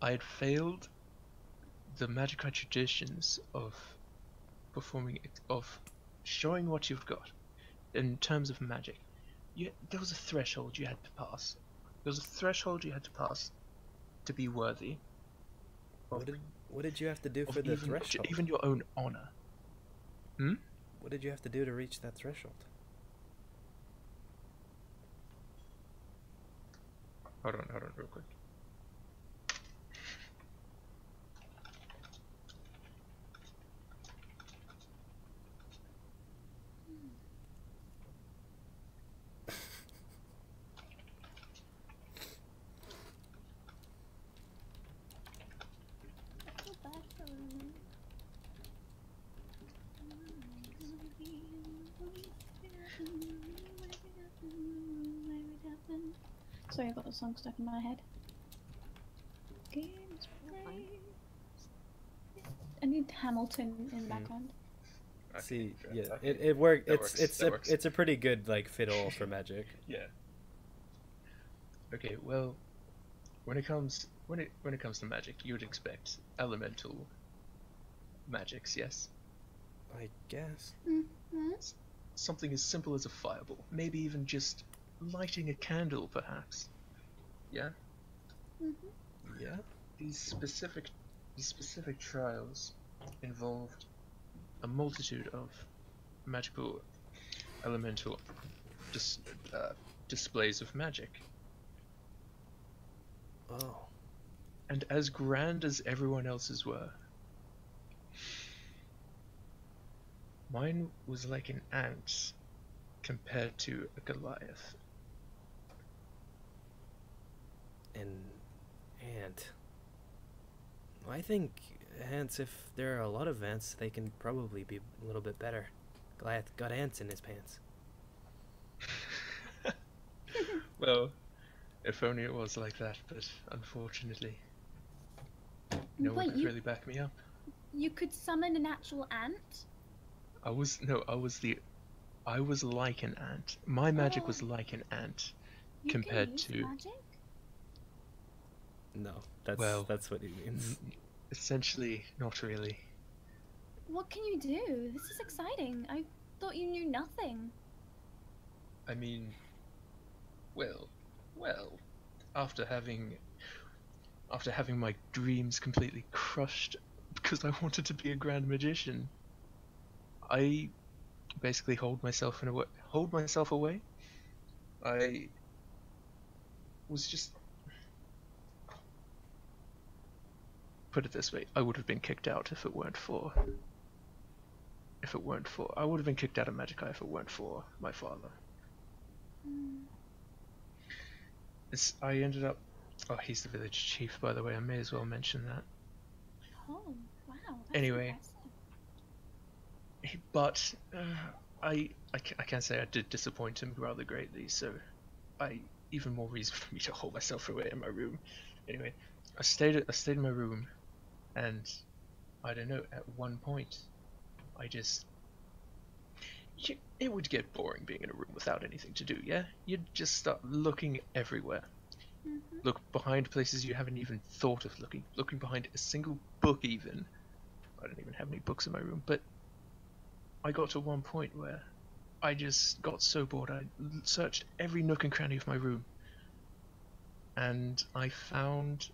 I had failed the magical traditions of showing what you've got in terms of magic. There was a threshold you had to pass. There was a threshold you had to pass to be worthy. What did you have to do for the threshold? Even your own honor. What did you have to do to reach that threshold? Hold on, real quick. Sorry, I've got a song stuck in my head. Games Fine. I need Hamilton in the background. See, Okay, yeah, okay. it worked. That works, that works. It's a pretty good like fiddle for magic. Yeah. Okay, well, when it comes to magic, you would expect elemental magics, yes? I guess. Mm-hmm. Something as simple as a fireball, maybe even just lighting a candle, perhaps. Yeah? Mm-hmm. Yeah. These specific trials involved a multitude of magical elemental displays of magic. Oh. And as grand as everyone else's were, mine was like an ant compared to a Goliath. An ant. I think ants, if there are a lot of ants, they can probably be a little bit better. Goliath got ants in his pants. Well, if only it was like that, but unfortunately, no one Wait, could really back me up. You could summon an actual ant? I was like an ant. My magic was Oh. like an ant You compared can use to magic? No, that's Well, that's what he means. essentially not really. What can you do? This is exciting. I thought you knew nothing. I mean, well, after having my dreams completely crushed because I wanted to be a grand magician, I basically hold myself away. I was just, put it this way, I would have been kicked out if it weren't for I would have been kicked out of Magici if it weren't for my father. I ended up Oh, he's the village chief, by the way. I may as well mention that. Oh, wow. That's Anyway. impressive. But I can say I did disappoint him rather greatly, so even more reason for me to hold myself away in my room. Anyway, I stayed in my room, and I don't know. At one point, it would get boring being in a room without anything to do. Yeah, you'd just start looking everywhere. Mm-hmm. Look behind places you haven't even thought of looking. Looking behind a single book, even. I don't even have any books in my room, but I got to one point where I just got so bored. I searched every nook and cranny of my room, and I found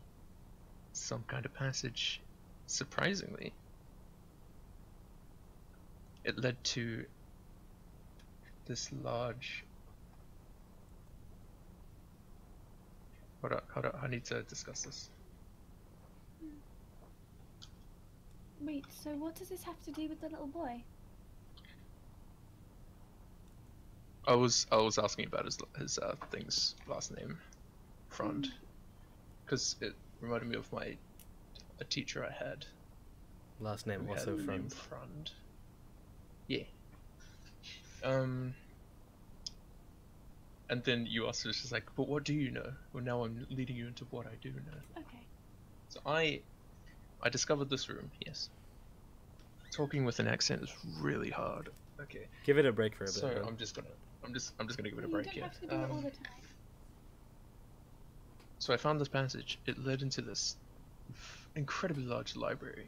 some kind of passage. Surprisingly, it led to this large. Hold up, I need to discuss this. Wait, so what does this have to do with the little boy? I was asking about his thing's last name, Frond, because it reminded me of a teacher I had. Last name who also had the name from. Frond. Yeah. And then you also was just like, but what do you know? Well, now I'm leading you into what I do know. Okay. So I discovered this room. Yes. Talking with an accent is really hard. Okay. Give it a break for a bit. So then. I'm just gonna give it a You break don't here. have to do it all the time. So I found this passage. It led into this incredibly large library.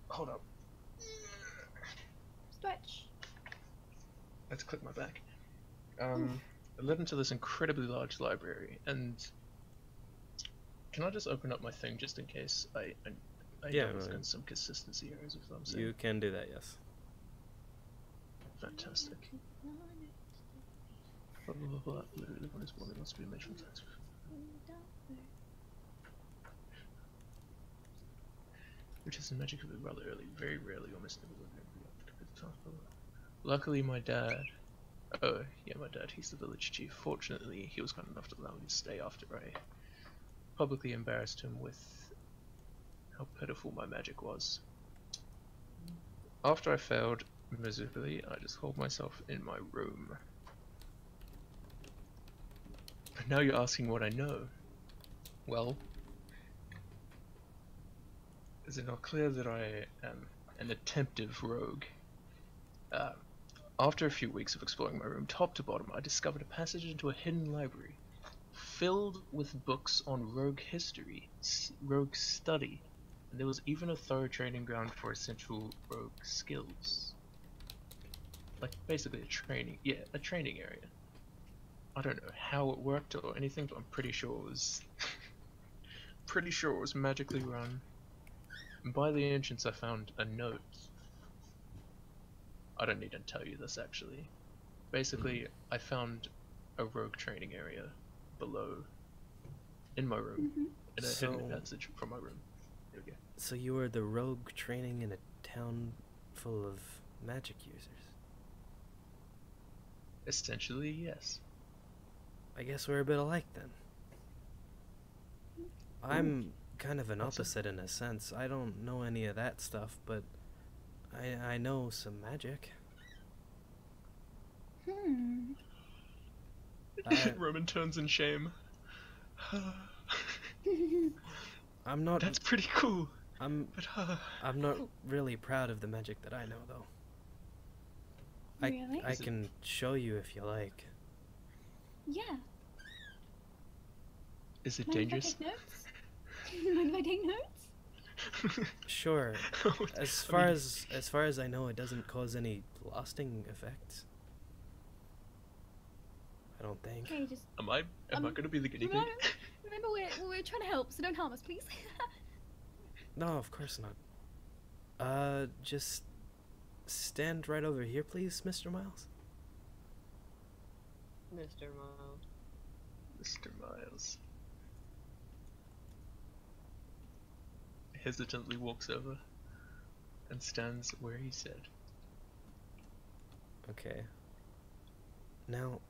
Hold up. Stretch. Let's click my back. It led into this incredibly large library, and can I just open up my thing just in case I Yeah, notice right. some consistency errors or something. You can do that, yes. Fantastic. Blah, blah, blah, blah. Literally, what is one that must be mentioned? Which is magically rather early, very rarely, almost never. Luckily, my dad. Oh, yeah, my dad, he's the village chief. Fortunately, he was kind enough to allow me to stay after I publicly embarrassed him with how pitiful my magic was. After I failed miserably, I just holed myself in my room. But now you're asking what I know. Well, is it not clear that I am an attemptive rogue? After a few weeks of exploring my room top to bottom, I discovered a passage into a hidden library filled with books on rogue history, rogue study, and there was even a thorough training ground for essential rogue skills. Like basically a training area. I don't know how it worked or anything, but I'm pretty sure it was magically run. And by the entrance I found a note. I don't need to tell you this actually. Basically, I found a rogue training area below in my room, in a hidden passage from my room. There we go. So you were the rogue training in a town full of magic users? Essentially, yes. I guess we're a bit alike then. I'm kind of an opposite in a sense. I don't know any of that stuff, but I know some magic. Roman turns in shame. I'm not. That's pretty cool. I'm not really proud of the magic that I know, though. Really? I can show you if you like. Yeah. Is it Mind if I dangerous? take notes? Mind if I take notes? Sure. As far as I know, it doesn't cause any lasting effects. I don't think. Okay, just Am I gonna be the guinea pig? remember we're trying to help, so don't harm us, please. No, of course not. Just stand right over here, please, Mr. Miles. Mr. Mild. Mr. Miles hesitantly walks over and stands where he said. Okay. Now,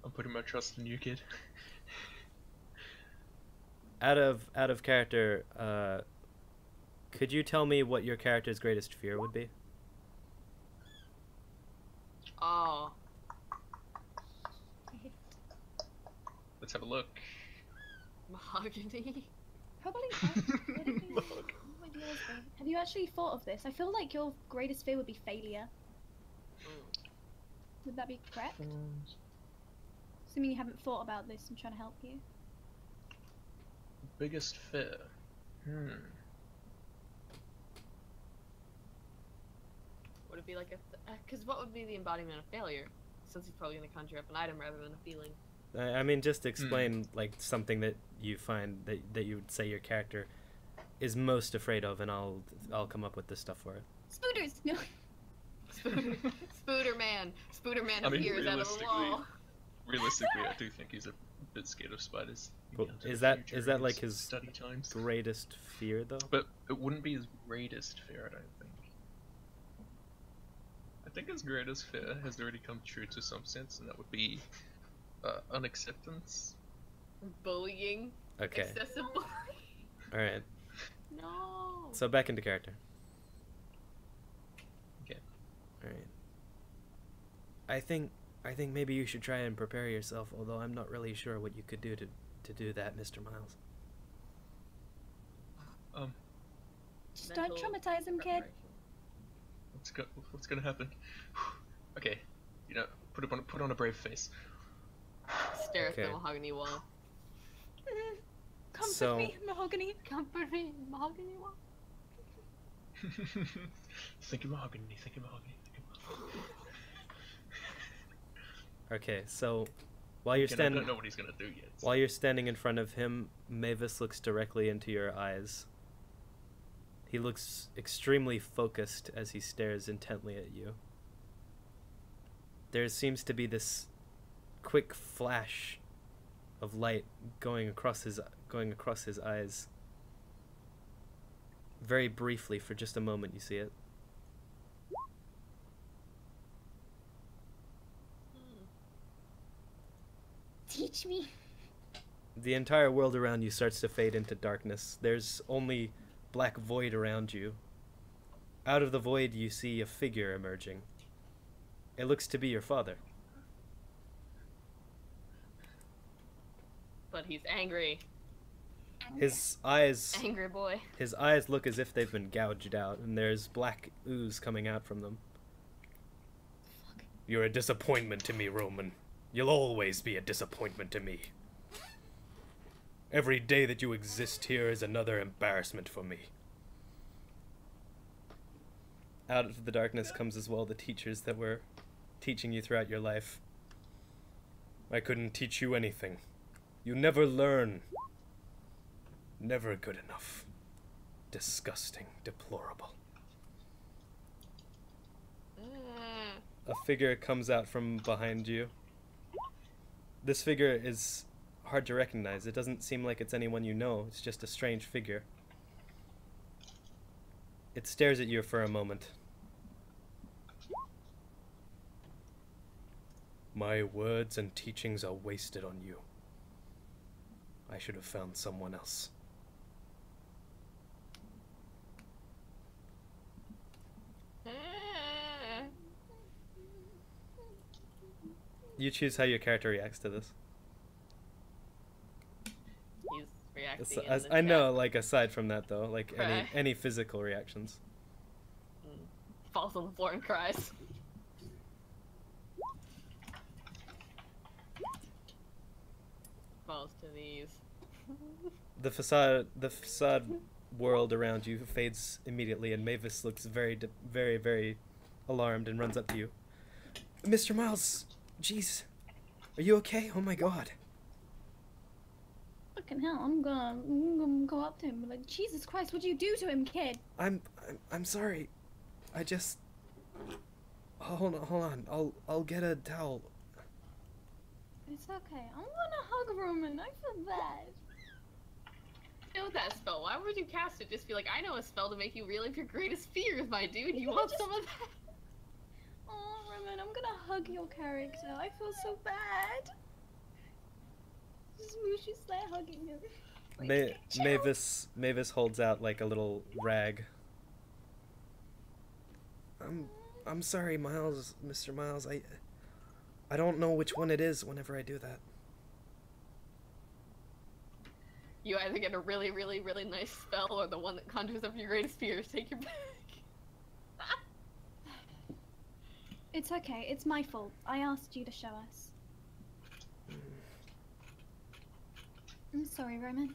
I'm putting my trust in you, kid. Out of character, could you tell me what your character's greatest fear would be? Oh. Let's have a look. Mahogany. Probably have you actually thought of this? I feel like your greatest fear would be failure. Would that be correct? Assuming you haven't thought about this, I'm trying to help you. Biggest fear. Would it be like because what would be the embodiment of failure? Since he's probably gonna conjure up an item rather than a feeling. I mean, just explain like something that you find that you would say your character is most afraid of, and I'll come up with this stuff for it. Spooters! No. Spooter man I mean, appears out of the wall. realistically, I do think he's a bit scared of spiders. Well, Into is the that future and like his study times? greatest fear though? But it wouldn't be his greatest fear, I don't think. I think his greatest fear has already come true to some sense, and that would be unacceptance. Bullying. Okay. Excessive bullying. All right. No. So back into character. Okay. All right. I think maybe you should try and prepare yourself, although I'm not really sure what you could do to do that, Mr. Miles. Just don't traumatize him, kid. What's gonna happen? Okay, you know, put on a brave face. Stare Okay. at the mahogany wall. Comfort me, mahogany. Comfort me, mahogany wall. Think of mahogany. Okay, so while you're Again, I standing, don't know what he's gonna do yet. while you're standing in front of him, Mavis looks directly into your eyes. He looks extremely focused as he stares intently at you. There seems to be this quick flash of light going across his eyes. Very briefly, for just a moment, you see it. Teach me. The entire world around you starts to fade into darkness. There's only black void around you. Out of the void, you see a figure emerging. It looks to be your father. But he's angry. His eyes Angry boy. His eyes look as if they've been gouged out, and there's black ooze coming out from them. Fuck. You're a disappointment to me, Roman. You'll always be a disappointment to me. Every day that you exist here is another embarrassment for me. Out of the darkness comes as well the teachers that were teaching you throughout your life. I couldn't teach you anything. You never learn. Never good enough. Disgusting, deplorable. A figure comes out from behind you. This figure is hard to recognize. It doesn't seem like it's anyone you know. It's just a strange figure. It stares at you for a moment. My words and teachings are wasted on you. I should have found someone else. You choose how your character reacts to this. He's reacting. I know, like, aside from that though, like Right. any physical reactions. Falls on the floor and cries. Falls to these. The facade world around you fades immediately, and Mavis looks very, very alarmed and runs up to you. Mr. Miles, jeez, are you okay? Oh my God. Fucking hell, I'm gonna go up to him and be like, Jesus Christ, what'd you do to him, kid? I'm sorry. I just. Hold on. I'll get a towel. It's okay. I'm gonna hug Roman. I feel bad. You know that spell. Why would you cast it? Just be like, I know a spell to make you relive your greatest fears, my dude. You want some of that? Oh, Roman, I'm gonna hug your character. I feel so bad. Mushu's there hugging him. Like, Ma- chill. Mavis holds out like a little rag. I'm sorry, Miles, Mr. Miles. I don't know which one it is whenever I do that. You either get a really, really, really nice spell or the one that conjures up your greatest fears. Take your pick. It's okay. It's my fault. I asked you to show us. I'm sorry, Roman.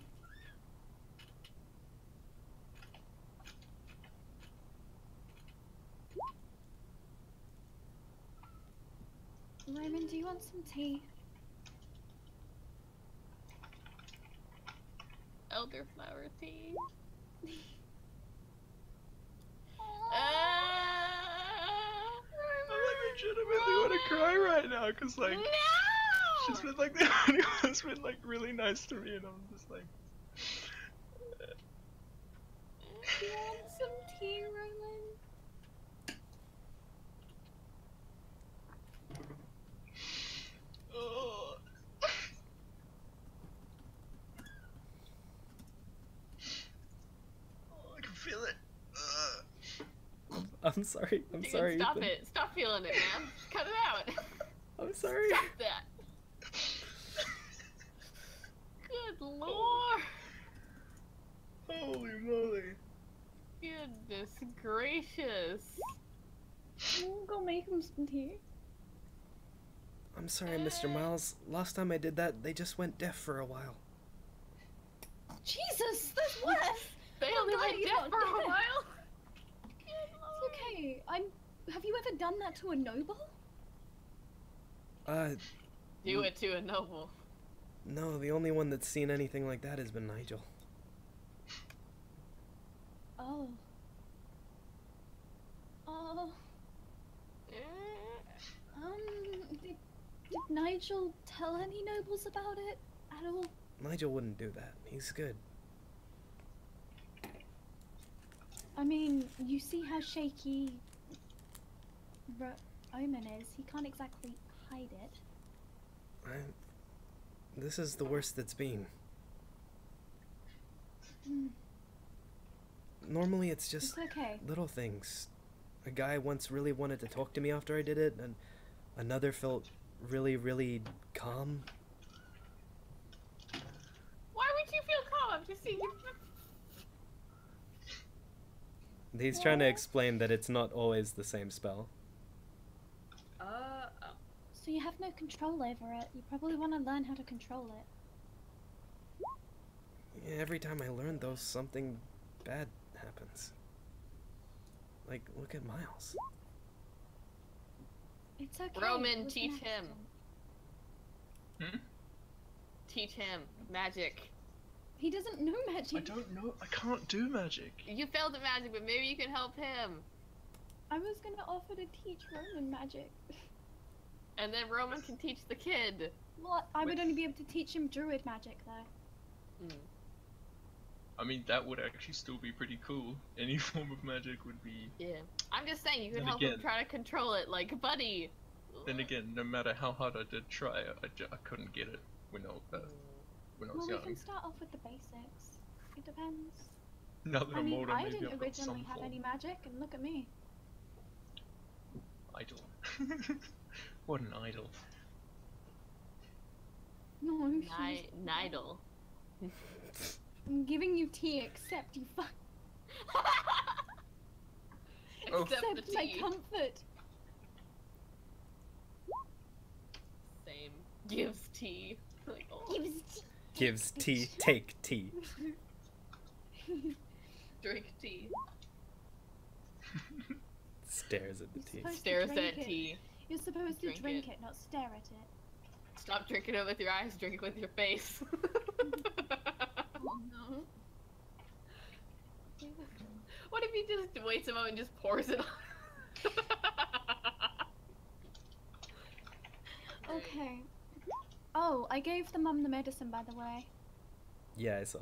Roman, do you want some tea? Elderflower tea. I legitimately want to cry right now, cause like No! she's been like the only one that's been like really nice to me, and I'm just like. Do you want some tea, Roman? Oh. I can feel it. I'm sorry. I'm Dude, sorry. stop Ethan. it. Stop feeling it, man. Cut it out. I'm sorry. Stop that. Good lord. Holy moly. Goodness gracious. We'll go make him some tea. I'm sorry, Mr. Miles. Last time I did that, they just went deaf for a while. Jesus, that's worse. They Oh, only God, went you deaf got for a deaf. while. It's okay. Have you ever done that to a noble? Do it to a noble. No, the only one that's seen anything like that has been Nigel. Oh. Oh. Did Nigel tell any nobles about it at all? Nigel wouldn't do that. He's good. I mean, you see how shaky Omen is. He can't exactly hide it. This is the worst it's been. Normally it's just It's okay. little things. A guy once really wanted to talk to me after I did it, and another felt really, really calm. Why would you feel calm to see you? He's trying to explain that it's not always the same spell. So you have no control over it. You probably want to learn how to control it. Yeah, every time I learn those, something bad happens. Like, look at Miles. It's okay. Roman, it was an teach him. accident. Teach him magic. He doesn't know magic. I don't know. I can't do magic. You failed at magic, but maybe you can help him. I was gonna offer to teach Roman magic. And then Roman can teach the kid. Well, I would only be able to teach him druid magic, though. I mean, that would actually still be pretty cool. Any form of magic would be. Yeah. I'm just saying, you can Then help him again- try to control it, like, buddy. Then again, no matter how hard I did try, I couldn't get it when I was Well, we young. can start off with the basics. It depends. Now that I I'm mean, older, I maybe didn't I've got originally some have form. any magic, and look at me. Idol. What an idol. No, Nidal. I'm giving you tea, except you fuck. Oh. Except the Accept my tea. comfort. Same. Gives tea. Like, oh, Gives tea, take tea. drink tea. Stares at the tea. supposed to Stares drink at it. tea. You're supposed to Drink drink it. it, not stare at it. Stop drinking it with your eyes, drink it with your face. Oh no. What if he just waits a moment and just pours it on? Okay. Oh, I gave the mum the medicine, by the way. Yeah, I saw.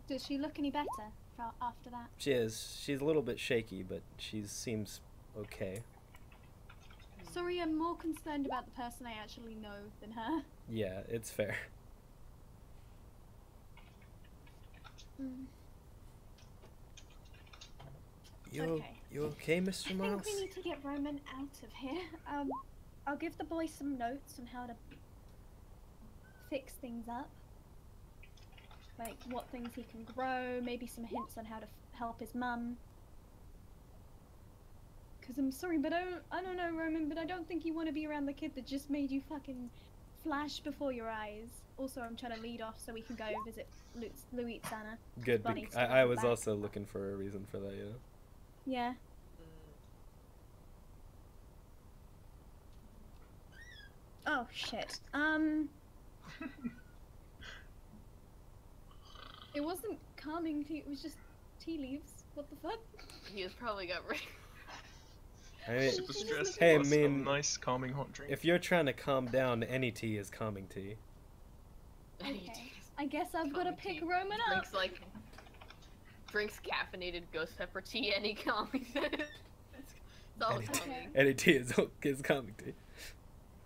Does she look any better after that? She is. She's a little bit shaky, but she seems okay. sorry, I'm more concerned about the person I actually know than her. Yeah, it's fair. Okay. You okay, Mr. I Miles? think we need to get Roman out of here. I'll give the boy some notes on how to fix things up. Like what things he can grow, maybe some hints on how to help his mum. Cause I'm sorry, but I don't know, Roman, but I don't think you want to be around the kid that just made you fucking flash before your eyes. Also, I'm trying to lead off so we can go visit Luitsana. Good. Bunny's I still was back. also looking for a reason for that, yeah. Yeah. Oh shit. It wasn't calming tea, it was just tea leaves. What the fuck? He was probably got right. I mean, Super stressed. hey, I plus a mean, nice calming hot drink. if you're trying to calm down, any tea is calming tea. Okay. I guess I've got to Calming pick tea. Roman up. Drinks caffeinated ghost pepper tea, any calming. It's all Any- calming. Any tea is calming tea.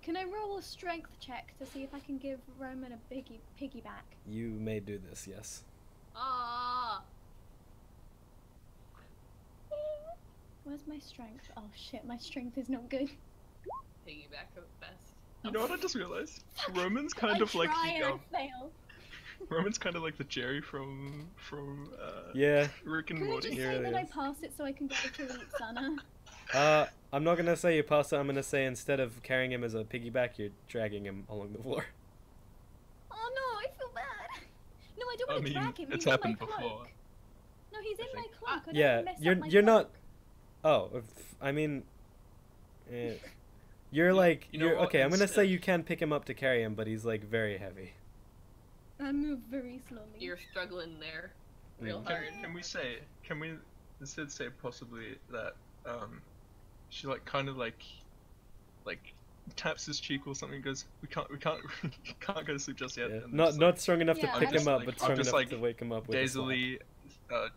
Can I roll a strength check to see if I can give Roman a piggyback? You may do this, yes. Ah. Where's my strength? Oh shit, my strength is not good. Piggyback at best. You know what I just realized? Roman's kind of like try the and I fail. Roman's kind of like the Jerry from Yeah. Rick and Can I Morty. just Here say it that I is. pass it so I can go to Luitsana? I'm not gonna say you pass it, I'm gonna say instead of carrying him as a piggyback, you're dragging him along the floor. Oh no, I feel bad. No, I don't I want to mean, drag him. it's He's in happened my cloak. before. No, he's in my think. cloak. I don't Yeah, wanna mess you're up my you're not. cloak. Oh, I mean, you're like you know you're what, okay. I'm gonna say instead- you can pick him up to carry him, but he's like very heavy. I move very slowly. You're struggling there, real Mm. hard. Can we instead say possibly that she like kind of like taps his cheek or something and goes, we can't can't go to sleep just yet. Yeah. And Not just, not strong enough Yeah, to pick I'm him just up, like- but I'm strong just, enough like, to wake him up with a slap. dazedly,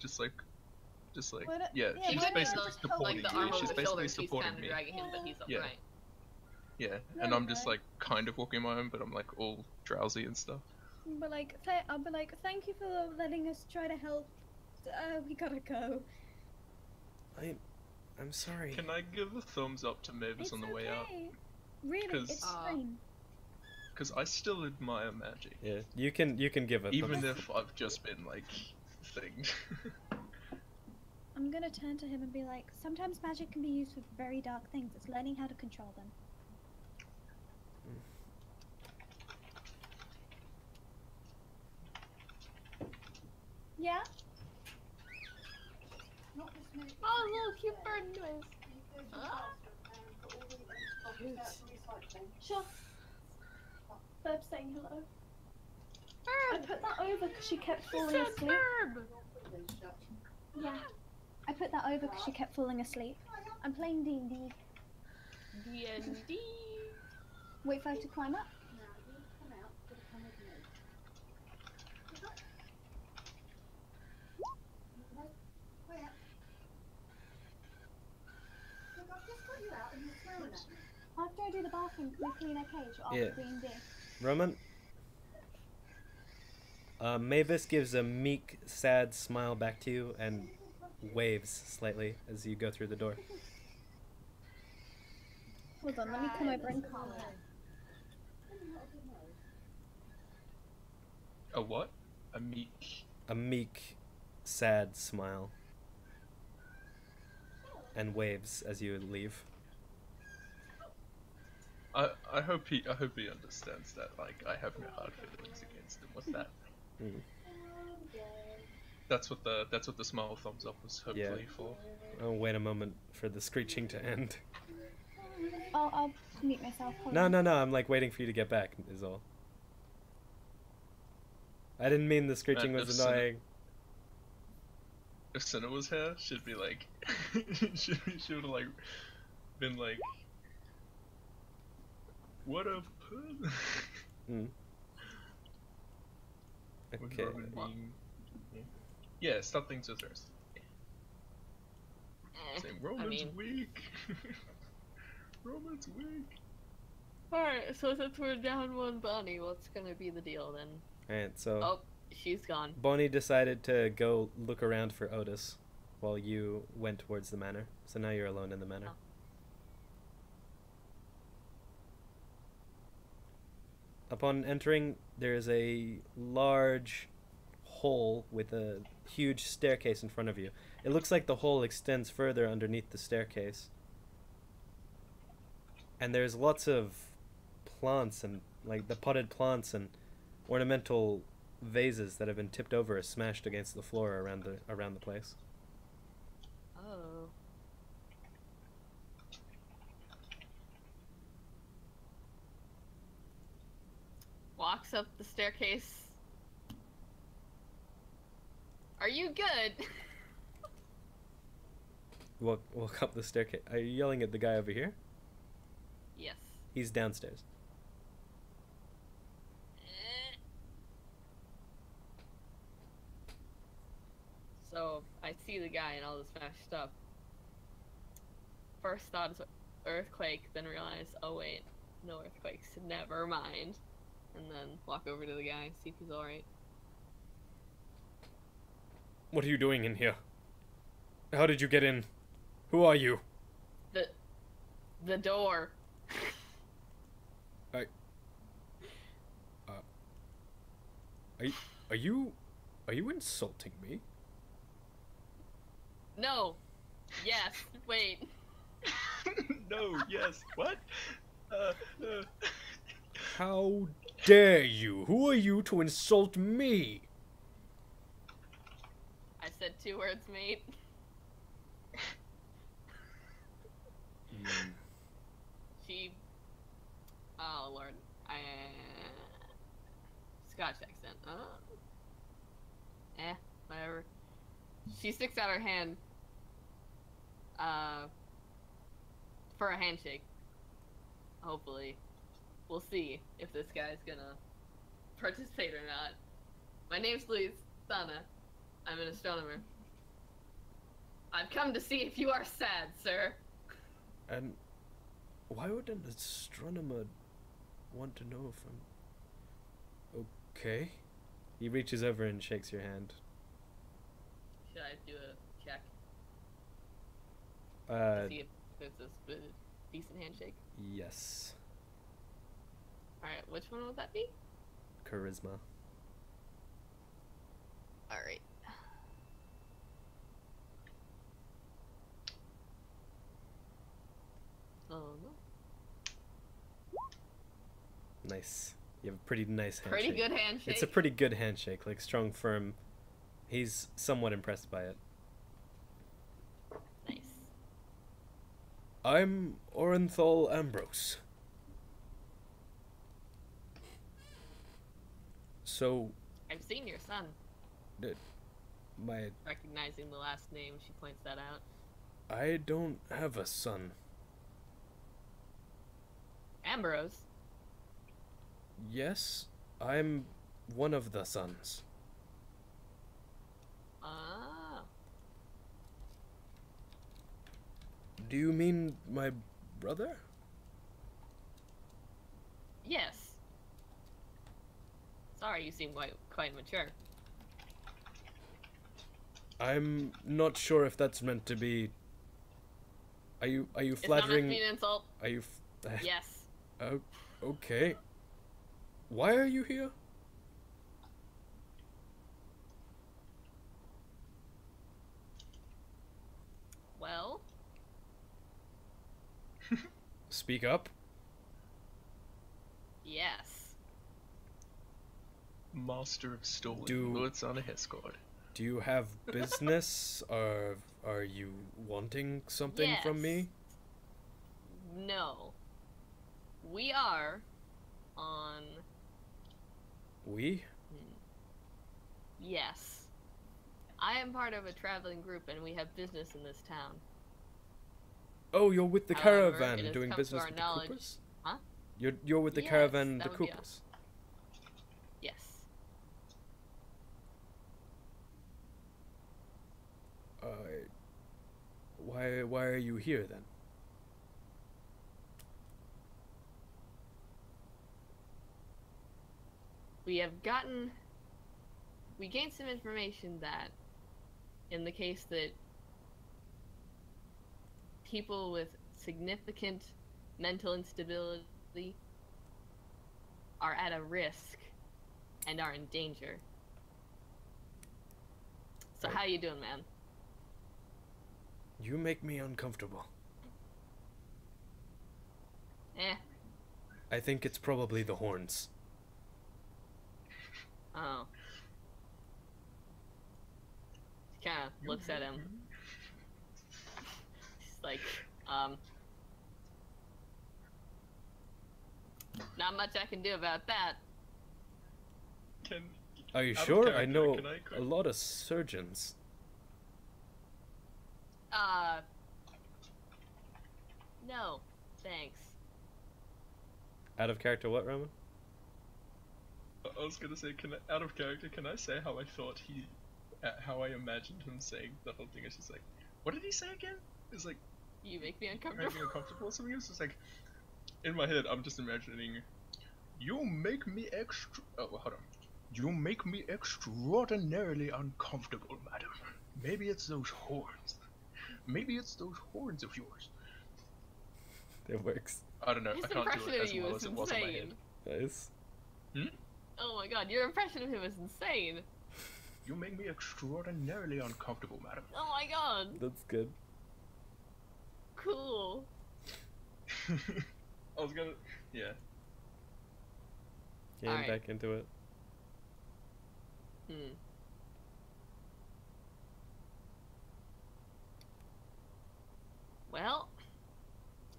just like What a- yeah, yeah, she's what a- basically just supporting Like the me. arm She's over the basically shoulder, she's supporting kind of me. dragging him, but he's Yeah. upright. Yeah, No, and I'm just no. like kind of walking my own, but I'm like all drowsy and stuff. But like, I'll be like, thank you for letting us try to help. We gotta go. I'm sorry. Can I give a thumbs up to Mavis It's on the way out? okay. Really, 'Cause- it's fine. Because I still admire magic, Yeah, you can give it. even if I've just been like thinged. I'm gonna turn to him and be like, sometimes magic can be used for very dark things. It's learning how to control them. Yeah? Not this new. Oh, little cute bird noise. Sure. Burb saying hello. I put that over because she kept falling asleep. Yeah. I put that over because she kept falling asleep. I'm playing D&D. DnD. Wait for her to climb up. After I do the bathroom, can we clean our cage after Yeah. D&D? Roman. Mavis gives a meek, sad smile back to you and waves slightly as you go through the door. Hold on, let me come over and calm her. A what? A meek. A meek, sad smile. And waves as you leave. I hope he understands that like I have no hard feelings against him with that. Mm. That's what the smile thumbs up was hopefully for. I'll wait a moment for the screeching to end. I'll mute myself. Hold No, on. no, I'm like waiting for you to get back, is all. I didn't mean the screeching And was if annoying. If Cinna was here, she'd be like, she would have like been like, what a pun. Mm. With Okay. Roman being- yeah, stop things with hers. Saying Roman's mean- weak. Roman's weak. Alright, so since we're down one Bonnie, what's gonna be the deal then? Alright, so Oh, she's gone. Bonnie decided to go look around for Otis while you went towards the manor. So now you're alone in the manor. Oh. Upon entering, there is a large hole with a huge staircase in front of you. It looks like the hole extends further underneath the staircase. And there's lots of plants and like the potted plants and ornamental vases that have been tipped over or smashed against the floor around the place. Oh. Walks up the staircase. Are you good? Walk up the staircase. Are you yelling at the guy over here? Yes. He's downstairs. So I see the guy and all this smashed stuff. First thought is earthquake, then realize, oh wait, no earthquakes, never mind. And then walk over to the guy, see if he's alright. What are you doing in here? How did you get in? Who are you? The door. Are you insulting me? No. Yes. Wait. No, yes, what? How dare you? Who are you to insult me? I said 2 words, mate. She... Oh, Lord. Scotch accent. Whatever. She sticks out her hand, for a handshake. Hopefully. We'll see if this guy's gonna participate or not. My name's Luitsana. I'm an astronomer. I've come to see if you are sad, sir. And why would an astronomer want to know if I'm okay? He reaches over and shakes your hand. Should I do a check? To see if it's a decent handshake? Yes. Alright, which one would that be? Charisma. Alright. Oh no. Nice. You have a pretty nice handshake. Pretty good handshake. It's a pretty good handshake, like strong, firm. He's somewhat impressed by it. Nice. I'm Orenthal Ambrose. So, I've seen your son. my... Recognizing the last name, she points that out. I don't have a son. Ambrose. Yes, I'm one of the sons. Ah. Do you mean my brother? Yes. Sorry, you seem quite mature. I'm not sure if that's meant to be... Are you flattering... It's not meant to be an insult. Are you... Yes. Oh, okay. Why are you here? Well, Speak up. yes. Master of Stolen. Do- Luitsana Hescord. Do you have business? Or are you wanting something from me? No. We are on... We? Yes. I am part of a traveling group and we have business in this town. Oh, you're with the However, it caravan has doing come to business our with the knowledge- Koopas? Huh? You're with the Yes, caravan and the that would be Koopas? us. Yes. Why are you here then? we gained some information that in the case that people with significant mental instability are at a risk and are in danger. So how you doing, man? You make me uncomfortable. Eh. I think it's probably the horns. Oh. She kind of looks at him. She's like, not much I can do about that. Are you Out of sure? I character, know can I a lot of surgeons. No, thanks. Out of character, what, Roman? I was gonna say, out of character, can I say how I thought how I imagined him saying the whole thing? It's just like, what did he say again? It's like, You make me make uncomfortable. me uncomfortable or something. It's just like, in my head, I'm just imagining, you make me You make me extraordinarily uncomfortable, madam. Maybe it's those horns. Maybe it's those horns of yours. It works. I don't know. His I can't do impression it of as you well is as it was in my head. insane. Nice. Oh my god, your impression of him is insane. You make me extraordinarily uncomfortable, madam. Oh my god, That's good. cool. I was gonna, yeah. Getting Alright. back into it. Well,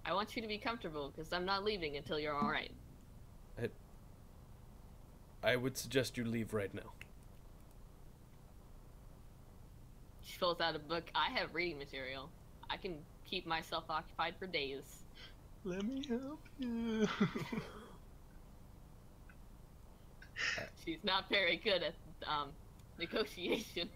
I want you to be comfortable because I'm not leaving until you're alright. I would suggest you leave right now. She pulls out a book. I have reading material. I can keep myself occupied for days. Let me help you. She's not very good at negotiation.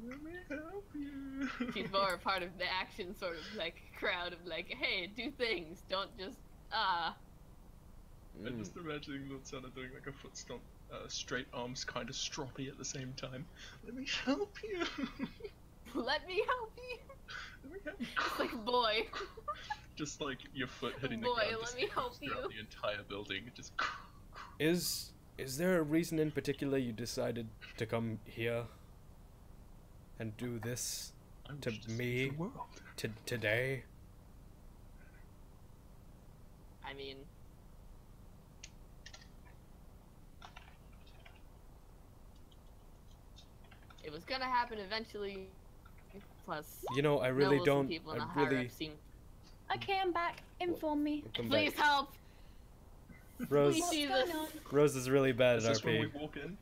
Let me help you. She's more a part of the action sort of like crowd of like, hey, do things, don't just I'm just imagining Luitsana doing like a foot stomp, straight arms kind of stroppy at the same time. Let me help you. Let me help you. Let me help you. It's like, boy. Just like your foot hitting the Boy, ground. let just me help throughout you. the entire building. Just. Is there a reason in particular you decided to come here and do this I'm to just me the world. today? I mean, it was gonna happen eventually. Plus, You know, I really nobles and don't. people in the I higher really. ups seem. Okay, I'm back. Inform me. Come Please back. help. Rose. Please. What's Jesus. going on? Rose is really bad Is at this when we RP. walk in?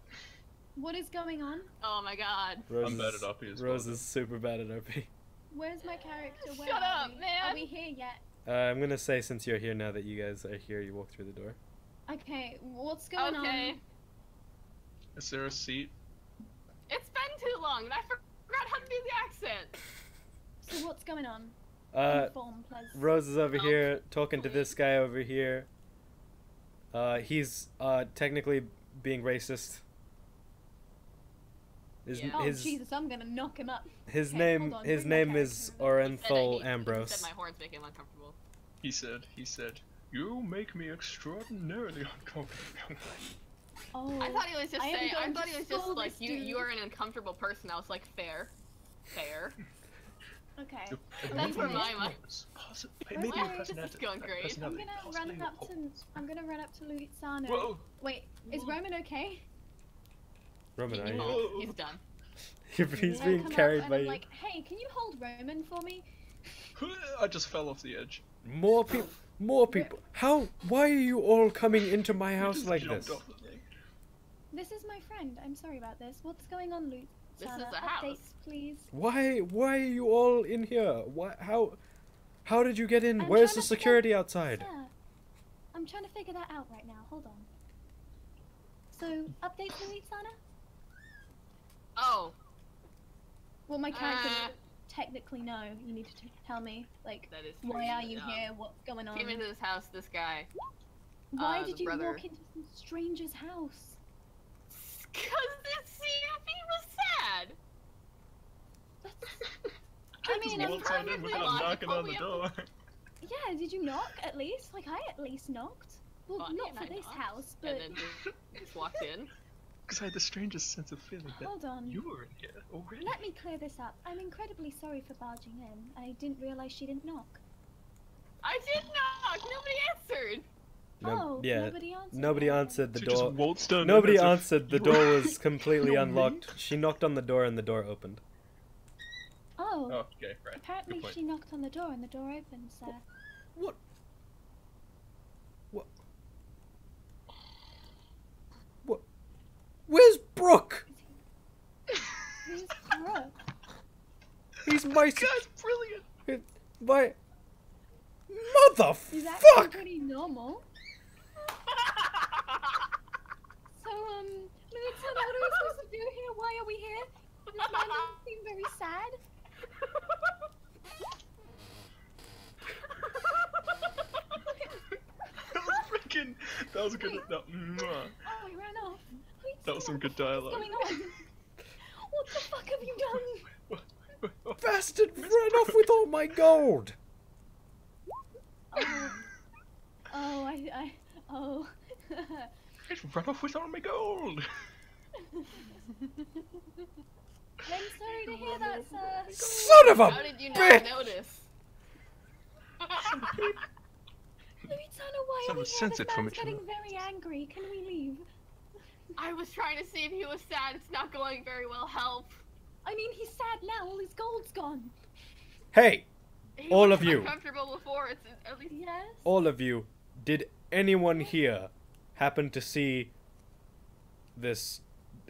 What is going on? Oh my god. Rose I'm bad is- at RP as well. Rose is super bad at RP. Where's my character? Where Shut are up, we? man. Are we here yet? I'm gonna say since you're here now that you guys are here, you walk through the door. Okay, what's going Okay. on? Is there a seat? It's been too long, and I forgot how to do the accent. So what's going on? Inform, please. Rose is over Help, here talking to this guy over here. He's technically being racist. His Yeah. Oh his Jesus, I'm gonna knock him up. his Okay, name hold on, his bring my name is character. He said Orenthal he Ambrose. said my horns make him uncomfortable. He said, you make me extraordinarily uncomfortable. Oh, I thought he was just I am saying. I going thought to he was just school like this you. dude. You are an uncomfortable person. I was like, fair. okay. That's where my mind. Maybe Why? a This is personality. going great. I'm personality, gonna possibly run a up to. horns. I'm gonna run up to Luitsana. Whoa! Wait, is Roman okay? Roman, are He you? won't. Whoa. He's done. He's I being come up carried and by I'm you. like, hey, can you hold Roman for me? I just fell off the edge. More people. More people. How? Why are you all coming into my You house just like jumped this? off the thing. This is my friend. I'm sorry about this. What's going on, Luitsana? This is a Updates, house. please. Why are you all in here? Why? How did you get in? I'm Where's trying the to security outside? Sir, I'm trying to figure that out right now. Hold on. So, updates, Luitsana? Oh. Well, my character Uh. doesn't technically know. You need to tell me, like, That is why true. are you here? What's going on? Came into this house. This guy. Why the did you brother. walk into some stranger's house? mean, Just I'm waltz on in without perfectly knocking on the logical. door. Yeah, did you knock at least? Like, I at least knocked. Well, Bonnie not and for I this knocked, house, but... And then just walked in. Because I had the strangest sense of feeling that Hold on. you were in here already. Let me clear this up. I'm incredibly sorry for barging in. I didn't realize she didn't knock. I did knock! Nobody answered! Oh, yeah. nobody answered. Nobody then. answered the She door. just waltzed on in Nobody as if answered. The you door were- was completely You're unlocked. me? She knocked on the door and the door opened. Oh, Oh, okay, right. apparently Good point. she knocked on the door and the door opened, sir. What? What? What? Where's Brooke? Who's Brooke? He's my This guy's brilliant. my He's actually motherfuck. pretty normal. So, Luitsana, what are we supposed to do here? Why are we here? This man doesn't seem very sad. That was freaking. That was good. That, Oh, he ran off. that was some good What's dialogue. going on? What the fuck have you done? Bastard ran off with all my gold. Oh, oh. Just run off with all my gold. I'm sorry to hear that, sir. Son of a How did you not bitch! notice? Luitsana, why are Someone we here? This censored from man's each other. getting very angry. Can we leave? I was trying to see if he was sad. It's not going very well. Help. I mean, he's sad now. All his gold's gone. Hey, He All was of you. uncomfortable before. It's at least. Yes? all of you, did anyone here happen to see this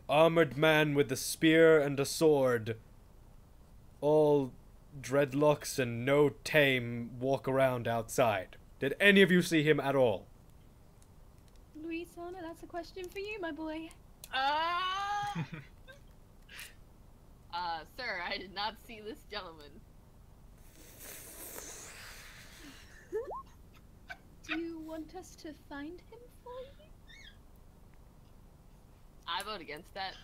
armored man with a spear and a sword, all dreadlocks and no tame, walk around outside? Did any of you see him at all? Luitsana, that's a question for you, my boy. Sir, I did not see this gentleman. Do you want us to find him for you? I vote against that.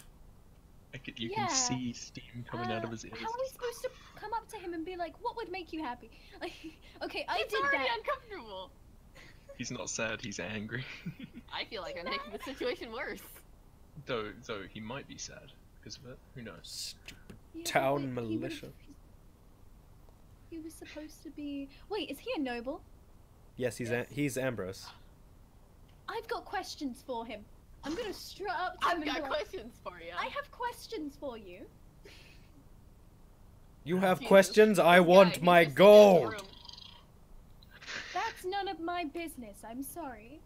You Yeah. can see steam coming out of his ears. How are we supposed to come up to him and be like, what would make you happy? Like, okay, I It's did already that. uncomfortable. He's not sad, he's angry. I feel like I'm making the situation worse. though he might be sad because of it. Who knows? Stupid Yeah, town but he would've- militia. He was supposed to be. Wait, is he a noble? Yes, he's Ambrose. I've got questions for him. I'm gonna strut up to him I've and be got like, questions for you. I have questions for you. You have Jesus. questions? I This guy, want he my just in this gold. room. That's none of my business. I'm sorry.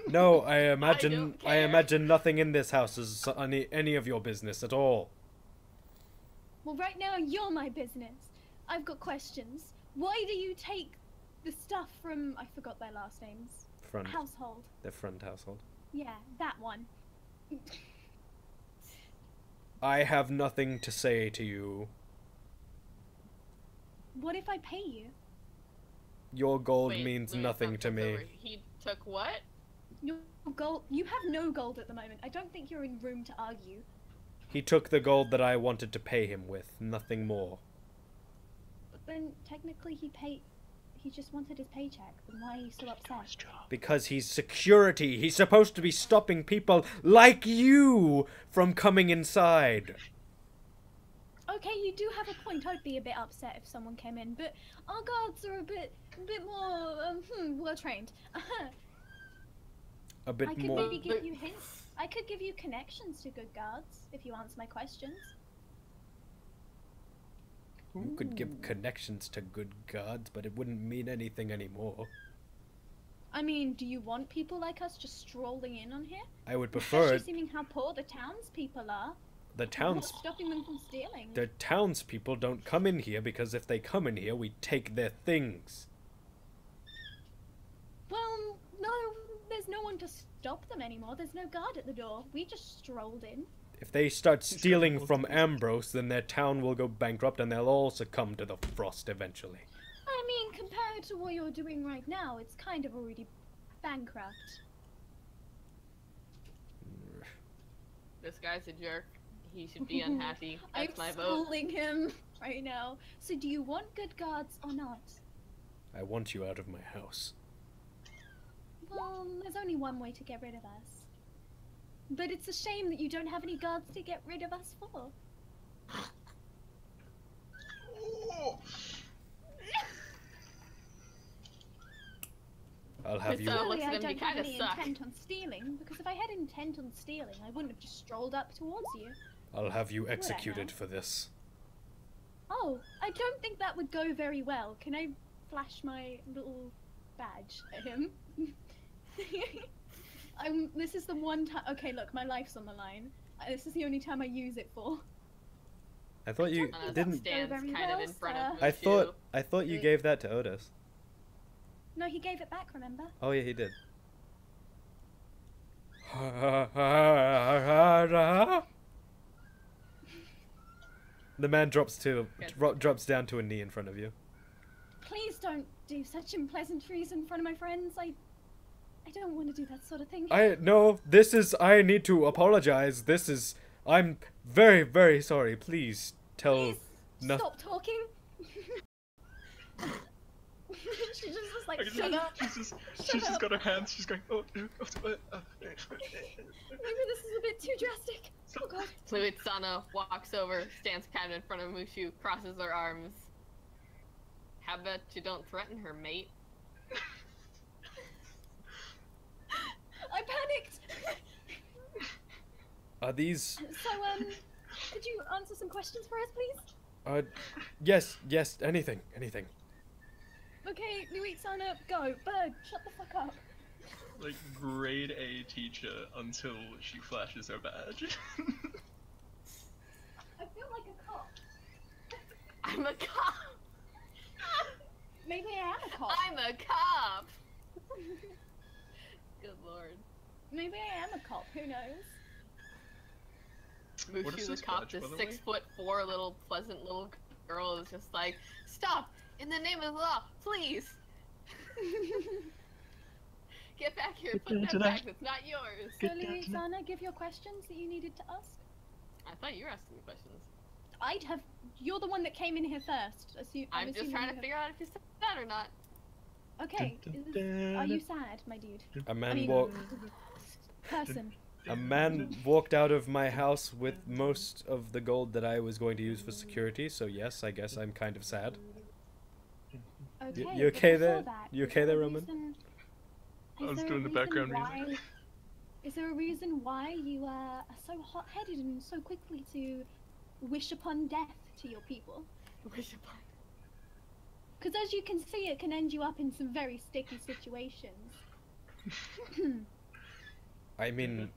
No, I don't imagine care. nothing in this house is any of your business at all. Well, right now you're my business. I've got questions. Why do you take the stuff from, I forgot their last names, Front, household? the front household. Yeah, that one. I have nothing to say to you. What if I pay you? Your gold Wait, means Louis, nothing stop to this me. over. He took what? No gold. You have no gold at the moment. I don't think you're in room to argue. He took the gold that I wanted to pay him with, nothing more. But then technically he just wanted his paycheck. Then why are you so upset? Because he's security. He's supposed to be stopping people like you from coming inside. Okay, you do have a point. I'd be a bit upset if someone came in, but our guards are a bit more well trained. A bit I could more. maybe give you hints. I could give you connections to good guards if you answer my questions. You could give connections to good guards, but it wouldn't mean anything anymore. I mean, do you want people like us just strolling in on here? I would prefer Especially seeing how poor the townspeople are. the What's stopping them from stealing? The townspeople don't come in here because if they come in here, we take their things. Well, no, there's no one to stop them anymore. There's no guard at the door. We just strolled in. If they start He's got stealing more from tools. Ambrose, then their town will go bankrupt and they'll all succumb to the frost eventually. I mean, compared to what you're doing right now, it's kind of already bankrupt. This guy's a jerk. He should be unhappy. I'm That's my vote. schooling him. right now. So do you want good guards or not? I want you out of my house. Well, there's only one way to get rid of us. But it's a shame that you don't have any guards to get rid of us for. I'll have you. So- Clearly, looks at I him, you don't have kinda any suck. intent on stealing, because if I had intent on stealing, I wouldn't have just strolled up towards you. I'll have you Would I executed now? for this. Oh, I don't think that would go very well. Can I flash my little badge at him? This is the one time. Okay, look, my life's on the line. This is the only time I use it for. I thought you Anna didn't. stands very kind of well, in front of sir. Mushu. I thought you gave that to Otis. No, he gave it back, remember? Oh yeah, he did. The man drops down to a knee in front of you. Please don't do such unpleasantries in front of my friends. I don't want to do that sort of thing. I need to apologize. I'm very, very sorry. Please tell Please nothing. stop talking. She just was like, I can shut just- up. She's just got her hands. She's going. Oh, Maybe this is a bit too drastic. Oh god. Luitsana walks over, stands kind of in front of Mushu, crosses her arms. How about you don't threaten her, mate? I panicked. Are these? So, could you answer some questions for us, please? Yes. Anything. Okay, Luitsana, go. Bird, shut the fuck up. like grade A teacher until she flashes her badge. I feel like a cop. I'm a cop! Maybe I am a cop. I'm a cop! Good lord. Maybe I am a cop, who knows? What is Mushu this the cop, badge, this by the way? 6'4" little pleasant little girl is just like, stop! In the name of the law, please! Get back here, put that back, that's not yours! So, Luitsana, give your questions that you needed to ask. I thought you were asking me questions. You're the one that came in here first. I'm just trying to figure out if you're sad or not. Okay, are you sad, my dude? A I man mean, person. A man walked out of my house with most of the gold that I was going to use for security, so yes, I guess I'm kind of sad. Okay, you but okay before there? that, You is okay there a there, Roman? reason- I was is there a doing the reason background why- music. Is there a reason why you are so hot-headed and so quickly to wish upon death to your people? Wish upon. Because as you can see, it can end you up in some very sticky situations. I mean,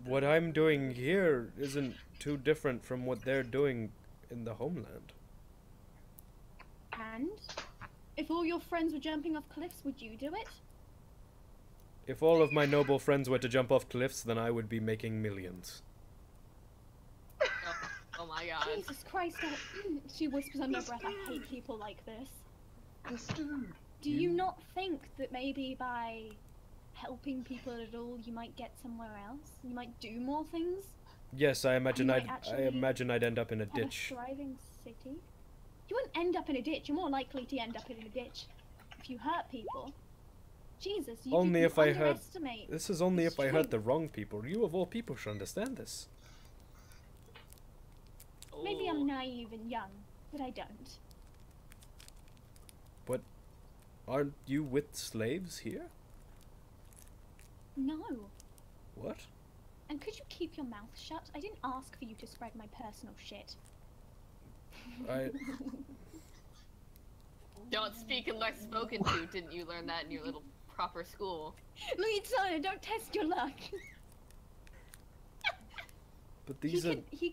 what I'm doing here isn't too different from what they're doing in the homeland. And if all your friends were jumping off cliffs, would you do it? If all of my noble friends were to jump off cliffs, then I would be making millions. Oh my god. Jesus Christ! She whispers under her breath, "I hate people like this." Do you not think that maybe by helping people at all, you might get somewhere else? You might do more things? Yes, I imagine might I actually imagine I'd end up in a Have ditch. a thriving city? You wouldn't end up in a ditch. You're more likely to end up in a ditch if you hurt people. Jesus, you Only you if I hurt. underestimate. This is only It's if I true. hurt the wrong people. You of all people should understand this. Maybe Oh. I'm naive and young, but I don't. Aren't you with slaves here? No. What? And could you keep your mouth shut? I didn't ask for you to spread my personal shit. I Don't speak unless spoken to. Didn't you learn that in your little proper school? Luitsana, don't test your luck. But these are He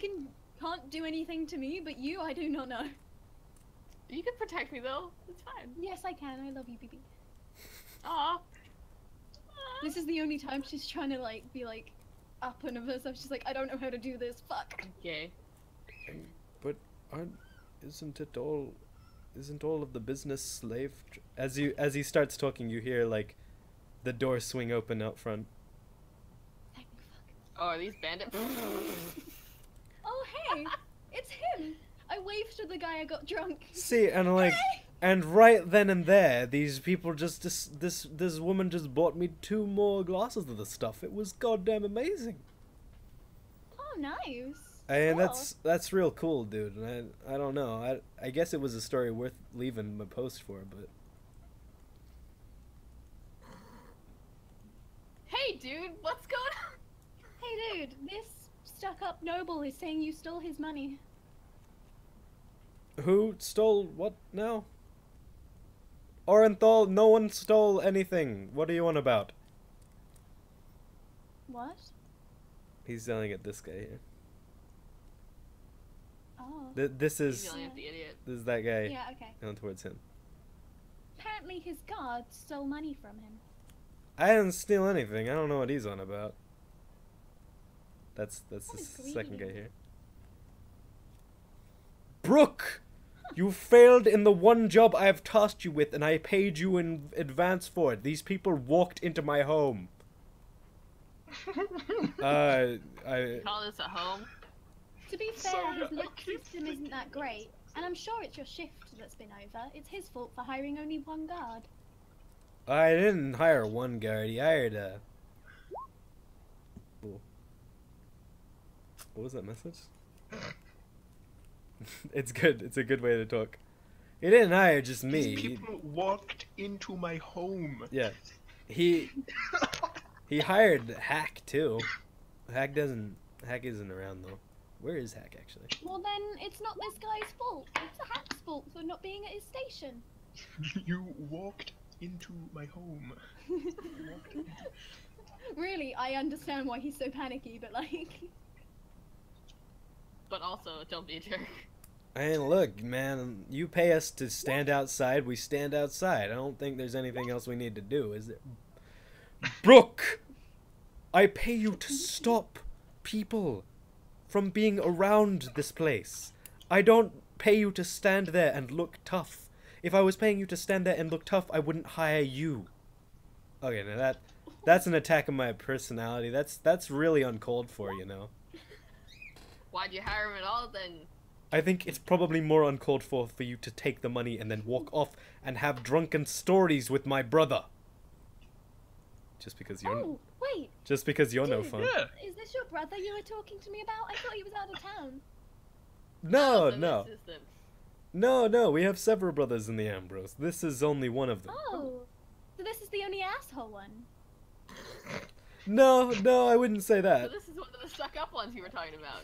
can't do anything to me, but you, I do not know. You can protect me though. It's fine. Yes, I can. I love you, BB. Aw. This is the only time she's trying to be up and of herself. She's like, I don't know how to do this. Fuck. Okay. But isn't all of the business slave as he starts talking, you hear the door swing open out front. Thank fuck. Oh, are these bandit? Oh, hey! It's him! I waved to the guy I got drunk. See, and like, and right then and there, these people just this woman just bought me 2 more glasses of the stuff. It was goddamn amazing. Oh, nice. And Cool. that's real cool, dude. And I don't know. I guess it was a story worth leaving my post for, but Hey, dude, what's going on? Hey, dude, this stuck-up noble is saying you stole his money. who stole what now? Orenthal, no one stole anything. What are you on about? What? He's yelling at this guy here. Oh. This He's is yelling at the idiot. this is that guy Yeah, okay. going towards him. Apparently his guard stole money from him. I didn't steal anything. I don't know what he's on about. That's the That is second guy greedy. here. Brooke! You failed in the one job I have tasked you with, and I paid you in advance for it. These people walked into my home. I Call this a home? To be fair, Sorry, his I lock keep system isn't that great. And I'm sure it's your shift that's been over. It's his fault for hiring only one guard. I didn't hire one guard. He hired a. Ooh. What was that message? It's good. It's a good way to talk. He didn't hire just me. These people walked into my home. Yeah, he hired Hack too. Hack isn't around though. Where is Hack actually? Well then, it's not this guy's fault. It's a hack's fault for not being at his station. You walked into my home. Really, I understand why he's so panicky, but like... But also, don't be a jerk. And look, man, you pay us to stand outside, we stand outside. I don't think there's anything else we need to do, is there? Brooke! I pay you to stop people from being around this place. I don't pay you to stand there and look tough. If I was paying you to stand there and look tough, I wouldn't hire you. Okay, now that's an attack on my personality. That's really uncalled for, you know. Why'd you hire him at all then? I think it's probably more uncalled for you to take the money and then walk off and have drunken stories with my brother. Just because you're Oh, wait! just because you're no Dude. fun. Yeah. Is this your brother you were talking to me about? I thought he was out of town. No, Oh, so no. this is the- No, we have several brothers in the Ambrose. This is only one of them. Oh, so this is the only asshole one. No, I wouldn't say So that. this is one of the stuck-up ones you were talking about.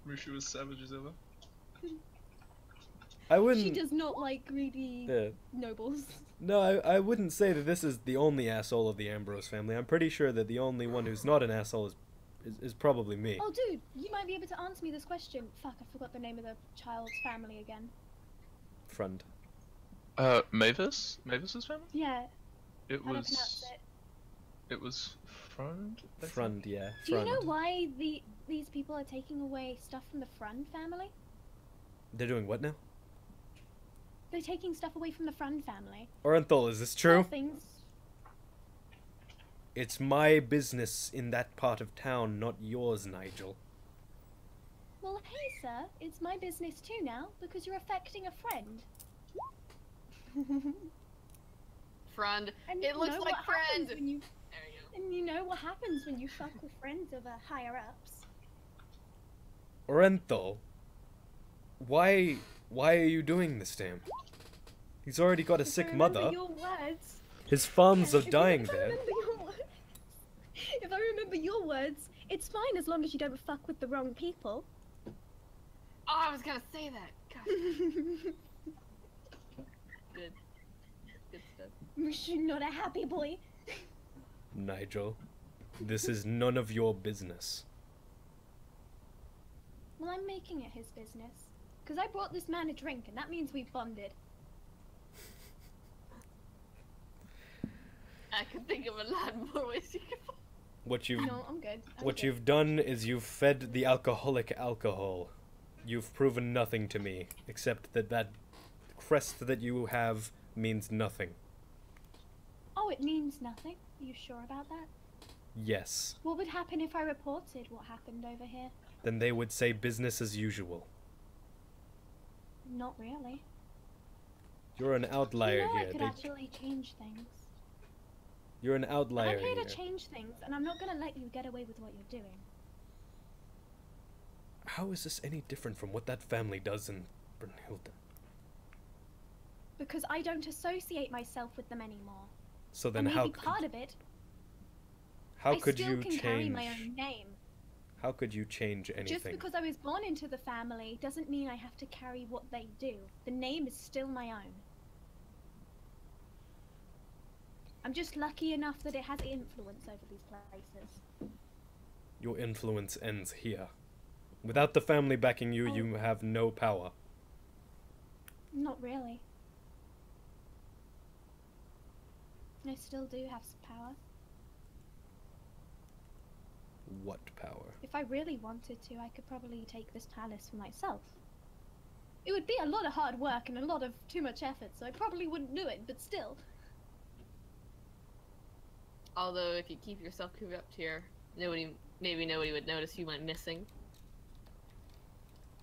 Mushu was savage as ever. I She wouldn't. does not like greedy Yeah. nobles. No, I wouldn't say that this is the only asshole of the Ambrose family. I'm pretty sure that the only one who's not an asshole is probably me. Oh, dude, you might be able to answer me this question. Fuck, I forgot the name of the child's family again. Friend. Mavis's family? Yeah, It how do I pronounce was. it? It was Frond. I think? Friend, yeah. Do you know Friend. why these people are taking away stuff from the Frund family? They're doing what now? They're taking stuff away from the Frund family. Orenthal, is this true? Things. It's my business in that part of town, not yours, Nigel. Well, hey, sir, it's my business too now because you're affecting a friend. Friend. And It you looks know like what happens friend. when you There you go. And you know what happens when you fuck with friends of higher ups. Orenthal, why are you doing this to him? He's already got a If I sick remember mother. Your words. His farms are If I dying there. remember your words. If I remember your words, it's fine as long as you don't fuck with the wrong people. Oh, I was gonna say that. Gosh, good. Good stuff. Mushu, not a happy boy. Nigel, this is none of your business. Well, I'm making it his business. Because I brought this man a drink, and that means we've bonded. I could think of a lot more ways you could. What you've No, I'm good. I'm what good. you've done is you've fed the alcoholic alcohol. You've proven nothing to me, except that crest that you have means nothing. Oh, it means nothing? Are you sure about that? Yes. What would happen if I reported what happened over here? Then they would say business as usual. Not really. You're an outlier You know here. I could actually change things. You're an outlier I'm here here. to change things, and I'm not gonna let you get away with what you're doing. How is this any different from what that family does in Brunhilde? Because I don't associate myself with them anymore. So then I may how be could, part of it. how I could still you can change? carry my own name. How could you change anything? Just because I was born into the family doesn't mean I have to carry what they do. The name is still my own. I'm just lucky enough that it has influence over these places. Your influence ends here. Without the family backing you, you have no power. Not really. I still do have some power. What power? If I really wanted to, I could probably take this palace for myself. It would be a lot of hard work and a lot of too much effort, so I probably wouldn't do it, but still. Although, if you keep yourself cooped up here, maybe nobody would notice you went missing.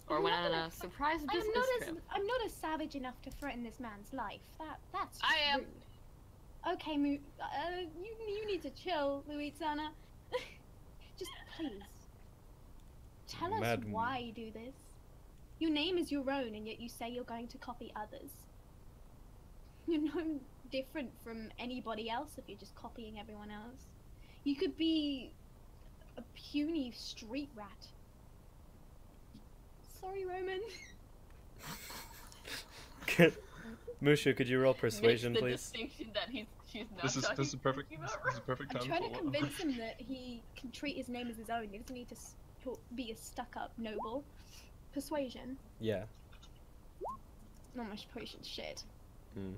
Or went on a surprise business trip. I'm not as savage enough to threaten this man's life. That's just I am. rude. Okay, you need to chill, Luitsana. Just please. Tell us Madam. why you do this. Your name is your own, and yet you say you're going to copy others. You're no different from anybody else if you're just copying everyone else. You could be a puny street rat. Sorry, Roman. Mushu, could you roll persuasion, Makes the please? distinction that she's not This is perfect. talking This about is a perfect I'm time trying to for convince him that he can treat his name as his own. He doesn't need to be a stuck-up noble. Persuasion. Yeah. Not much persuasion shit. Hmm.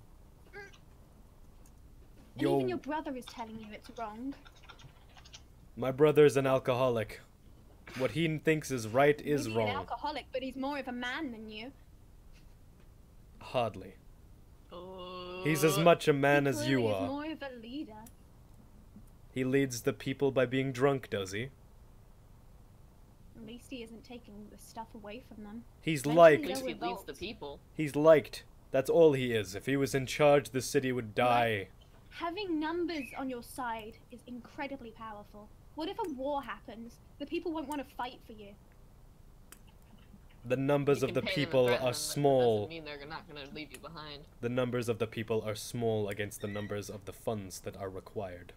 And even your brother is telling you it's wrong. My brother's an alcoholic. What he thinks is right is Maybe wrong. an alcoholic, but he's more of a man than you. Hardly. Oh. He's as much a man He as you clearly are. is more of a leader. He leads the people by being drunk, does he? At least he isn't taking the stuff away from them. He's Eventually liked. At least he they'll leads the revolt. people. He's liked. That's all he is. If he was in charge, the city would die. Having numbers on your side is incredibly powerful. What if a war happens? The people won't want to fight for you. The numbers You of can the pay them and people threaten are them, but that small. doesn't mean they're not going to leave you behind. The numbers of the people are small against the numbers of the funds that are required.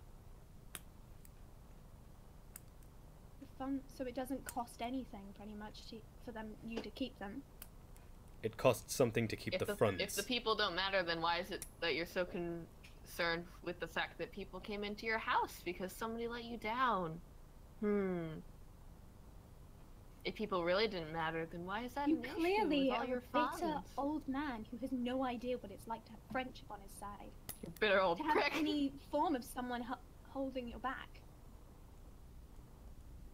So it doesn't cost anything, pretty much, for you to keep them. It costs something to keep the funds. If the people don't matter, then why is it that you're so concerned with the fact that people came into your house because somebody let you down? If people really didn't matter, then why is that You an issue clearly with all are your a bitter funds? old man who has no idea what it's like to have friendship on his side. You bitter old To have prick. any form of someone holding your back.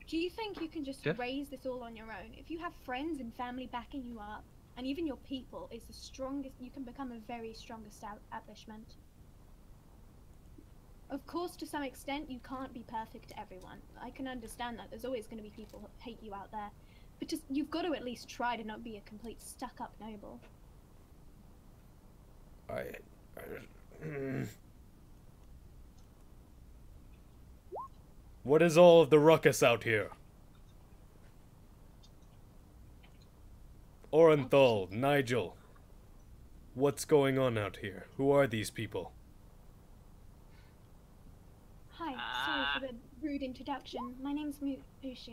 Do you think you can just Yeah. raise this all on your own? If you have friends and family backing you up, and even your people, is the strongest. You can become a very strong establishment. Of course, to some extent, you can't be perfect to everyone. I can understand that. There's always going to be people who hate you out there. But just, you've got to at least try to not be a complete stuck-up noble. What is all of the ruckus out here? Orenthal, Nigel. What's going on out here? Who are these people? Hi, sorry for the rude introduction. My name's Mushu.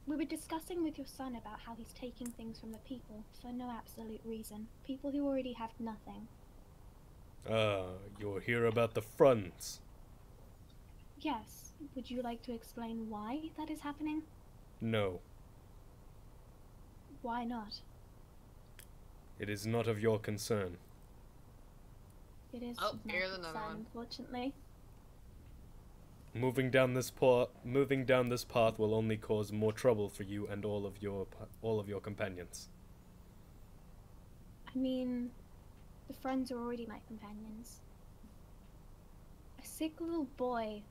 We were discussing with your son about how he's taking things from the people for no absolute reason. People who already have nothing. You'll hear about the fronts. Yes. Would you like to explain why that is happening? No, Why not? it is not of your concern. It is Oh, my here's another concern, one. unfortunately. Moving down this path will only cause more trouble for you and all of your companions. I mean, the friends are already my companions. A sick little boy.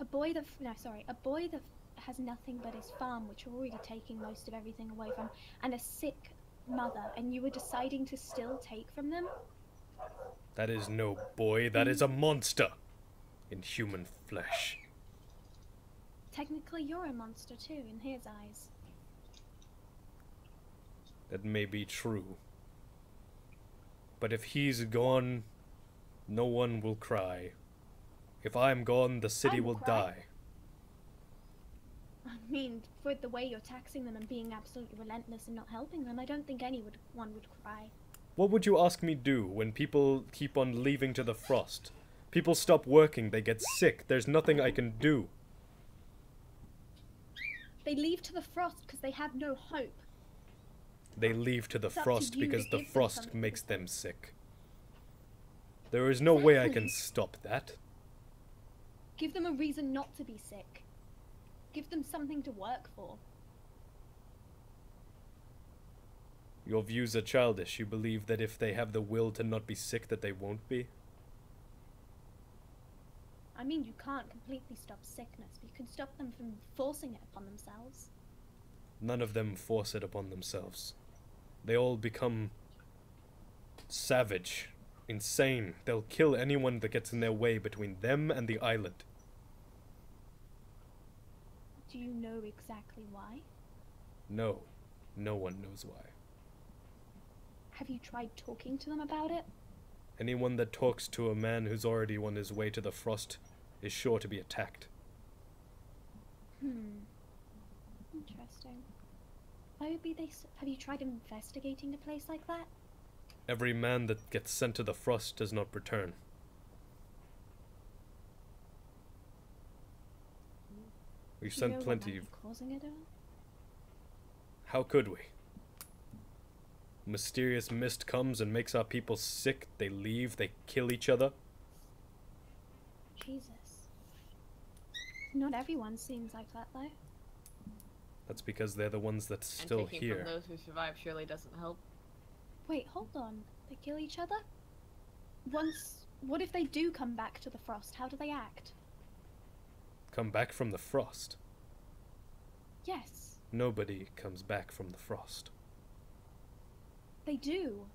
A boy that has nothing but his farm, which you're already taking most of everything away from, and a sick mother, and you were deciding to still take from them? That is no boy, that is a monster in human flesh. Technically, you're a monster too, in his eyes. That may be true. But if he's gone, no one will cry. If I'm gone, the city I will will cry. die. I mean, with the way you're taxing them and being absolutely relentless and not helping them, I don't think anyone would cry. What would you ask me do when people keep on leaving to the frost? People stop working, they get sick, there's nothing I can do. They leave to the frost because they have no hope. They leave to the It's up to frost you to because the give them frost something makes to them sick. There is no way I can Exactly. stop that. Give them a reason not to be sick. Give them something to work for. Your views are childish. You believe that if they have the will to not be sick, that they won't be? I mean, you can't completely stop sickness, but you can stop them from forcing it upon themselves. None of them force it upon themselves. They all become savage, insane. They'll kill anyone that gets in their way between them and the island. Do you know exactly why? No, no one knows why. Have you tried talking to them about it? Anyone that talks to a man who's already on his way to the frost is sure to be attacked. Interesting. Why would be they? Have you tried investigating a place like that? Every man that gets sent to the frost does not return. We've Do you know sent what plenty might of... be causing it all? How could we? Mysterious mist comes and makes our people sick. They leave, they kill each other. Jesus. Not everyone seems like that, though. That's because they're the ones that's And still taking here. from those who survive surely doesn't help. Wait, hold on. They kill each other? What if they do come back to the frost? How do they act? Come back from the frost. Yes, Nobody comes back from the frost. they do.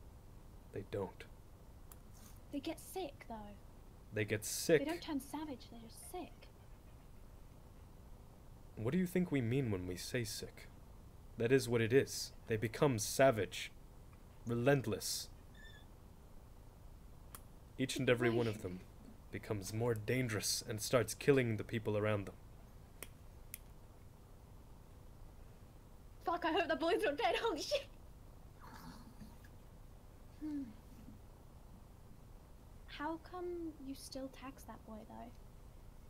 They don't. They get sick, though. They get sick. They don't turn savage, they're just sick. What do you think we mean when we say sick? That is what it is. They become savage. Relentless. Each and every one of them becomes more dangerous and starts killing the people around them. Fuck, I hope the boys are dead. Holy shit. How come you still tax that boy, though?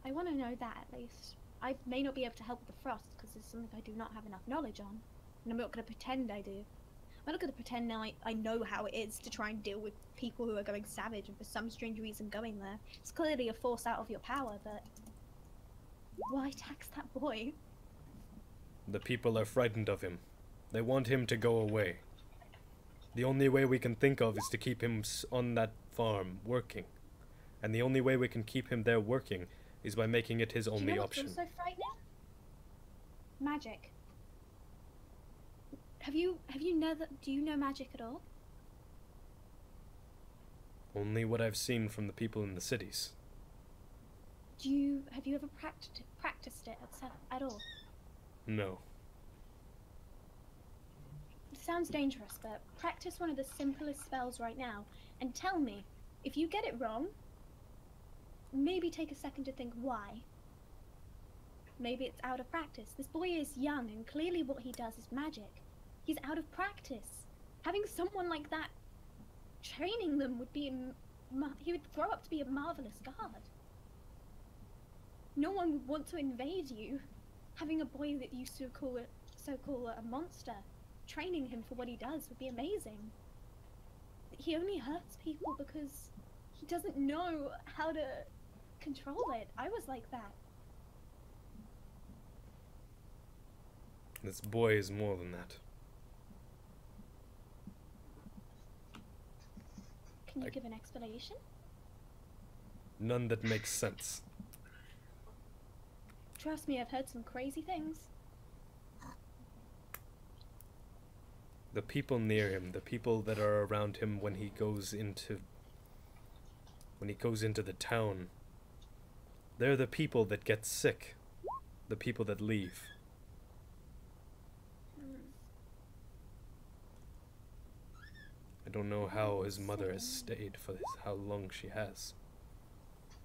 I want to know that, at least. I may not be able to help with the frost, because it's something I do not have enough knowledge on. And I'm not going to pretend I do. I'm not going to pretend now I know how it is to try and deal with people who are going savage and for some strange reason going there. It's clearly a force out of your power, but... why tax that boy? The people are frightened of him. They want him to go away. The only way we can think of is to keep him on that farm, working. And the only way we can keep him there working is by making it his Do you only know what's option. also frightening? Magic. Do you know magic at all? Only what I've seen from the people in the cities. Have you ever practiced it at all? No. It sounds dangerous, but practice one of the simplest spells right now, and tell me, if you get it wrong, maybe take a second to think why. Maybe it's out of practice. This boy is young, and clearly what he does is magic. He's out of practice. Having someone like that training them would be... he would grow up to be a marvelous guard. No one would want to invade you. Having a boy that you so call a monster, training him for what he does would be amazing. He only hurts people because he doesn't know how to control it. I was like that. This boy is more than that. Can you give an explanation? None that makes sense. Trust me, I've heard some crazy things. The people near him, the people that are around him when he goes into the town, they're the people that get sick, the people that leave. I don't know how his mother has stayed for how long she has.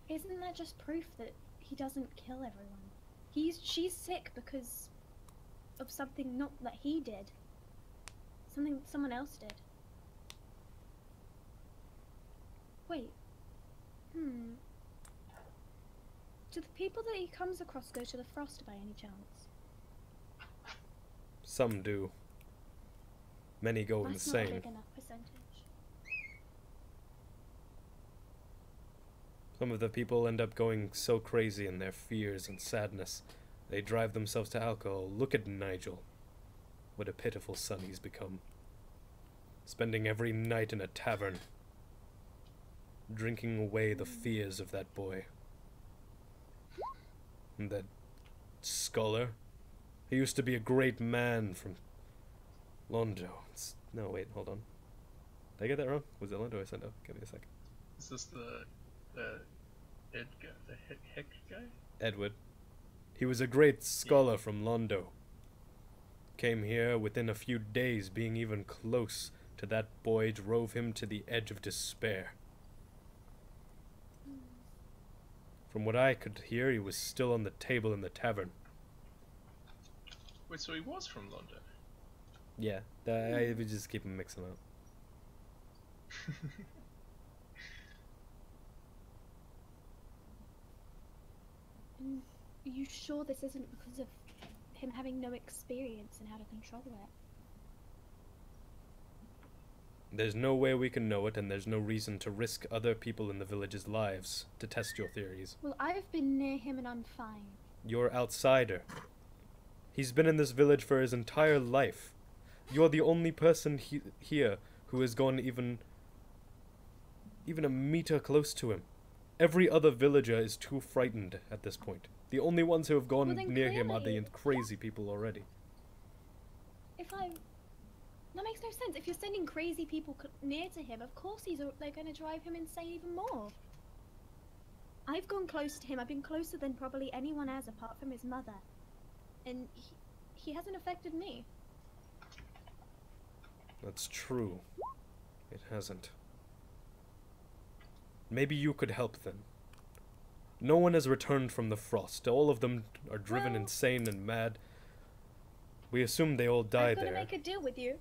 Isn't that just proof that he doesn't kill everyone? She's sick because of something not that he did. Something someone else did. Wait. Do the people that he comes across go to the Frost by any chance? Some do. Many go That's insane. not a big enough percentage. Some of the people end up going so crazy in their fears and sadness, they drive themselves to alcohol. Look at Nigel. What a pitiful son he's become. Spending every night in a tavern, drinking away the fears of that boy. And that scholar, he used to be a great man from Londo. No, wait, hold on. Did I get that wrong? Was it Londo or Sendo? Give me a sec. Is this the Ed guy, the Heck guy? Edward. He was a great scholar from Londo. Came here within a few days. Being even close to that boy drove him to the edge of despair. From what I could hear, he was still on the table in the tavern. Wait, so he was from London? Yeah, I would just keep him mixing up. Are you sure this isn't because of him having no experience in how to control it? There's no way we can know it, and there's no reason to risk other people in the village's lives to test your theories. Well, I've been near him and I'm fine. You're outsider. He's been in this village for his entire life. You're the only person here who has gone even a meter close to him. Every other villager is too frightened at this point. The only ones who have gone near him are the crazy people already. That makes no sense. If you're sending crazy people near to him, of course they're going to drive him insane even more. I've gone close to him. I've been closer than probably anyone has apart from his mother. And he hasn't affected me. That's true. It hasn't. Maybe you could help then. No one has returned from the Frost. All of them are driven insane and mad. We assume they all died there. I'm gonna make a deal with you.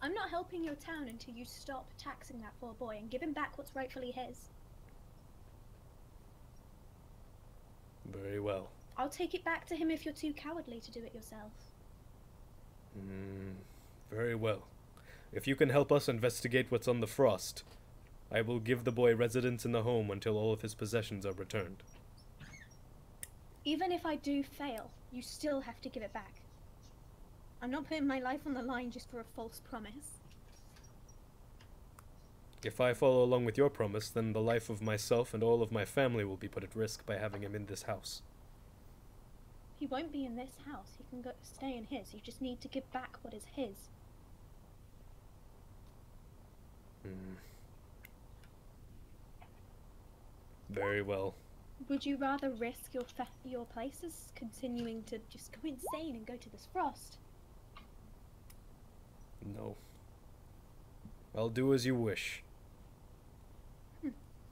I'm not helping your town until you stop taxing that poor boy and give him back what's rightfully his. Very well. I'll take it back to him if you're too cowardly to do it yourself. Very well. If you can help us investigate what's on the Frost, I will give the boy residence in the home until all of his possessions are returned. Even if I do fail, you still have to give it back. I'm not putting my life on the line just for a false promise. If I follow along with your promise, then the life of myself and all of my family will be put at risk by having him in this house. He won't be in this house. He can stay in his. You just need to give back what is his. Very well. Would you rather risk your places continuing to just go insane and go to this Frost? No. I'll do as you wish.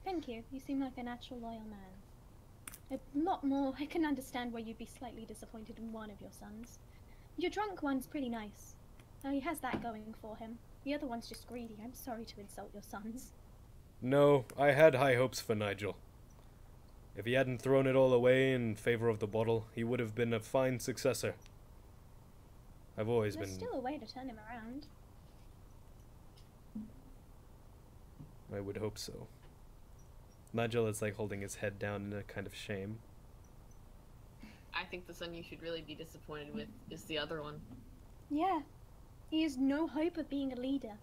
Thank you. You seem like a natural loyal man. A lot more. I can understand why you'd be slightly disappointed in one of your sons. Your drunk one's pretty nice. He has that going for him. The other one's just greedy. I'm sorry to insult your sons. No, I had high hopes for Nigel. If he hadn't thrown it all away in favor of the bottle, he would have been a fine successor. There's still a way to turn him around. I would hope so. Nigel is like holding his head down in a kind of shame. I think the son you should really be disappointed with is the other one. Yeah. He has no hope of being a leader.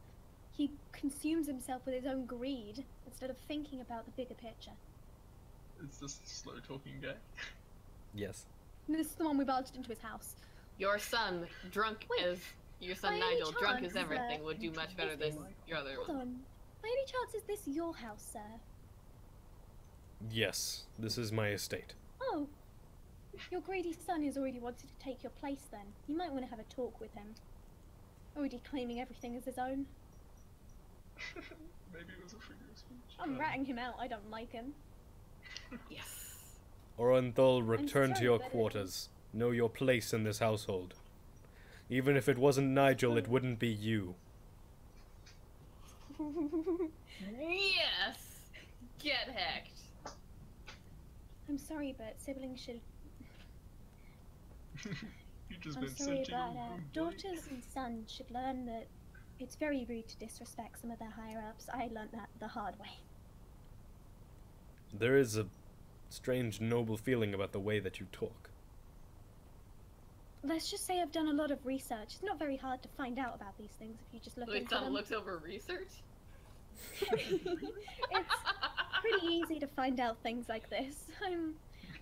He consumes himself with his own greed instead of thinking about the bigger picture. Is this the slow talking guy? Yes. This is the one we barged into his house. Your son, drunk Wait, as your son by any Nigel, drunk as chance, everything, would do much better than your other Hold one. on. By any chance, is this your house, sir? Yes, this is my estate. Oh. Your greedy son has already wanted to take your place then. You might want to have a talk with him. Already claiming everything as his own. Maybe it was a figure of speech. I'm ratting him out, I don't like him. Yes. Orenthal, return to sorry, your but it- quarters. Know your place in this household. Even if it wasn't Nigel, it wouldn't be you. Yes! Get hecked. I'm sorry, but siblings should... You've just I'm been sorry, sent to but your room, boy. daughters and sons should learn that it's very rude to disrespect some of their higher-ups. I learned that the hard way. There is a strange, noble feeling about the way that you talk. Let's just say I've done a lot of research. It's not very hard to find out about these things if you just look into Luitsana them. looks over research. It's pretty easy to find out things like this.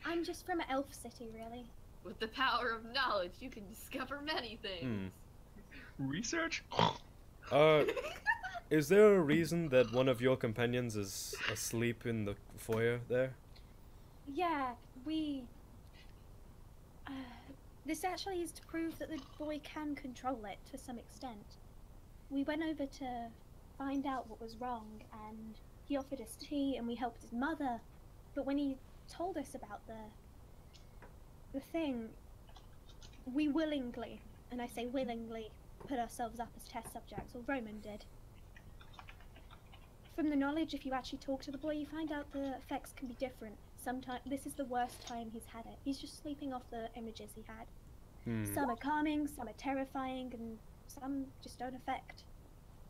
I'm just from Elf City, really. With the power of knowledge, you can discover many things. Research? Is there a reason that one of your companions is asleep in the foyer there? Yeah, we... this actually is to prove that the boy can control it to some extent. We went over to find out what was wrong, and he offered us tea, and we helped his mother. But when he told us about the thing, we willingly, and I say willingly, put ourselves up as test subjects, or Roman did. From the knowledge, if you actually talk to the boy, you find out the effects can be different. Sometimes this is the worst time he's had it. He's just sleeping off the images he had. Some are calming, some are terrifying, and some just don't affect.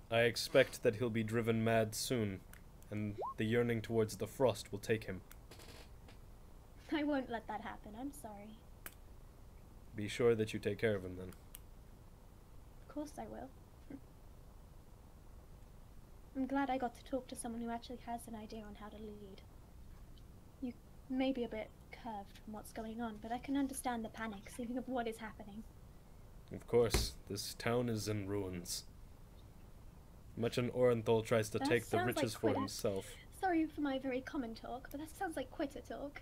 I expect that he'll be driven mad soon, and the yearning towards the frost will take him. I won't let that happen, I'm sorry. Be sure that you take care of him then. Of course I will. I'm glad I got to talk to someone who actually has an idea on how to lead. You may be a bit curved from what's going on, but I can understand the panic, seeing of what is happening. Of course, this town is in ruins. Much an Orenthal tries to That take the sounds riches like for quitter. himself. Sorry for my very common talk, but that sounds like quitter talk.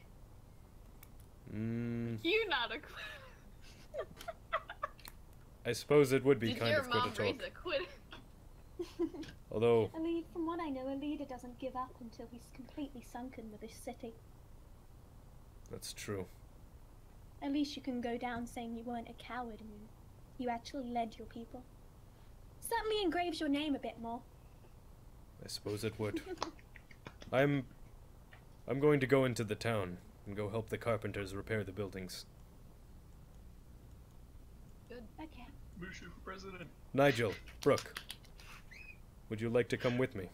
You're not a quitter. I suppose it would be Did kind your of mom quitter raise talk. a quitter? Although, From what I know, a leader doesn't give up until he's completely sunken with his city. that's true. At least you can go down saying you weren't a coward and you actually led your people. Certainly engraves your name a bit more. I suppose it would. I'm going to go into the town and go help the carpenters repair the buildings. Okay. Mushu for president. Nigel, Brooke, would you like to come with me?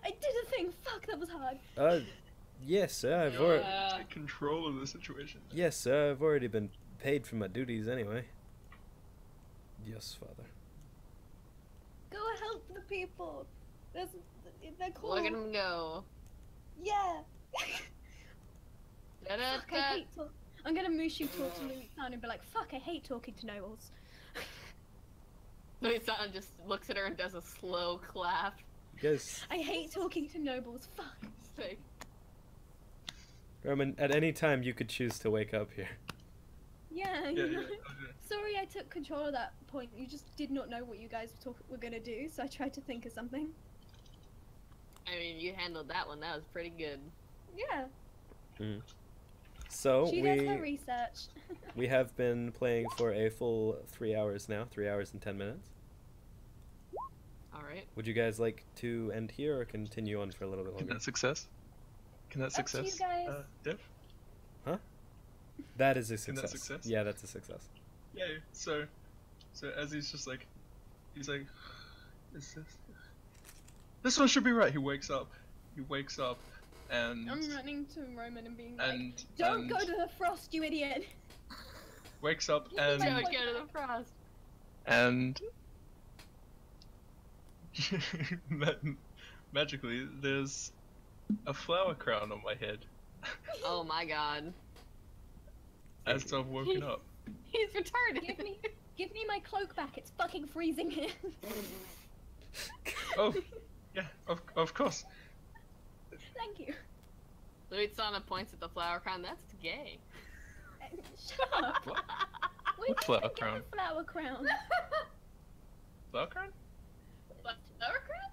I did a thing! Fuck, that was hard. Yes, sir. Take control of the situation. Yes, sir. I've already been paid for my duties anyway. Yes, father. Go help the people. They're cool. Look at him go. Yeah. Da -da Fuck, I -da. hate talk. I'm gonna Mushu talk to Luitsana and be like, fuck, I hate talking to nobles. Luitsana just looks at her and does a slow clap. Yes. I hate talking to nobles, fuck. It's like, Roman, at any time you could choose to wake up here. Yeah, Yeah, you know. yeah. Sorry I took control of that point. You just did not know what you guys were gonna do, so I tried to think of something. I mean, you handled that one. That was pretty good. Yeah. So She does her research. we have been playing for a full 3 hours now, 3 hours and 10 minutes. All right. Would you guys like to end here or continue on for a little bit Can longer? that success? Can that Up to you success? guys. Dev? That is a Isn't success. that success? Yeah, that's a success. Yeah. So as he's just like, is this one should be right. He wakes up, and I'm running to Roman and being like, and don't go to the frost, you idiot! wakes up Don't and go to the frost. and magically there's a flower crown on my head. Oh my god. as I've woken up. He's retarded. Give me my cloak back. It's fucking freezing here. Oh, yeah, of course. Thank you. Luitsana points at the flower crown. That's gay. Shut up. What? Where What did flower you get crown? the flower crown? Flower crown? Flower crown?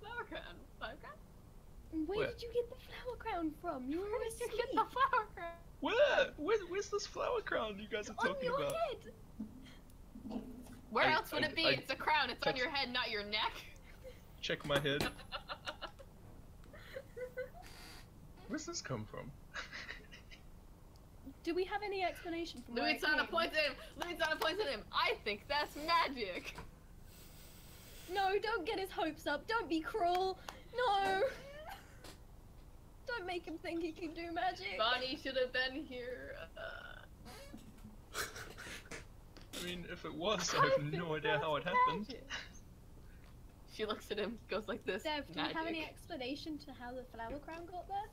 Flower crown? Flower crown? Where did you get the flower crown from? You were Where did you asleep. get the flower crown? Where's this flower crown you guys are On talking your about? head. Where else would it be? It's a crown. It's on touch- your head, not your neck. Check my head. Where's this come from? Do we have any explanation from where it Luitsana came? points at him. Luitsana points at him. I think that's magic. No, don't get his hopes up. Don't be cruel. No. Don't make him think he can do magic. Bonnie should have been here. I mean, if it was, I have no idea how it happened. She looks at him, goes like this. Dev, do magic. you have any explanation to how the flower crown got there?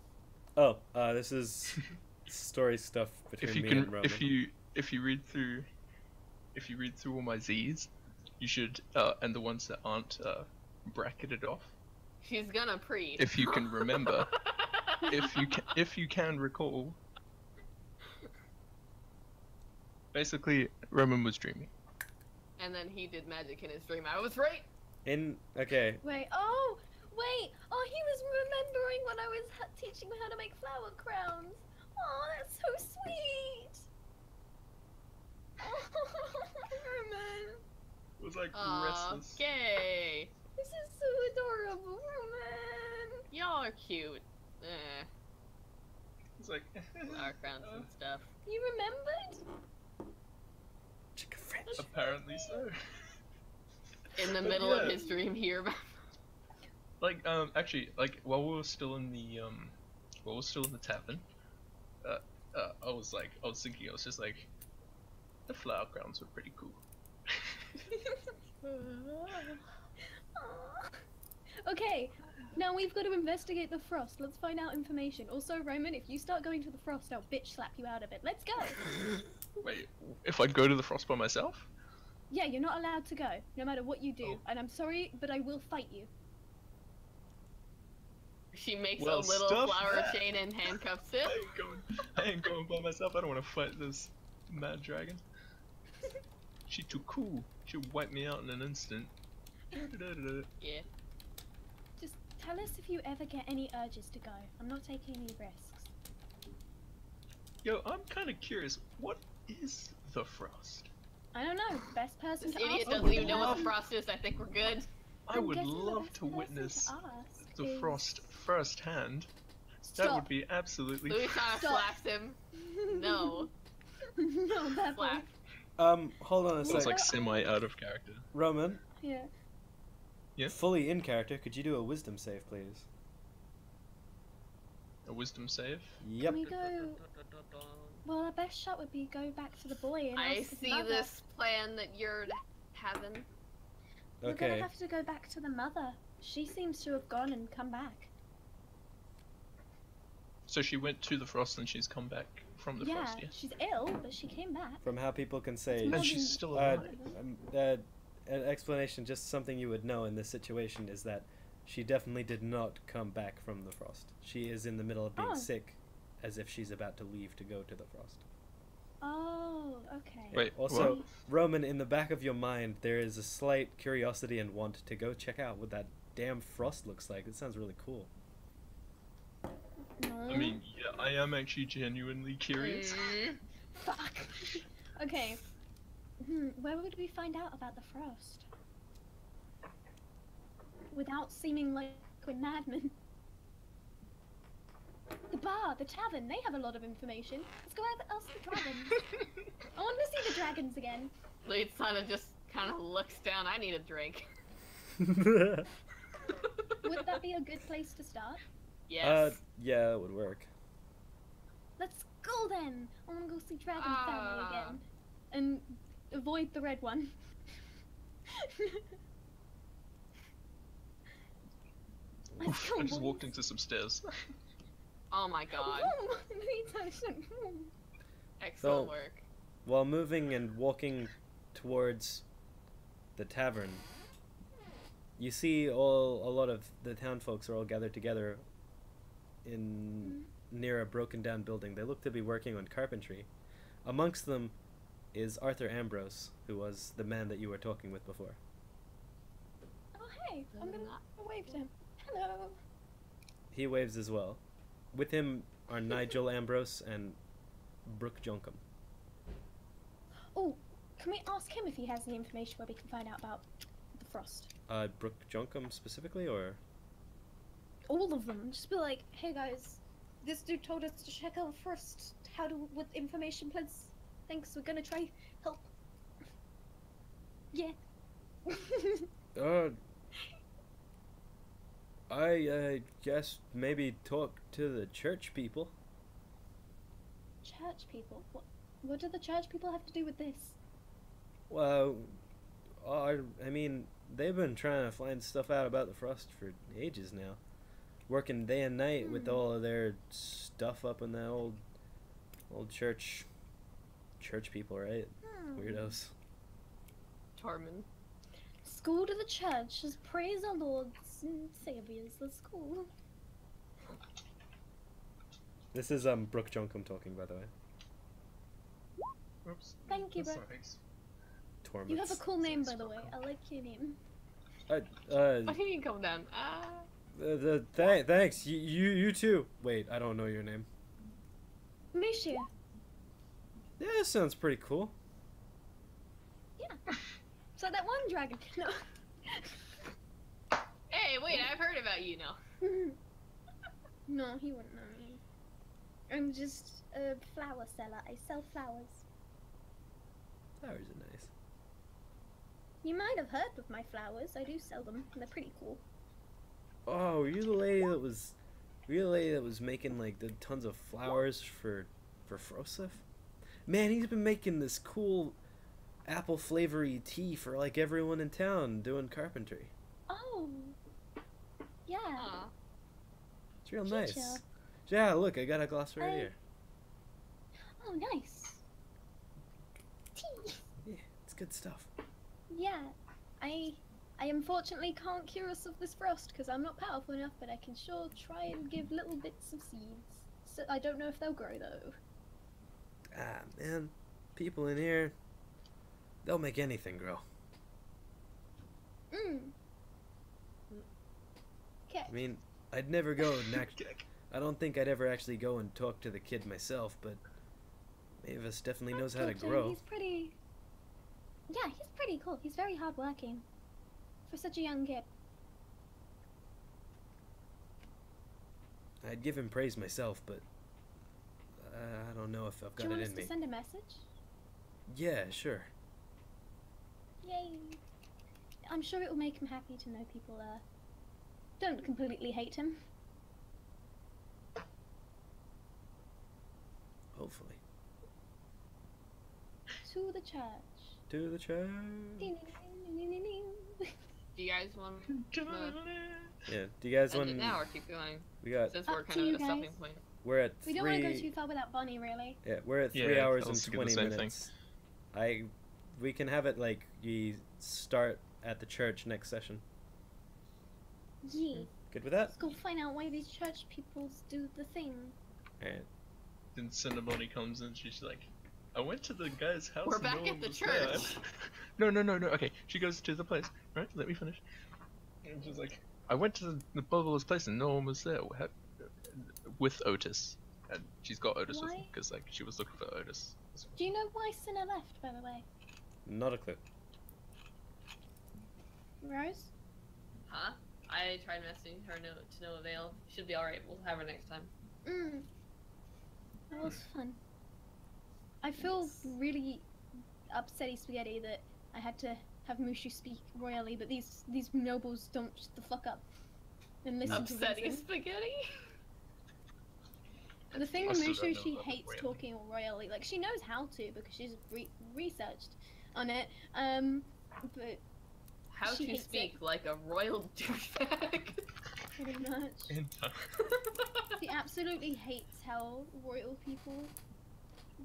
Oh, this is story stuff between If you me can, and Roman. if you read through all my Z's, you should, and the ones that aren't bracketed off. She's gonna pre. If you can remember, if you can recall. Basically, Roman was dreaming. And then he did magic in his dream. I was right. Okay, Wait, oh, he was remembering when I was teaching him how to make flower crowns. Oh, that's so sweet. Oh, Roman. It was like restless. Okay. This is so adorable, Roman. Y'all are cute. It's like Flower crowns and stuff. You remembered? chicken French. apparently so. In the But middle of yeah. his dream here. Like actually, like while we were still in the tavern, I was thinking, I was just like, the flower crowns were pretty cool. Aw. Okay, now we've got to investigate the frost. Let's find out information. Also, Roman, if you start going to the frost, I'll bitch slap you out of it. Let's go. Wait, if I go to the frost by myself? Yeah, you're not allowed to go, no matter what you do. Oh. And I'm sorry, but I will fight you. She makes Well, a little stuff flower that. chain and handcuffs him. I ain't going by myself. I don't want to fight this mad dragon. She too cool. She'll wipe me out in an instant. Yeah. Just tell us if you ever get any urges to go. I'm not taking any risks. Yo, I'm kind of curious. What is the frost? I don't know. Best person This to idiot ask. doesn't even know what the frost is. I think we're good. I I'm would guessing the love best to person witness ask the is- frost firsthand. Stop. That would be absolutely. Luitsana Stop. slaps him. No. No, that Slap. Hold on a It was sec. like semi out of character. Roman, Yeah. Yeah? fully in character, could you do a wisdom save, please? A wisdom save. Yep. Can we go? Well, our best shot would be go back to the boy and I ask his see mother. this plan that you're having. We're gonna Okay. have to go back to the mother. She seems to have gone and come back. So she went to the frost and she's come back from the Yeah, frost. Yeah. she's ill, but she came back. From how people can say, It's more And she's than- still uh, alive. an explanation, just something you would know in this situation, is that she definitely did not come back from the frost. She is in the middle of being Oh. sick, as if she's about to leave to go to the frost. Oh, okay. Wait, Also, Roman, in the back of your mind, there is a slight curiosity and want to go check out what that damn frost looks like. It sounds really cool. No. I mean, yeah, I am actually genuinely curious. Mm. Fuck. Okay. Where would we find out about the frost? Without seeming like we're madmen. The bar, the tavern, they have a lot of information. Let's go ask the dragons. I want to see the dragons again. Luitsana just kind of looks down. I need a drink. Would that be a good place to start? Yes. Yeah, it would work. Let's go then. I want to go see Dragon Family Ah. again. And avoid the red one. Let's go, I just boys. walked into some stairs. Oh my god. Excellent So- work. While moving and walking towards the tavern, you see a lot of the town folks are all gathered together in near a broken down building. They look to be working on carpentry. Amongst them is Arthur Ambrose, who was the man that you were talking with before. Oh, hey, I'm gonna wave to him. Hello. He waves as well. With him are Nigel Ambrose and Brooke Jonkum. Oh, can we ask him if he has any information where we can find out about the frost? Brooke Jonkum specifically, or? All of them. Just be like, hey guys, this dude told us to check out frost. How do, with information, please? Thanks, we're gonna try help. Yeah. I guess maybe talk to the church people. Church people? What do the church people have to do with this? Well, I mean, they've been trying to find stuff out about the frost for ages now. Working day and night with all of their stuff up in that old church people, right? Weirdos. Tormund. School to the church. Just praise our Lord's and Saviors. Let's go. This is Brooke Jonkum talking, by the way. Oops. Thank you, That's bro. nice. Tormund. You have a cool name, by the way. I like your name. What do you mean come down? Thanks. You too. Wait, I don't know your name. Mushu. Yeah, that sounds pretty cool. Yeah. So that one dragon. No. Hey, wait, I've heard about you now. No, he wouldn't know me. I'm just a flower seller. I sell flowers. Flowers are nice. You might have heard of my flowers. I do sell them. They're pretty cool. Oh, were you the lady that was making like the tons of flowers for Frosif? Man, he's been making this cool apple flavory tea for like everyone in town doing carpentry. Oh. Yeah. Aw. It's real Chicha. nice. Yeah, look, I got a glass right here. Oh, nice. Tea. Yeah, it's good stuff. Yeah. I unfortunately can't cure us of this frost because I'm not powerful enough, but I can sure try and give little bits of seeds. So I don't know if they'll grow though. Ah, man, people in here, they'll make anything grow. Okay. I mean, I'd never go I don't think I'd ever actually go and talk to the kid myself, but Mavis definitely knows how to grow. He's pretty. Yeah, he's pretty cool. He's very hardworking for such a young kid. I'd give him praise myself, but I don't know if I've Do got you want it us in to me. send a message? Yeah, sure. Yay! I'm sure it will make him happy to know people don't completely hate him. Hopefully. To the church. To the church. Ding, ding, ding, ding, ding, ding. Do you guys want to Yeah. Do you guys end want? it now or keep going? We got. Since Up we're to kind you of at a stopping guys. point. We're at We don't want to go 3. too far without Bonnie, really. Yeah, we're at Yeah, 3 I hours was and thinking the 20 same minutes. We can have it like we start at the church next session. Yeah. Good with that? Let's go find out why these church people do the thing. Alright. Then Cinnabani comes in, she's like, I went to the guy's house. We're and back no at one the was there." church. No. Okay, she goes to the place. Right, let me finish. And she's like, I went to the bubbler's place and no one was there. With Otis. And she's got Otis with her, Why? because like, she was looking for Otis. Do you know why Cinna left, by the way? Not a clue. Rose? Huh? I tried messaging her to no avail. Should be alright. We'll have her next time. That was fun. I feel really upsetty spaghetti that I had to have Mushu speak royally, but these nobles don't shut the fuck up and listen to Upsetting reason. spaghetti? The thing I with still Mushu, don't know she about hates royally. talking royally. Like, she knows how to because she's researched on it, but How She to hates speak like a royal douchebag. pretty much. She absolutely hates how royal people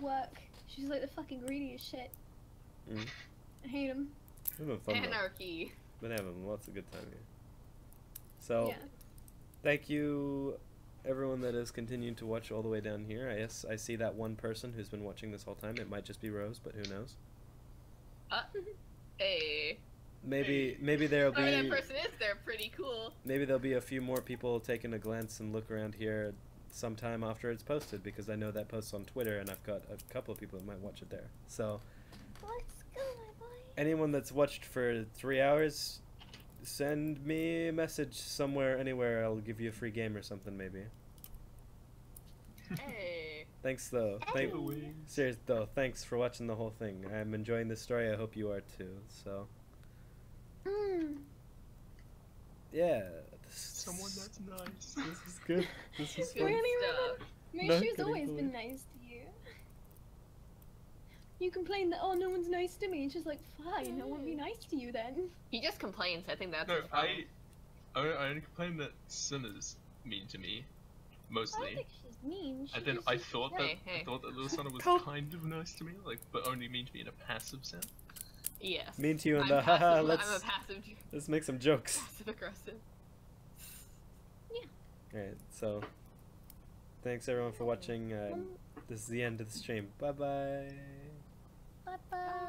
work. She's like the fucking greediest shit. Mm. I hate him. It's been fun though. Anarchy. Been having lots of good time here. So, Yeah. thank you, everyone that has continued to watch all the way down here. I see that one person who's been watching this whole time. It might just be Rose, but who knows? Hey. Maybe there'll be. Whoever that person is, they're pretty cool. Maybe there'll be a few more people taking a glance and look around here sometime after it's posted, because I know that posts on Twitter, and I've got a couple of people that might watch it there. So, Let's go, my boy. anyone that's watched for 3 hours, send me a message somewhere, anywhere. I'll give you a free game or something, maybe. Hey. Thanks, though. Serious though. Thanks for watching the whole thing. I'm enjoying this story. I hope you are too. So, yeah. Someone that's nice. This is good. This is Good fun. Really, stuff. No Mushu's kidding, always boy. been nice to you. You complain that, oh, no one's nice to me. It's just like, fine, I won't be nice to you then. He just complains. I think that's No, his problem. I only complain that Cinna's mean to me, I mostly. don't think she's mean. And then I thought that Hey. Luitsana was Cool. kind of nice to me, like, but only mean to me in a passive sense. Yes. Mean to you in I'm the haha. I'm a Let's passive make some jokes. aggressive. Alright, so thanks everyone for watching. This is the end of the stream. Bye bye. Bye bye.